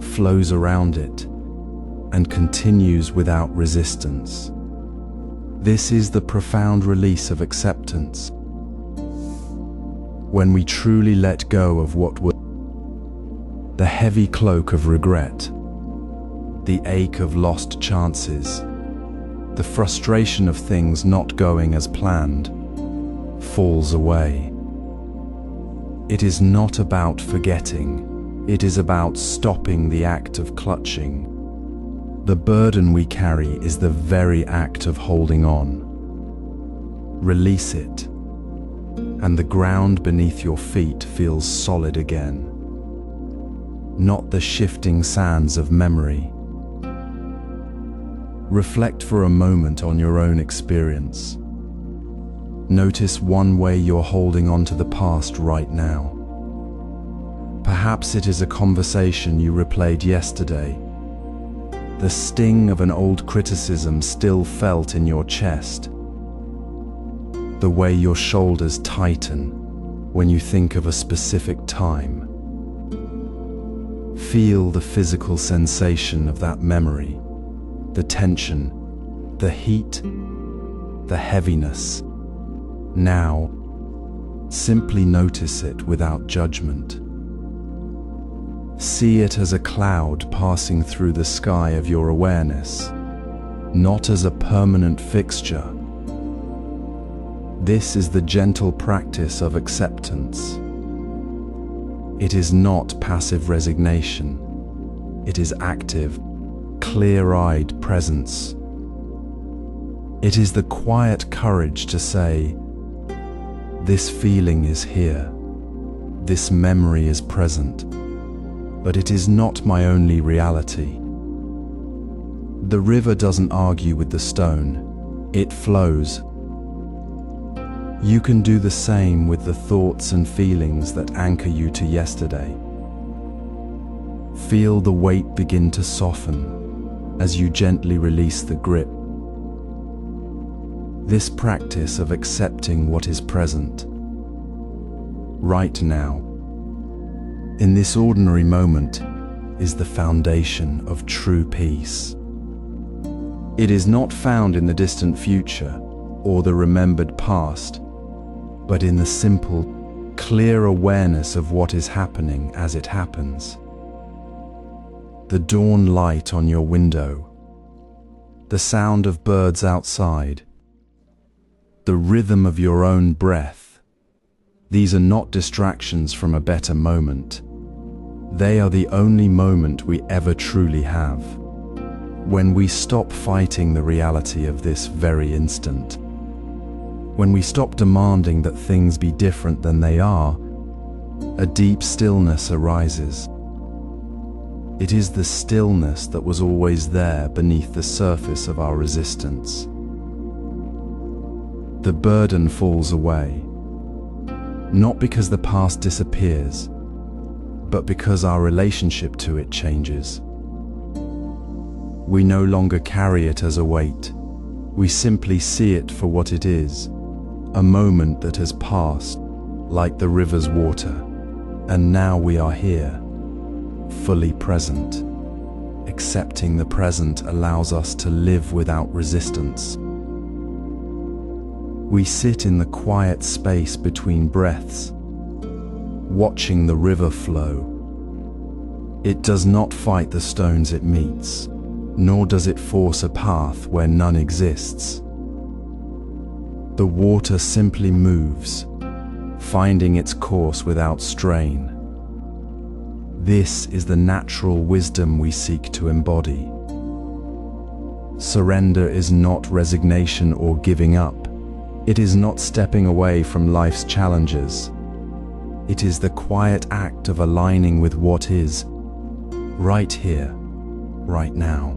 flows around it, and continues without resistance. This is the profound release of acceptance. When we truly let go of what was, the heavy cloak of regret, the ache of lost chances, the frustration of things not going as planned, falls away. It is not about forgetting, it is about stopping the act of clutching. The burden we carry is the very act of holding on. Release it, and the ground beneath your feet feels solid again, not the shifting sands of memory. Reflect for a moment on your own experience. Notice one way you're holding on to the past right now. Perhaps it is a conversation you replayed yesterday. The sting of an old criticism still felt in your chest. The way your shoulders tighten when you think of a specific time. Feel the physical sensation of that memory, the tension, the heat, the heaviness. Now, simply notice it without judgment. See it as a cloud passing through the sky of your awareness, not as a permanent fixture. This is the gentle practice of acceptance. It is not passive resignation. It is active, clear-eyed presence. It is the quiet courage to say, "This feeling is here. This memory is present. But it is not my only reality." The river doesn't argue with the stone. It flows. You can do the same with the thoughts and feelings that anchor you to yesterday. Feel the weight begin to soften as you gently release the grip. This practice of accepting what is present, right now, in this ordinary moment, is the foundation of true peace. It is not found in the distant future or the remembered past, but in the simple, clear awareness of what is happening as it happens. The dawn light on your window, the sound of birds outside, the rhythm of your own breath. These are not distractions from a better moment. They are the only moment we ever truly have. When we stop fighting the reality of this very instant, when we stop demanding that things be different than they are, a deep stillness arises. It is the stillness that was always there beneath the surface of our resistance. The burden falls away, not because the past disappears, but because our relationship to it changes. We no longer carry it as a weight. We simply see it for what it is, a moment that has passed, like the river's water, and now we are here, fully present. Accepting the present allows us to live without resistance. We sit in the quiet space between breaths, watching the river flow. It does not fight the stones it meets, nor does it force a path where none exists. The water simply moves, finding its course without strain. This is the natural wisdom we seek to embody. Surrender is not resignation or giving up. It is not stepping away from life's challenges. It is the quiet act of aligning with what is, right here, right now.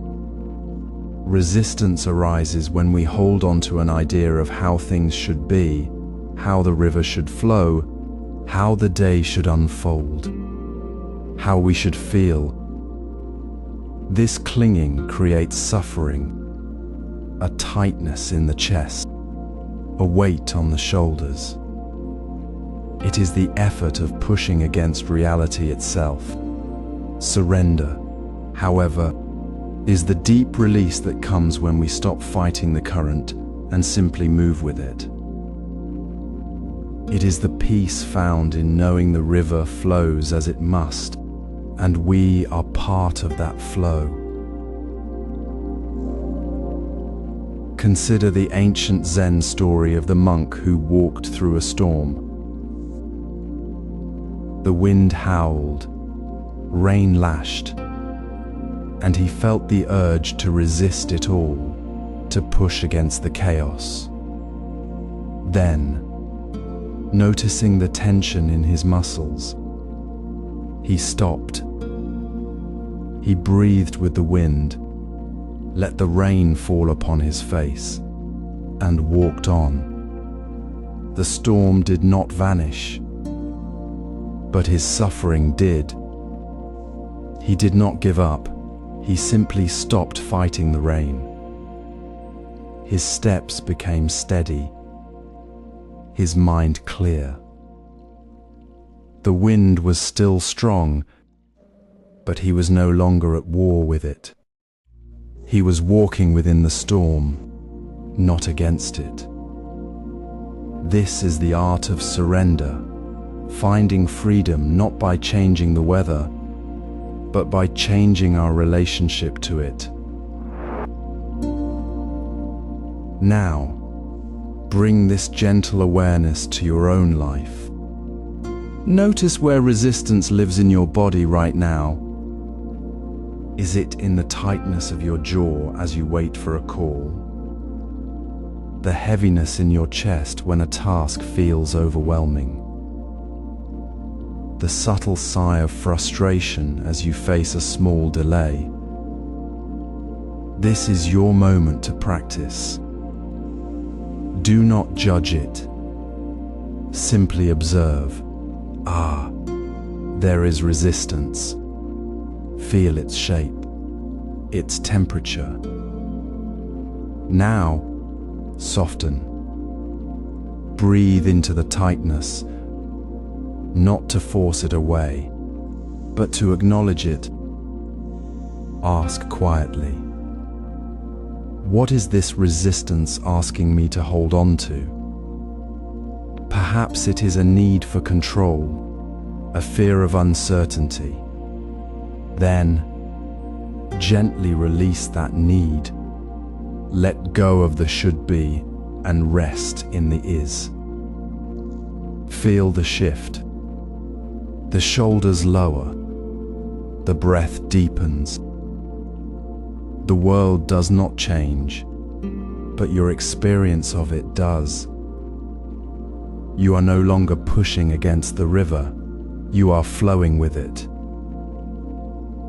Resistance arises when we hold on to an idea of how things should be, how the river should flow, how the day should unfold, how we should feel. This clinging creates suffering, a tightness in the chest, a weight on the shoulders. It is the effort of pushing against reality itself. Surrender, however, is the deep release that comes when we stop fighting the current and simply move with it. It is the peace found in knowing the river flows as it must, and we are part of that flow. Consider the ancient Zen story of the monk who walked through a storm. The wind howled, rain lashed, and he felt the urge to resist it all, to push against the chaos. Then, noticing the tension in his muscles, he stopped. He breathed with the wind, let the rain fall upon his face, and walked on. The storm did not vanish, but his suffering did. He did not give up. He simply stopped fighting the rain. His steps became steady, his mind clear. The wind was still strong, but he was no longer at war with it. He was walking within the storm, not against it. This is the art of surrender, finding freedom not by changing the weather, but by changing our relationship to it. Now, bring this gentle awareness to your own life. Notice where resistance lives in your body right now. Is it in the tightness of your jaw as you wait for a call? The heaviness in your chest when a task feels overwhelming? The subtle sigh of frustration as you face a small delay? This is your moment to practice. Do not judge it. Simply observe. Ah, there is resistance. Feel its shape, its temperature. Now, soften. Breathe into the tightness, not to force it away, but to acknowledge it. Ask quietly, what is this resistance asking me to hold on to? Perhaps it is a need for control, a fear of uncertainty. Then, gently release that need. Let go of the should be and rest in the is. Feel the shift. The shoulders lower. The breath deepens. The world does not change, but your experience of it does. You are no longer pushing against the river. You are flowing with it.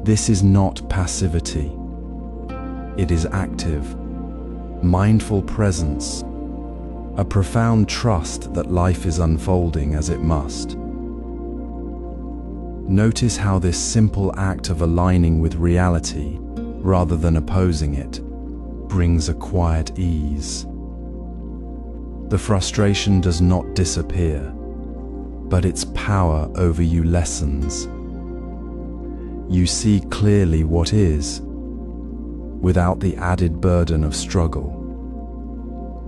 This is not passivity. It is active, mindful presence, a profound trust that life is unfolding as it must. Notice how this simple act of aligning with reality, rather than opposing it, brings a quiet ease. The frustration does not disappear, but its power over you lessens. You see clearly what is, without the added burden of struggle.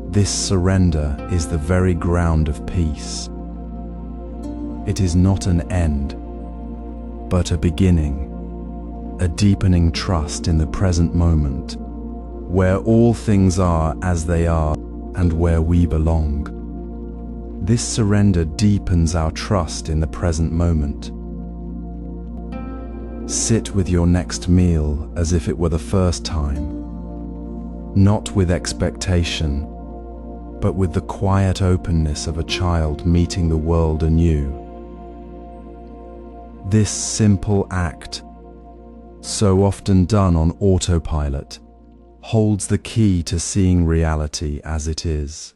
This surrender is the very ground of peace. It is not an end, but a beginning, a deepening trust in the present moment, where all things are as they are and where we belong. This surrender deepens our trust in the present moment. Sit with your next meal as if it were the first time, not with expectation, but with the quiet openness of a child meeting the world anew. This simple act, so often done on autopilot, holds the key to seeing reality as it is.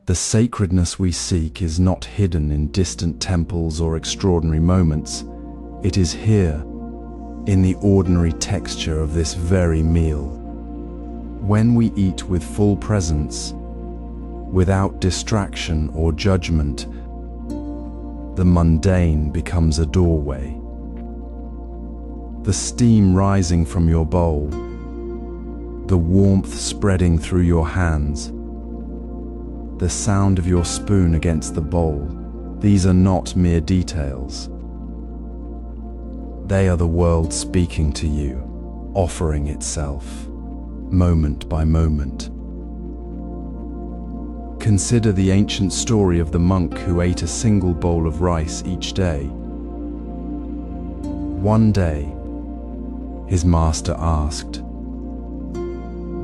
The sacredness we seek is not hidden in distant temples or extraordinary moments. It is here, in the ordinary texture of this very meal. When we eat with full presence, without distraction or judgment, the mundane becomes a doorway. The steam rising from your bowl, the warmth spreading through your hands, the sound of your spoon against the bowl, these are not mere details. They are the world speaking to you, offering itself, moment by moment. Consider the ancient story of the monk who ate a single bowl of rice each day. One day, his master asked,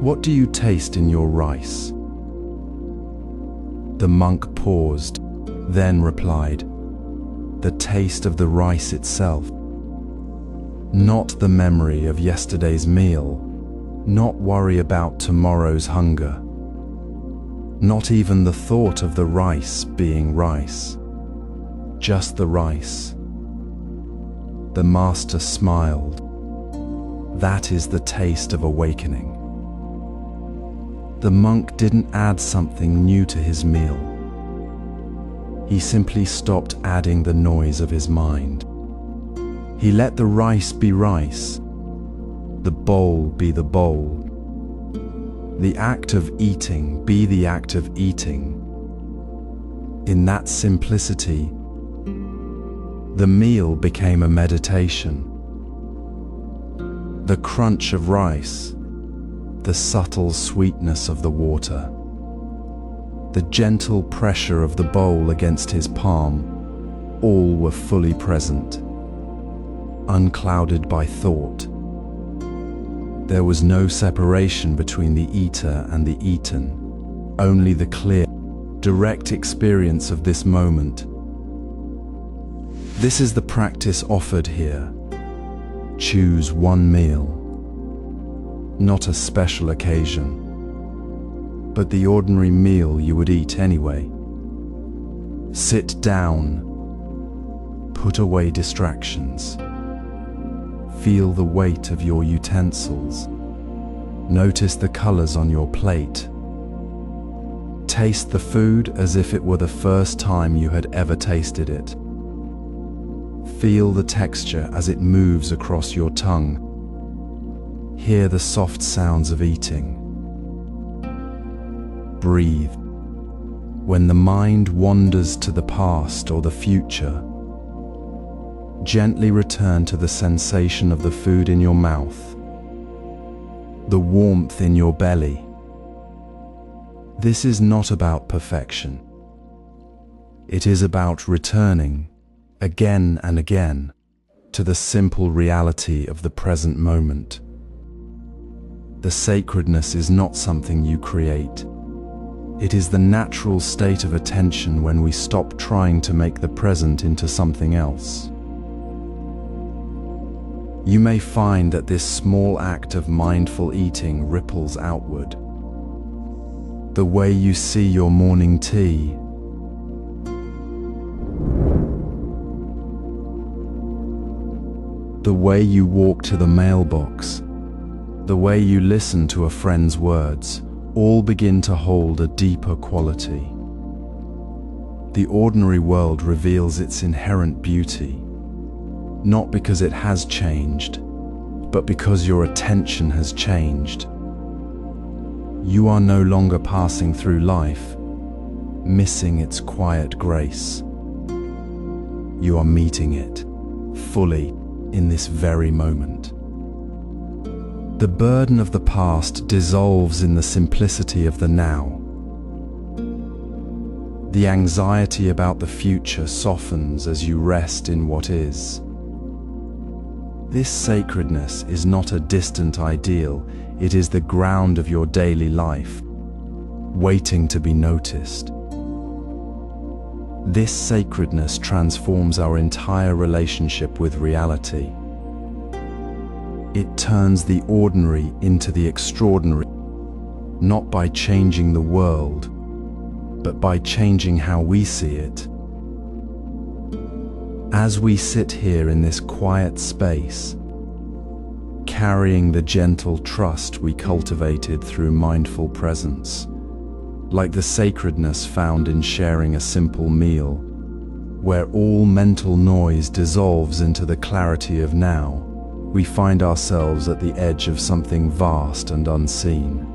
"What do you taste in your rice?" The monk paused, then replied, "The taste of the rice itself. Not the memory of yesterday's meal, not worry about tomorrow's hunger, not even the thought of the rice being rice. just the rice. The master smiled. That is the taste of awakening. The monk didn't add something new to his meal. He simply stopped adding the noise of his mind. He let the rice be rice, the bowl be the bowl, the act of eating be the act of eating. In that simplicity, the meal became a meditation. The crunch of rice, the subtle sweetness of the water, the gentle pressure of the bowl against his palm, all were fully present, unclouded by thought. There was no separation between the eater and the eaten, only the clear, direct experience of this moment. This is the practice offered here. Choose one meal, not a special occasion, but the ordinary meal you would eat anyway. Sit down, put away distractions, feel the weight of your utensils, notice the colors on your plate, taste the food as if it were the first time you had ever tasted it. Feel the texture as it moves across your tongue. Hear the soft sounds of eating. Breathe. When the mind wanders to the past or the future, gently return to the sensation of the food in your mouth, the warmth in your belly. This is not about perfection. It is about returning, again and again, to the simple reality of the present moment. The sacredness is not something you create. It is the natural state of attention when we stop trying to make the present into something else. You may find that this small act of mindful eating ripples outward. The way you see your morning tea, the way you walk to the mailbox, the way you listen to a friend's words, all begin to hold a deeper quality. The ordinary world reveals its inherent beauty, not because it has changed, but because your attention has changed. You are no longer passing through life, missing its quiet grace. You are meeting it fully in this very moment. The burden of the past dissolves in the simplicity of the now. The anxiety about the future softens as you rest in what is. This sacredness is not a distant ideal, it is the ground of your daily life, waiting to be noticed. This sacredness transforms our entire relationship with reality. It turns the ordinary into the extraordinary, not by changing the world, but by changing how we see it. As we sit here in this quiet space, carrying the gentle trust we cultivated through mindful presence, like the sacredness found in sharing a simple meal, where all mental noise dissolves into the clarity of now, we find ourselves at the edge of something vast and unseen.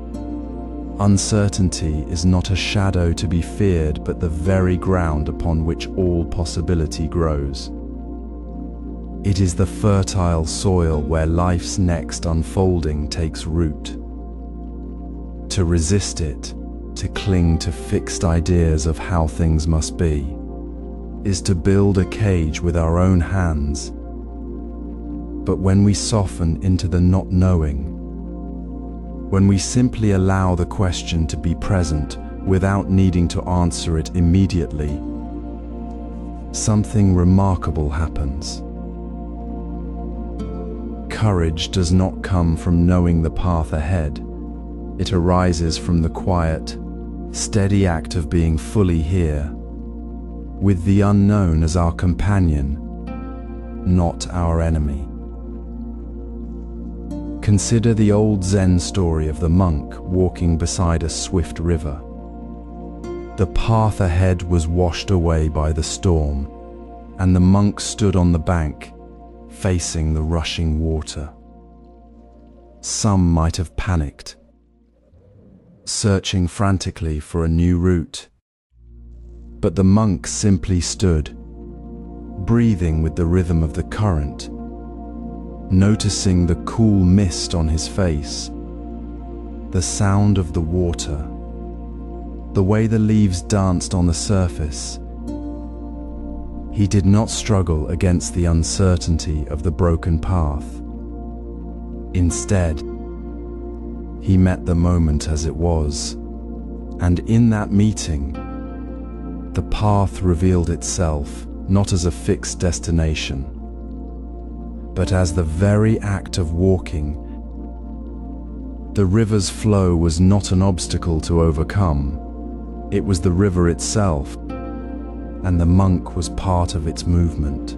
Uncertainty is not a shadow to be feared, but the very ground upon which all possibility grows. It is the fertile soil where life's next unfolding takes root. To resist it, to cling to fixed ideas of how things must be, is to build a cage with our own hands. But when we soften into the not knowing, when we simply allow the question to be present without needing to answer it immediately, something remarkable happens. Courage does not come from knowing the path ahead. It arises from the quiet, steady act of being fully here, with the unknown as our companion, not our enemy. Consider the old Zen story of the monk walking beside a swift river. The path ahead was washed away by the storm, and the monk stood on the bank, facing the rushing water. Some might have panicked, searching frantically for a new route. But the monk simply stood, breathing with the rhythm of the current, noticing the cool mist on his face, the sound of the water, the way the leaves danced on the surface. He did not struggle against the uncertainty of the broken path. Instead, he met the moment as it was, and in that meeting, the path revealed itself not as a fixed destination, but as the very act of walking. The river's flow was not an obstacle to overcome. It was the river itself, and the monk was part of its movement.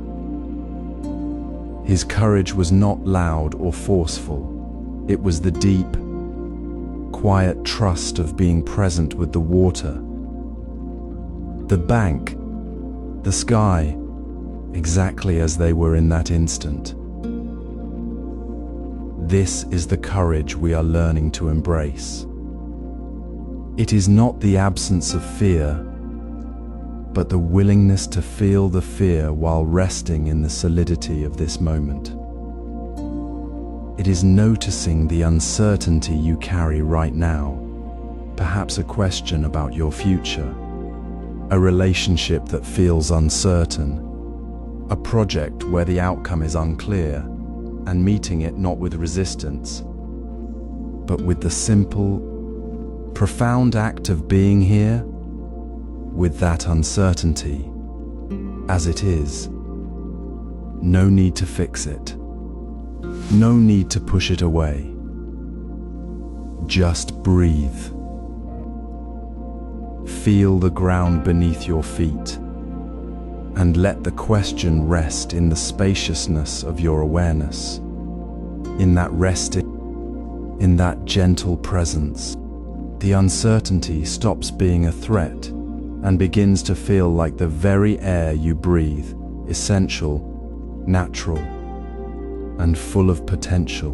His courage was not loud or forceful. It was the deep, quiet trust of being present with the water, the bank, the sky, exactly as they were in that instant. This is the courage we are learning to embrace. It is not the absence of fear, but the willingness to feel the fear while resting in the solidity of this moment. It is noticing the uncertainty you carry right now, perhaps a question about your future, a relationship that feels uncertain, a project where the outcome is unclear, and meeting it not with resistance, but with the simple, profound act of being here, with that uncertainty, as it is. No need to fix it. No need to push it away. Just breathe. Feel the ground beneath your feet, and let the question rest in the spaciousness of your awareness, in that resting, in that gentle presence. The uncertainty stops being a threat and begins to feel like the very air you breathe, essential, natural, and full of potential.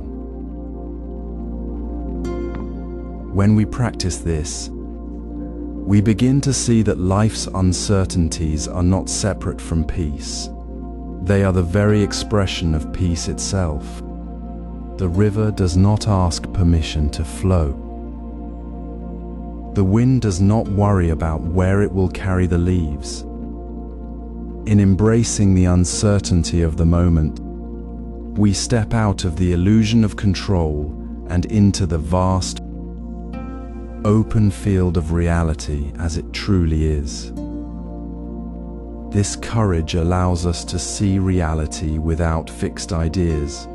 When we practice this, we begin to see that life's uncertainties are not separate from peace. They are the very expression of peace itself. The river does not ask permission to flow. The wind does not worry about where it will carry the leaves. In embracing the uncertainty of the moment, we step out of the illusion of control and into the vast, open field of reality as it truly is. This courage allows us to see reality without fixed ideas.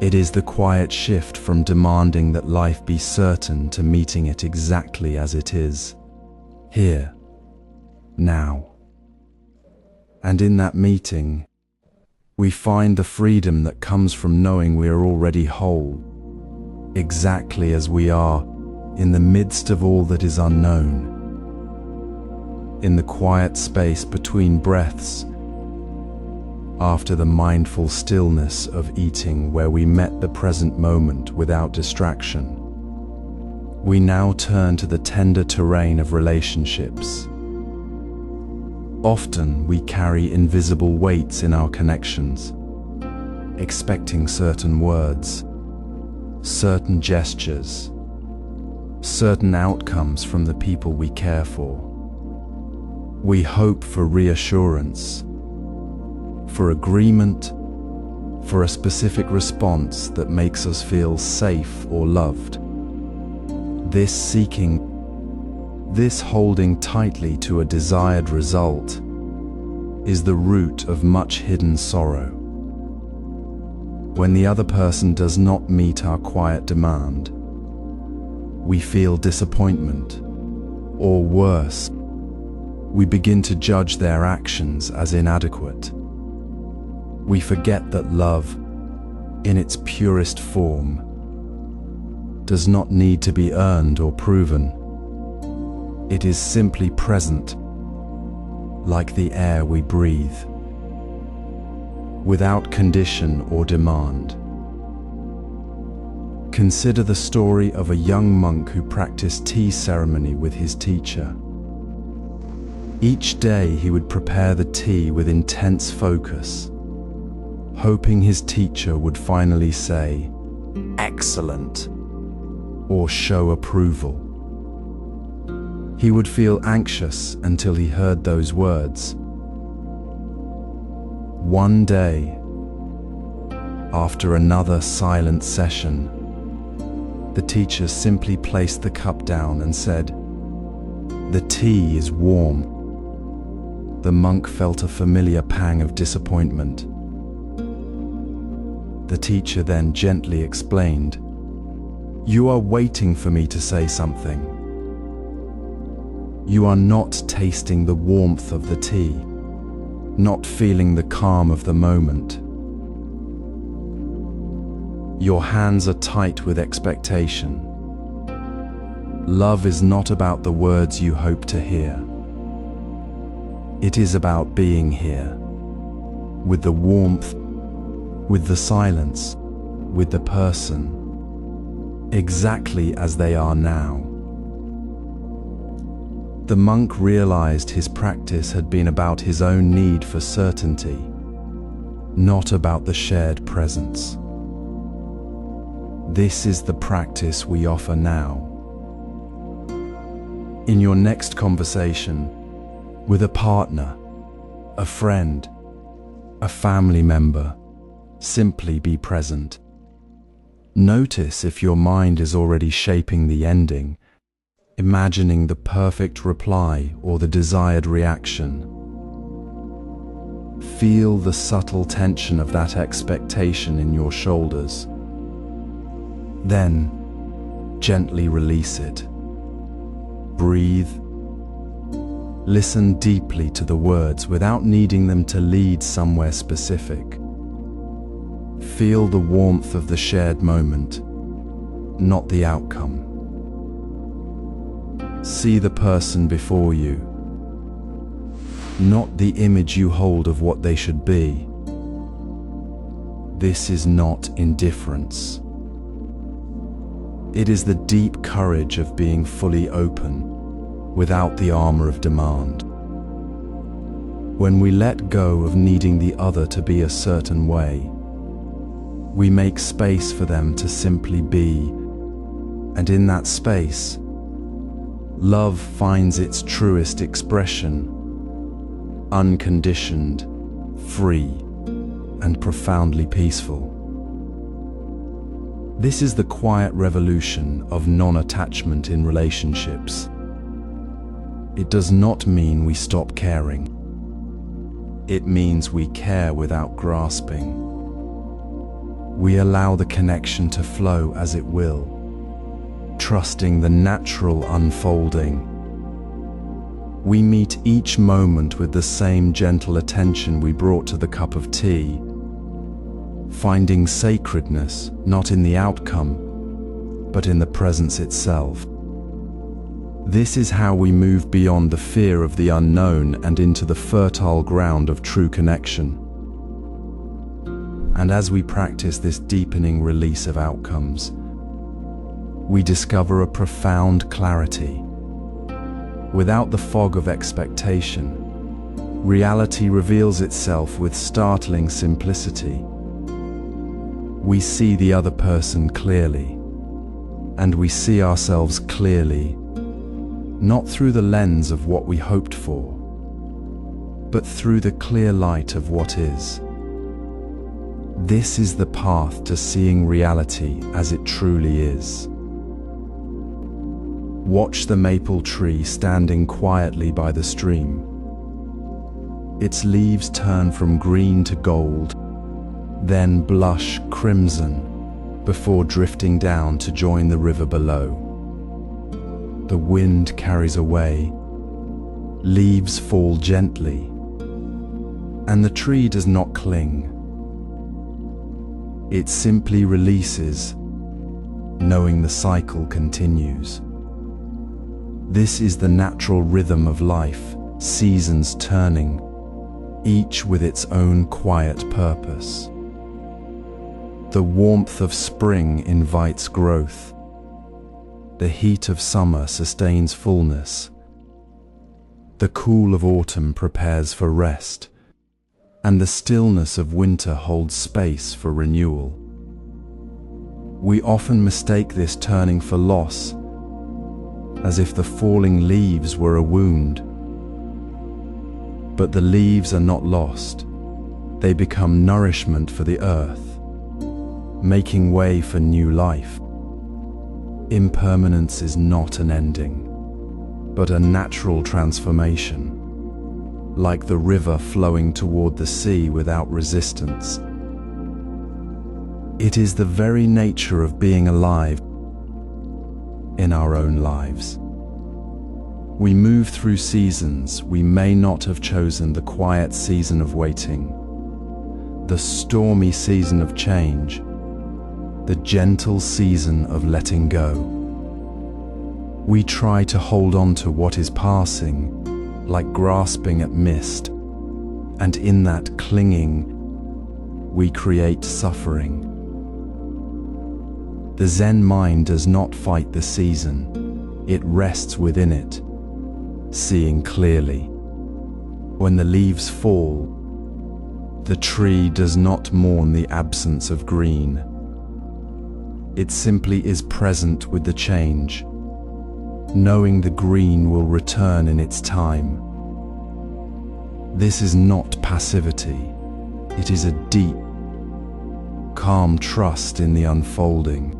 It is the quiet shift from demanding that life be certain to meeting it exactly as it is, here, now. And in that meeting, we find the freedom that comes from knowing we are already whole, exactly as we are, in the midst of all that is unknown. In the quiet space between breaths, after the mindful stillness of eating where we met the present moment without distraction, we now turn to the tender terrain of relationships. Often we carry invisible weights in our connections, expecting certain words, certain gestures, certain outcomes from the people we care for. We hope for reassurance, for agreement, for a specific response that makes us feel safe or loved. This seeking, this holding tightly to a desired result, is the root of much hidden sorrow. When the other person does not meet our quiet demand, we feel disappointment, or worse, we begin to judge their actions as inadequate. We forget that love, in its purest form, does not need to be earned or proven. It is simply present, like the air we breathe, without condition or demand. Consider the story of a young monk who practiced tea ceremony with his teacher. Each day he would prepare the tea with intense focus, hoping his teacher would finally say, "Excellent," or show approval. He would feel anxious until he heard those words. One day, after another silent session, the teacher simply placed the cup down and said, "The tea is warm." The monk felt a familiar pang of disappointment. The teacher then gently explained, "You are waiting for me to say something. You are not tasting the warmth of the tea, not feeling the calm of the moment. Your hands are tight with expectation. Love is not about the words you hope to hear. It is about being here, with the warmth, with the silence, with the person, exactly as they are now." The monk realized his practice had been about his own need for certainty, not about the shared presence. This is the practice we offer now. In your next conversation, with a partner, a friend, a family member, simply be present. Notice if your mind is already shaping the ending, imagining the perfect reply or the desired reaction. Feel the subtle tension of that expectation in your shoulders. Then, gently release it. Breathe. Listen deeply to the words without needing them to lead somewhere specific. Feel the warmth of the shared moment, not the outcome. See the person before you, not the image you hold of what they should be. This is not indifference. It is the deep courage of being fully open, without the armor of demand. When we let go of needing the other to be a certain way, we make space for them to simply be, and in that space, love finds its truest expression, unconditioned, free, and profoundly peaceful. This is the quiet revolution of non-attachment in relationships. It does not mean we stop caring. It means we care without grasping. We allow the connection to flow as it will, trusting the natural unfolding. We meet each moment with the same gentle attention we brought to the cup of tea, finding sacredness not in the outcome, but in the presence itself. This is how we move beyond the fear of the unknown and into the fertile ground of true connection. And as we practice this deepening release of outcomes, we discover a profound clarity. Without the fog of expectation, reality reveals itself with startling simplicity. We see the other person clearly, and we see ourselves clearly, not through the lens of what we hoped for, but through the clear light of what is. This is the path to seeing reality as it truly is. Watch the maple tree standing quietly by the stream. Its leaves turn from green to gold, then blush crimson before drifting down to join the river below. The wind carries away, Leaves fall gently, and the tree does not cling. It simply releases, knowing the cycle continues. This is the natural rhythm of life, seasons turning, each with its own quiet purpose. The warmth of spring invites growth. The heat of summer sustains fullness. The cool of autumn prepares for rest, and the stillness of winter holds space for renewal. We often mistake this turning for loss, as if the falling leaves were a wound. But the leaves are not lost. They become nourishment for the earth, making way for new life. Impermanence is not an ending, but a natural transformation, like the river flowing toward the sea without resistance. It is the very nature of being alive in our own lives. We move through seasons. We may not have chosen the quiet season of waiting, the stormy season of change, the gentle season of letting go. We try to hold on to what is passing, like grasping at mist, and in that clinging, we create suffering. The Zen mind does not fight the season, it rests within it, seeing clearly. When the leaves fall, the tree does not mourn the absence of green. It simply is present with the change, knowing the green will return in its time. This is not passivity. It is a deep, calm trust in the unfolding.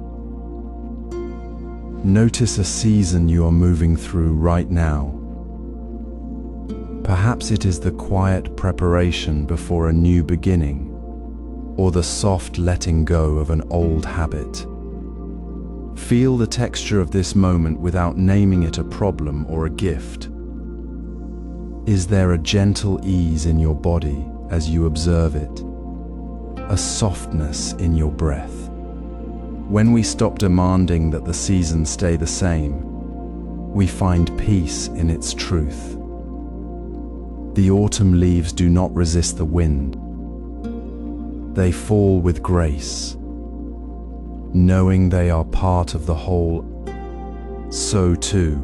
Notice a season you are moving through right now. Perhaps it is the quiet preparation before a new beginning, or the soft letting go of an old habit. Feel the texture of this moment without naming it a problem or a gift. Is there a gentle ease in your body as you observe it? A softness in your breath? When we stop demanding that the seasons stay the same, we find peace in its truth. The autumn leaves do not resist the wind. They fall with grace, knowing they are part of the whole. So too,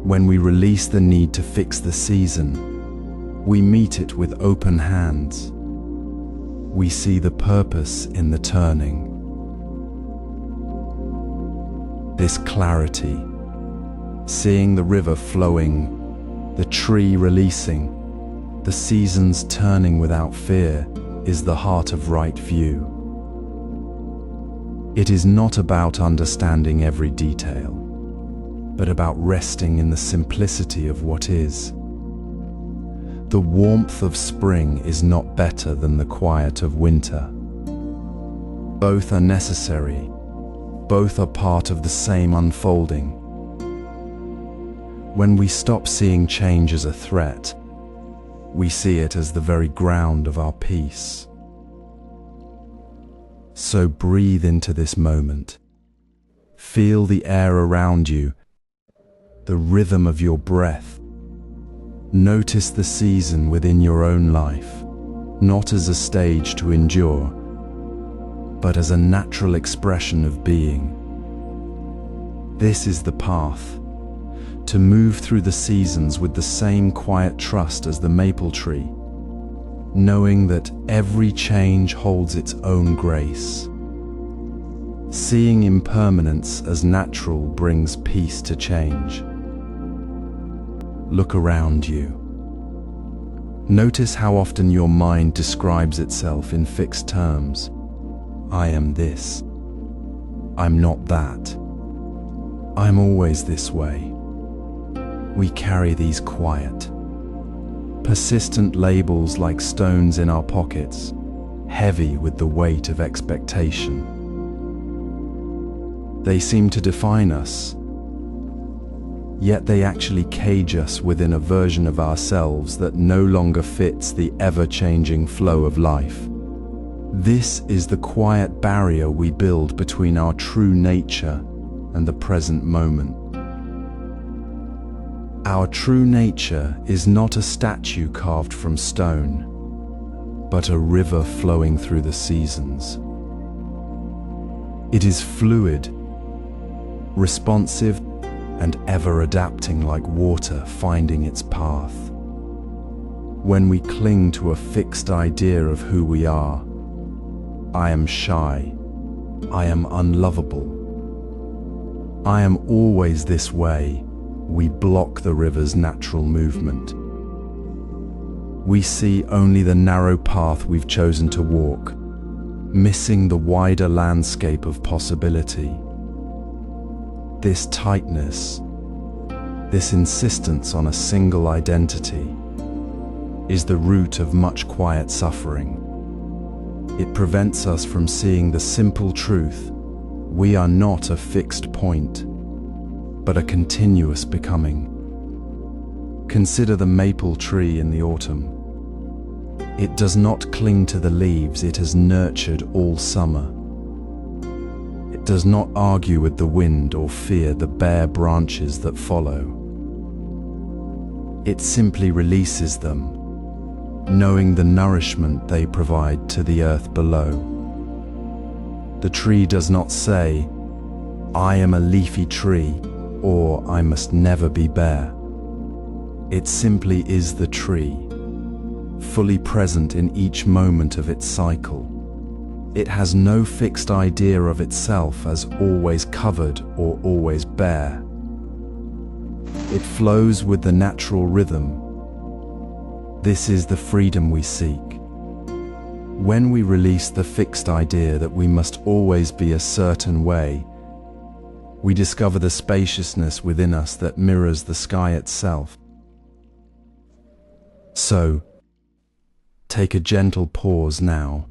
when we release the need to fix the season, we meet it with open hands. We see the purpose in the turning. This clarity, seeing the river flowing, the tree releasing, the seasons turning without fear, is the heart of right view. It is not about understanding every detail, but about resting in the simplicity of what is. The warmth of spring is not better than the quiet of winter. Both are necessary. Both are part of the same unfolding. When we stop seeing change as a threat, we see it as the very ground of our peace. So breathe into this moment. Feel the air around you, the rhythm of your breath. Notice the season within your own life, not as a stage to endure, but as a natural expression of being. This is the path, to move through the seasons with the same quiet trust as the maple tree, knowing that every change holds its own grace. Seeing impermanence as natural brings peace to change. Look around you. Notice how often your mind describes itself in fixed terms. I am this. I'm not that. I'm always this way. We carry these quiet, persistent labels like stones in our pockets, heavy with the weight of expectation. They seem to define us, yet they actually cage us within a version of ourselves that no longer fits the ever-changing flow of life. This is the quiet barrier we build between our true nature and the present moment. Our true nature is not a statue carved from stone, but a river flowing through the seasons. It is fluid, responsive, and ever adapting like water finding its path. When we cling to a fixed idea of who we are, I am shy, I am unlovable, I am always this way, we block the river's natural movement. We see only the narrow path we've chosen to walk, missing the wider landscape of possibility. This tightness, this insistence on a single identity, is the root of much quiet suffering. It prevents us from seeing the simple truth: we are not a fixed point, but a continuous becoming. Consider the maple tree in the autumn. It does not cling to the leaves it has nurtured all summer. It does not argue with the wind or fear the bare branches that follow. It simply releases them, knowing the nourishment they provide to the earth below. The tree does not say, "I am a leafy tree," or "I must never be bare." It simply is the tree, fully present in each moment of its cycle. It has no fixed idea of itself as always covered or always bare. It flows with the natural rhythm. This is the freedom we seek. When we release the fixed idea that we must always be a certain way, we discover the spaciousness within us that mirrors the sky itself. So, take a gentle pause now.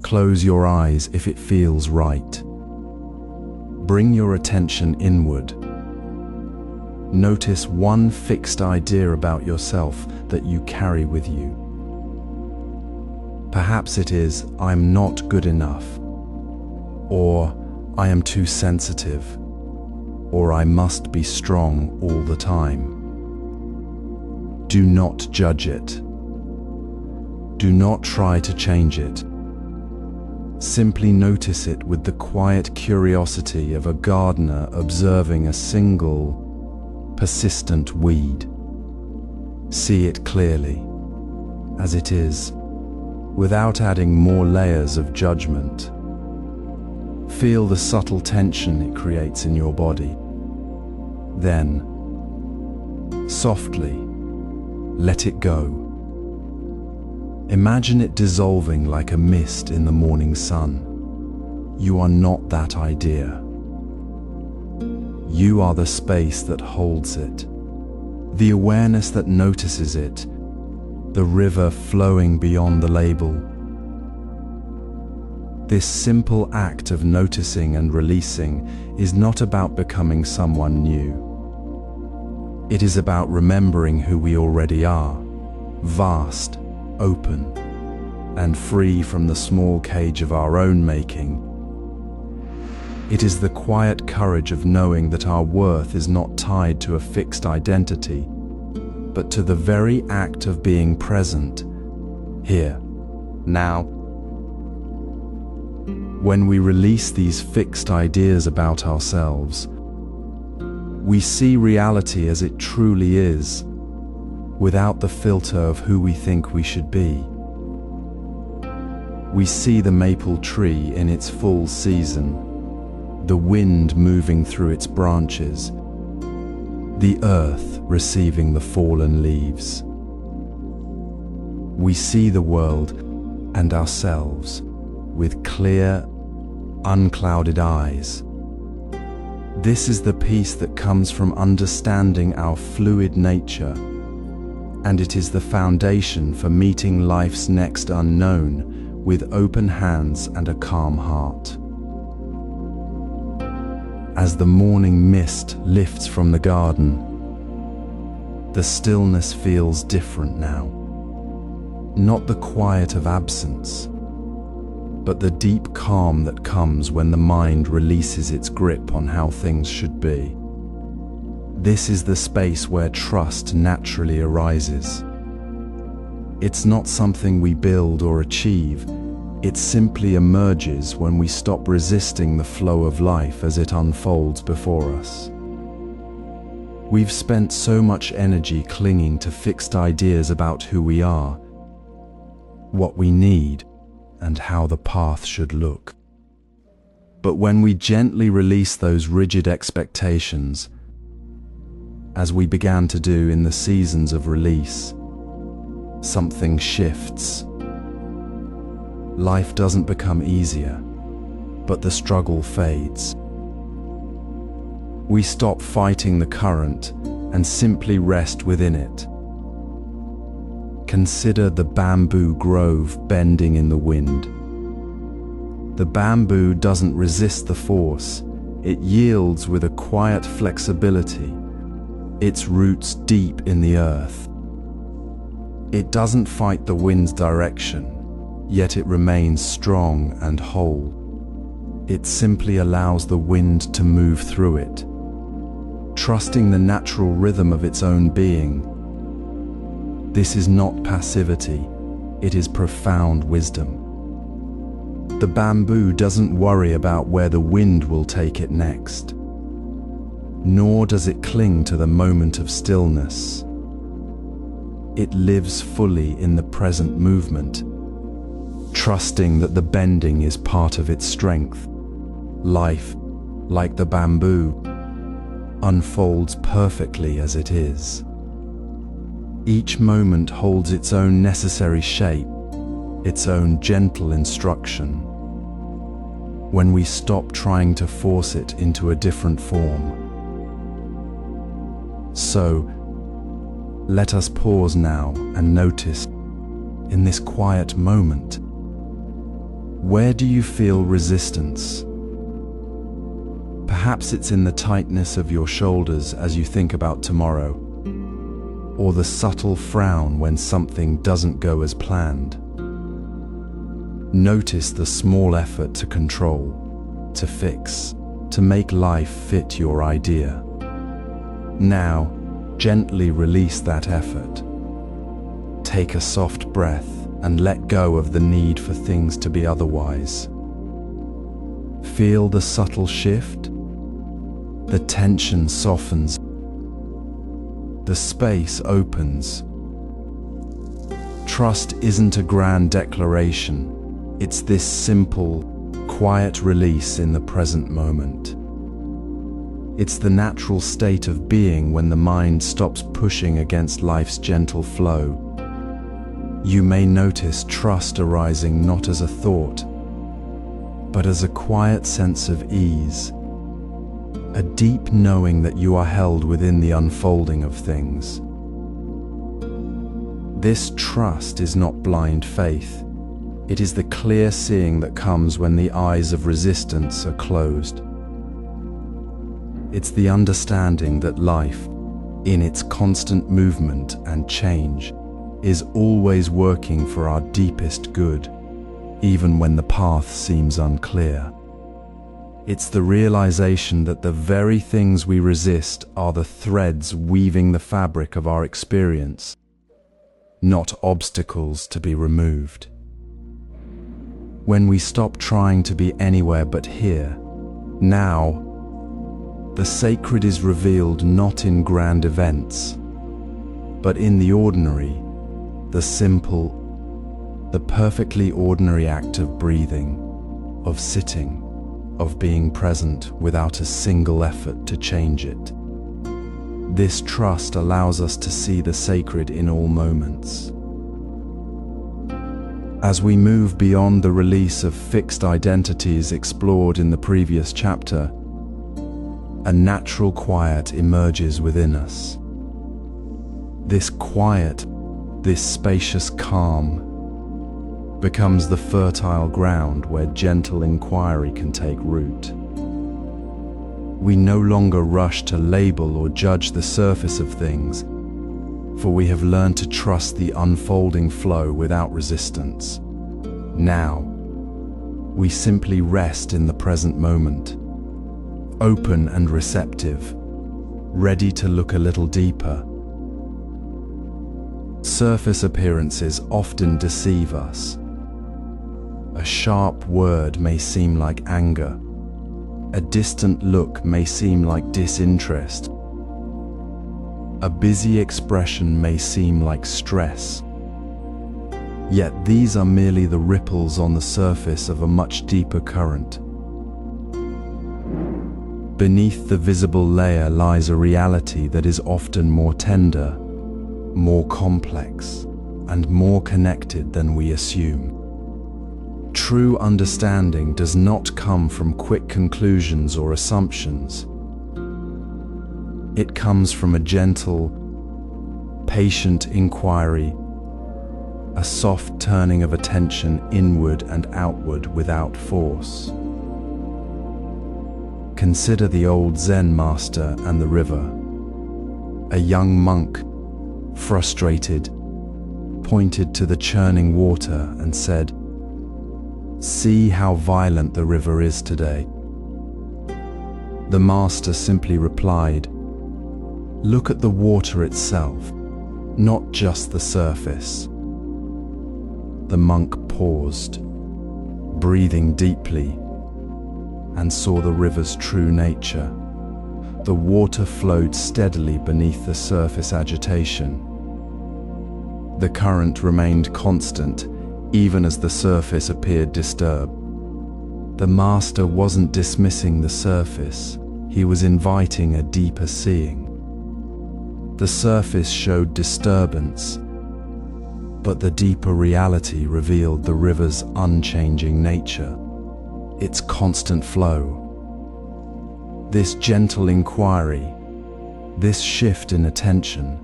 Close your eyes if it feels right. Bring your attention inward. Notice one fixed idea about yourself that you carry with you. Perhaps it is, "I'm not good enough," or "I am too sensitive," or "I must be strong all the time." Do not judge it. Do not try to change it. Simply notice it with the quiet curiosity of a gardener observing a single, persistent weed. See it clearly, as it is, without adding more layers of judgment. Feel the subtle tension it creates in your body. Then, softly, let it go. Imagine it dissolving like a mist in the morning sun. You are not that idea. You are the space that holds it, the awareness that notices it, the river flowing beyond the label. This simple act of noticing and releasing is not about becoming someone new. It is about remembering who we already are, vast, open, and free from the small cage of our own making. It is the quiet courage of knowing that our worth is not tied to a fixed identity, but to the very act of being present, here, now. When we release these fixed ideas about ourselves, we see reality as it truly is, without the filter of who we think we should be. We see the maple tree in its full season, the wind moving through its branches, the earth receiving the fallen leaves. We see the world and ourselves with clear, unclouded eyes. This is the peace that comes from understanding our fluid nature, and it is the foundation for meeting life's next unknown with open hands and a calm heart. as the morning mist lifts from the garden. The stillness feels different now. Not the quiet of absence, but the deep calm that comes when the mind releases its grip on how things should be. This is the space where trust naturally arises. It's not something we build or achieve. It simply emerges when we stop resisting the flow of life as it unfolds before us. We've spent so much energy clinging to fixed ideas about who we are, what we need, and how the path should look. But when we gently release those rigid expectations, as we began to do in the seasons of release, something shifts. Life doesn't become easier, but the struggle fades. We stop fighting the current and simply rest within it. Consider the bamboo grove bending in the wind. The bamboo doesn't resist the force, it yields with a quiet flexibility, its roots deep in the earth. It doesn't fight the wind's direction, yet it remains strong and whole. It simply allows the wind to move through it, trusting the natural rhythm of its own being. This is not passivity, it is profound wisdom. The bamboo doesn't worry about where the wind will take it next, nor does it cling to the moment of stillness. It lives fully in the present movement, trusting that the bending is part of its strength. Life, like the bamboo, unfolds perfectly as it is. Each moment holds its own necessary shape, its own gentle instruction. When we stop trying to force it into a different form. So, let us pause now and notice, in this quiet moment, where do you feel resistance? Perhaps it's in the tightness of your shoulders as you think about tomorrow, or the subtle frown when something doesn't go as planned. Notice the small effort to control, to fix, to make life fit your idea. Now, gently release that effort. Take a soft breath and let go of the need for things to be otherwise. Feel the subtle shift. The tension softens. The space opens. Trust isn't a grand declaration. It's this simple, quiet release in the present moment. It's the natural state of being when the mind stops pushing against life's gentle flow. You may notice trust arising not as a thought, but as a quiet sense of ease, a deep knowing that you are held within the unfolding of things. This trust is not blind faith. It is the clear seeing that comes when the eyes of resistance are closed. It's the understanding that life, in its constant movement and change, is always working for our deepest good, even when the path seems unclear. It's the realization that the very things we resist are the threads weaving the fabric of our experience, not obstacles to be removed. When we stop trying to be anywhere but here, now, the sacred is revealed not in grand events, but in the ordinary, the simple, the perfectly ordinary act of breathing, of sitting, of being present without a single effort to change it. This trust allows us to see the sacred in all moments. As we move beyond the release of fixed identities explored in the previous chapter, a natural quiet emerges within us. This quiet, this spacious calm, becomes the fertile ground where gentle inquiry can take root. We no longer rush to label or judge the surface of things, for we have learned to trust the unfolding flow without resistance. Now, we simply rest in the present moment, open and receptive, ready to look a little deeper. Surface appearances often deceive us. A sharp word may seem like anger. A distant look may seem like disinterest. A busy expression may seem like stress. Yet these are merely the ripples on the surface of a much deeper current. Beneath the visible layer lies a reality that is often more tender, more complex, and more connected than we assume. True understanding does not come from quick conclusions or assumptions. It comes from a gentle, patient inquiry, a soft turning of attention inward and outward without force. Consider the old Zen master and the river. A young monk, frustrated, pointed to the churning water and said, "See how violent the river is today." The master simply replied, "Look at the water itself, not just the surface." The monk paused, breathing deeply, and saw the river's true nature. The water flowed steadily beneath the surface agitation. The current remained constant, even as the surface appeared disturbed. The master wasn't dismissing the surface, he was inviting a deeper seeing. The surface showed disturbance, but the deeper reality revealed the river's unchanging nature, its constant flow. This gentle inquiry, this shift in attention,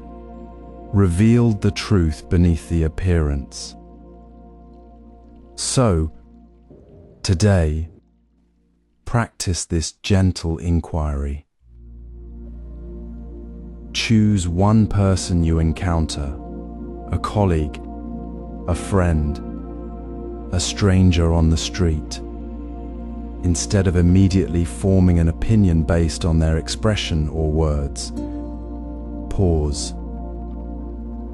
revealed the truth beneath the appearance. So, today, practice this gentle inquiry. Choose one person you encounter, a colleague, a friend, a stranger on the street. Instead of immediately forming an opinion based on their expression or words, pause.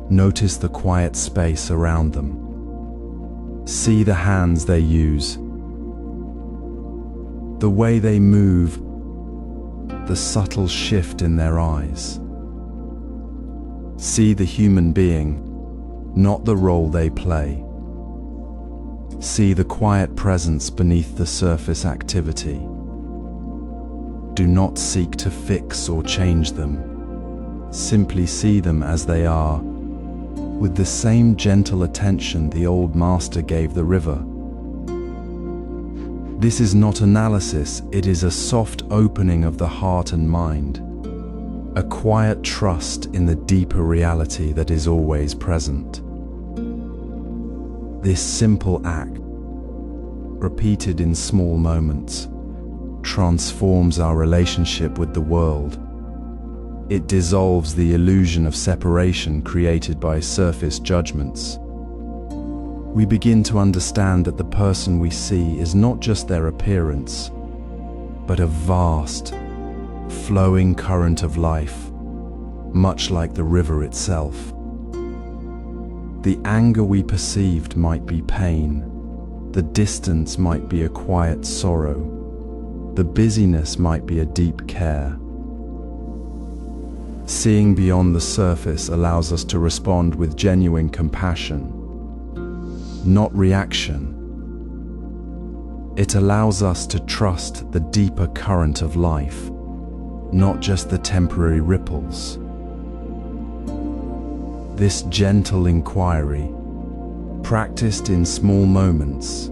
Notice the quiet space around them. See the hands they use, the way they move, the subtle shift in their eyes. See the human being, not the role they play. See the quiet presence beneath the surface activity. Do not seek to fix or change them. Simply see them as they are, with the same gentle attention the old master gave the river. This is not analysis, it is a soft opening of the heart and mind, a quiet trust in the deeper reality that is always present. This simple act, repeated in small moments, transforms our relationship with the world. It dissolves the illusion of separation created by surface judgments. We begin to understand that the person we see is not just their appearance, but a vast, flowing current of life, much like the river itself. The anger we perceived might be pain, the distance might be a quiet sorrow, the busyness might be a deep care. Seeing beyond the surface allows us to respond with genuine compassion, not reaction. It allows us to trust the deeper current of life, not just the temporary ripples. This gentle inquiry, practiced in small moments,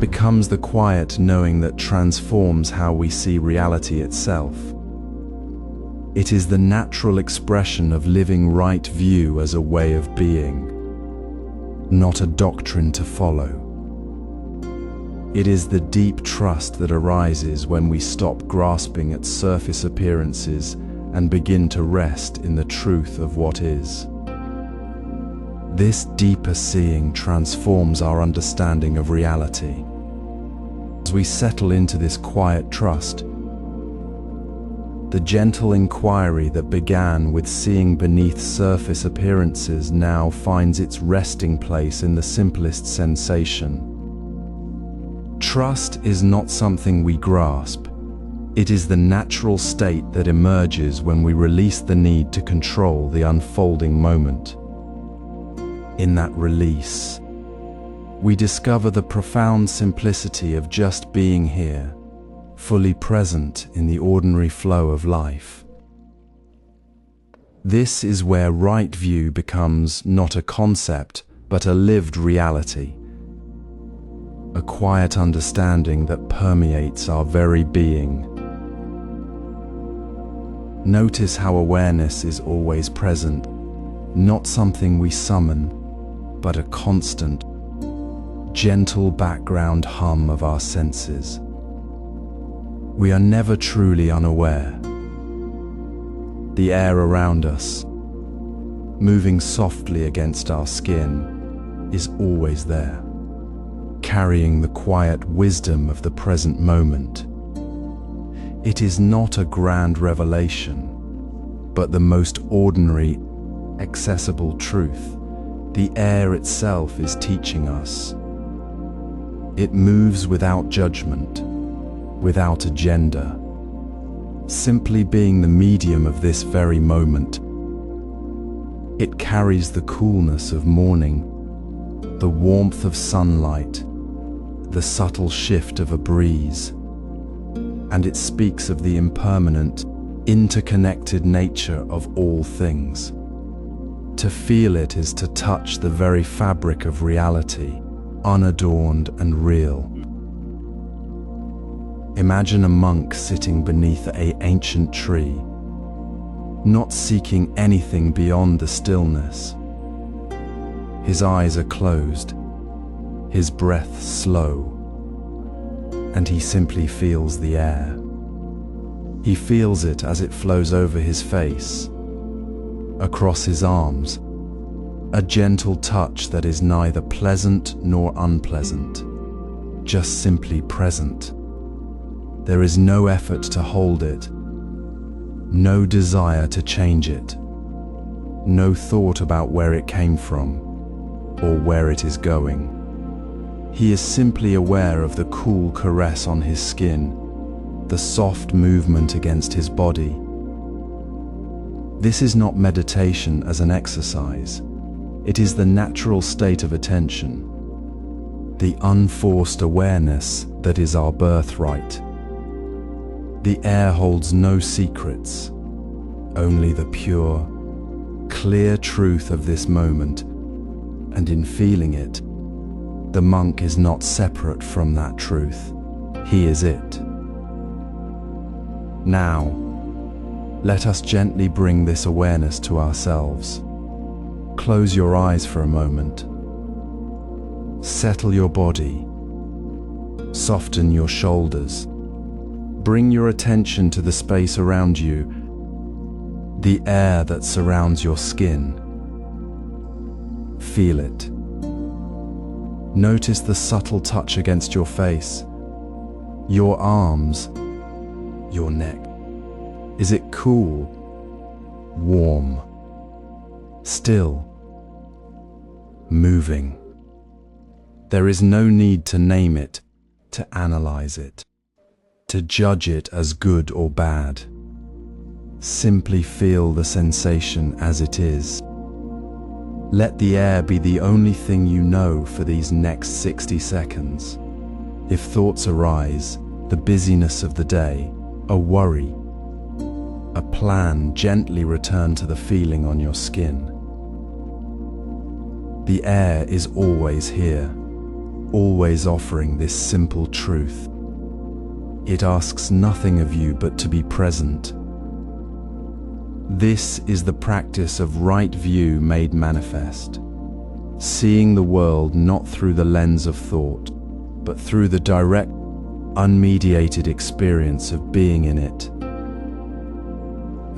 becomes the quiet knowing that transforms how we see reality itself. It is the natural expression of living right view as a way of being, not a doctrine to follow. It is the deep trust that arises when we stop grasping at surface appearances and begin to rest in the truth of what is. This deeper seeing transforms our understanding of reality. As we settle into this quiet trust, the gentle inquiry that began with seeing beneath surface appearances now finds its resting place in the simplest sensation. Trust is not something we grasp. It is the natural state that emerges when we release the need to control the unfolding moment. In that release, we discover the profound simplicity of just being here, fully present in the ordinary flow of life. This is where right view becomes not a concept, but a lived reality, a quiet understanding that permeates our very being. Notice how awareness is always present, not something we summon, but a constant, gentle background hum of our senses. We are never truly unaware. The air around us, moving softly against our skin, is always there, carrying the quiet wisdom of the present moment. It is not a grand revelation, but the most ordinary, accessible truth. The air itself is teaching us. It moves without judgment, without agenda, simply being the medium of this very moment. It carries the coolness of morning, the warmth of sunlight, the subtle shift of a breeze, and it speaks of the impermanent, interconnected nature of all things. To feel it is to touch the very fabric of reality, unadorned and real. Imagine a monk sitting beneath an ancient tree, not seeking anything beyond the stillness. His eyes are closed, his breath slow, and he simply feels the air. He feels it as it flows over his face, across his arms, a gentle touch that is neither pleasant nor unpleasant, just simply present. There is no effort to hold it, no desire to change it, no thought about where it came from or where it is going. He is simply aware of the cool caress on his skin, the soft movement against his body. This is not meditation as an exercise. It is the natural state of attention, the unforced awareness that is our birthright. The air holds no secrets, only the pure, clear truth of this moment, and in feeling it, the monk is not separate from that truth. He is it. Now, let us gently bring this awareness to ourselves. Close your eyes for a moment. Settle your body. Soften your shoulders. Bring your attention to the space around you, the air that surrounds your skin. Feel it. Notice the subtle touch against your face, your arms, your neck. Is it cool, warm, still, moving? There is no need to name it, to analyze it, to judge it as good or bad. Simply feel the sensation as it is. Let the air be the only thing you know for these next 60 seconds. If thoughts arise, the busyness of the day, a worry, a plan, gently return to the feeling on your skin. The air is always here, always offering this simple truth. It asks nothing of you but to be present. This is the practice of right view made manifest, seeing the world not through the lens of thought, but through the direct, unmediated experience of being in it.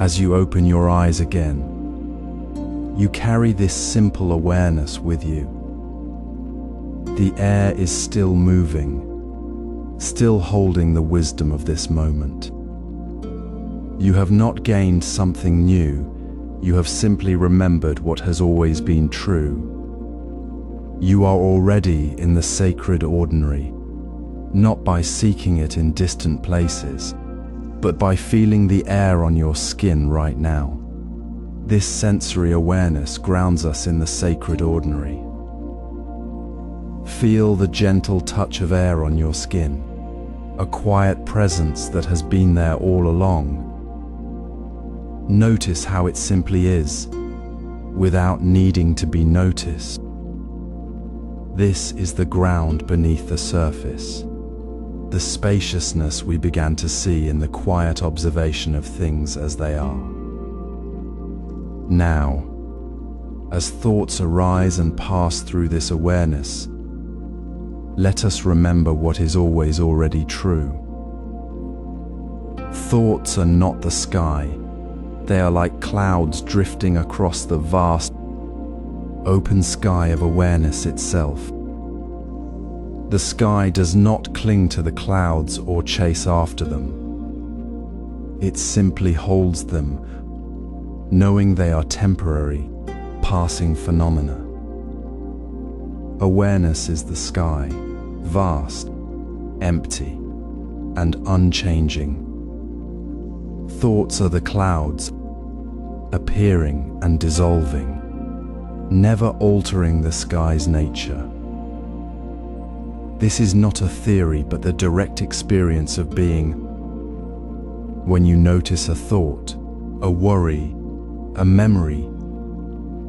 As you open your eyes again, you carry this simple awareness with you. The air is still moving, still holding the wisdom of this moment. You have not gained something new, you have simply remembered what has always been true. You are already in the sacred ordinary, not by seeking it in distant places, but by feeling the air on your skin right now. This sensory awareness grounds us in the sacred ordinary. Feel the gentle touch of air on your skin, a quiet presence that has been there all along. Notice how it simply is, without needing to be noticed. This is the ground beneath the surface, the spaciousness we began to see in the quiet observation of things as they are. Now, as thoughts arise and pass through this awareness, let us remember what is always already true. Thoughts are not the sky. They are like clouds drifting across the vast, open sky of awareness itself. The sky does not cling to the clouds or chase after them. It simply holds them, knowing they are temporary, passing phenomena. Awareness is the sky, vast, empty, and unchanging. Thoughts are the clouds, appearing and dissolving, never altering the sky's nature. This is not a theory, but the direct experience of being. When you notice a thought, a worry, a memory,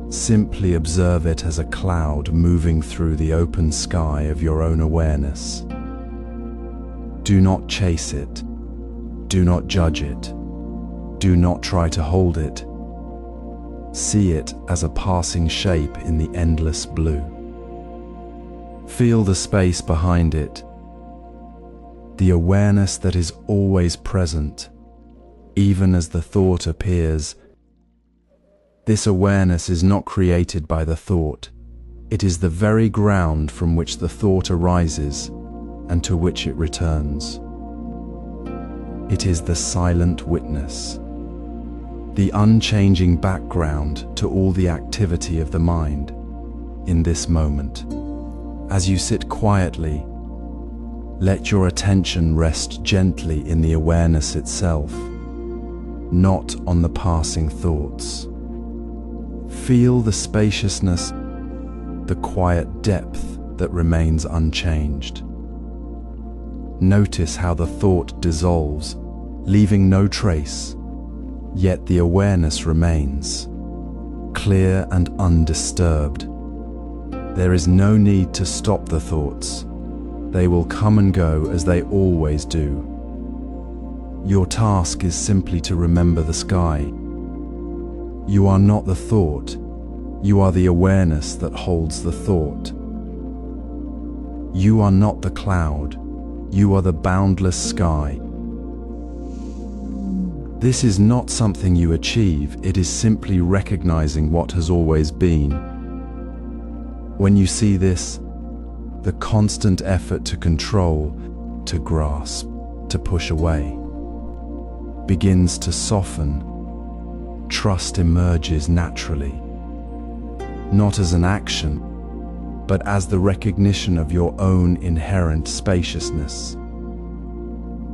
simply observe it as a cloud moving through the open sky of your own awareness. Do not chase it. Do not judge it. Do not try to hold it. See it as a passing shape in the endless blue. Feel the space behind it, the awareness that is always present, even as the thought appears. This awareness is not created by the thought. It is the very ground from which the thought arises and to which it returns. It is the silent witness, the unchanging background to all the activity of the mind in this moment. As you sit quietly, let your attention rest gently in the awareness itself, not on the passing thoughts. Feel the spaciousness, the quiet depth that remains unchanged. Notice how the thought dissolves, leaving no trace, yet the awareness remains, clear and undisturbed. There is no need to stop the thoughts. They will come and go as they always do. Your task is simply to remember the sky. You are not the thought. You are the awareness that holds the thought. You are not the cloud. You are the boundless sky. This is not something you achieve. It is simply recognizing what has always been. When you see this, the constant effort to control, to grasp, to push away, begins to soften. Trust emerges naturally, not as an action, but as the recognition of your own inherent spaciousness.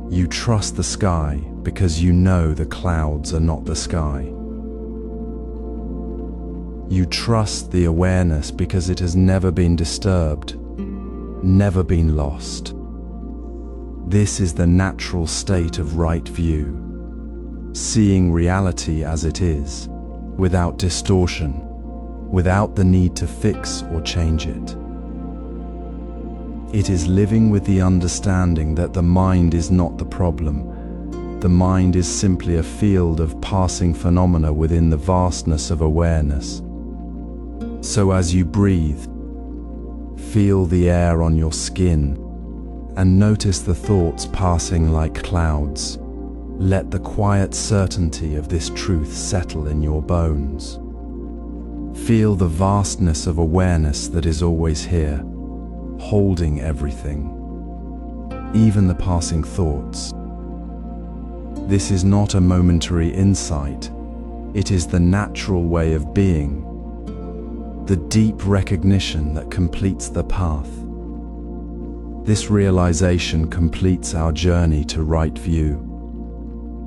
You trust the sky because you know the clouds are not the sky. You trust the awareness because it has never been disturbed, never been lost. This is the natural state of right view, seeing reality as it is, without distortion, without the need to fix or change it. It is living with the understanding that the mind is not the problem. The mind is simply a field of passing phenomena within the vastness of awareness. So as you breathe, feel the air on your skin, and notice the thoughts passing like clouds. Let the quiet certainty of this truth settle in your bones. Feel the vastness of awareness that is always here, holding everything, even the passing thoughts. This is not a momentary insight. It is the natural way of being, the deep recognition that completes the path. This realization completes our journey to right view.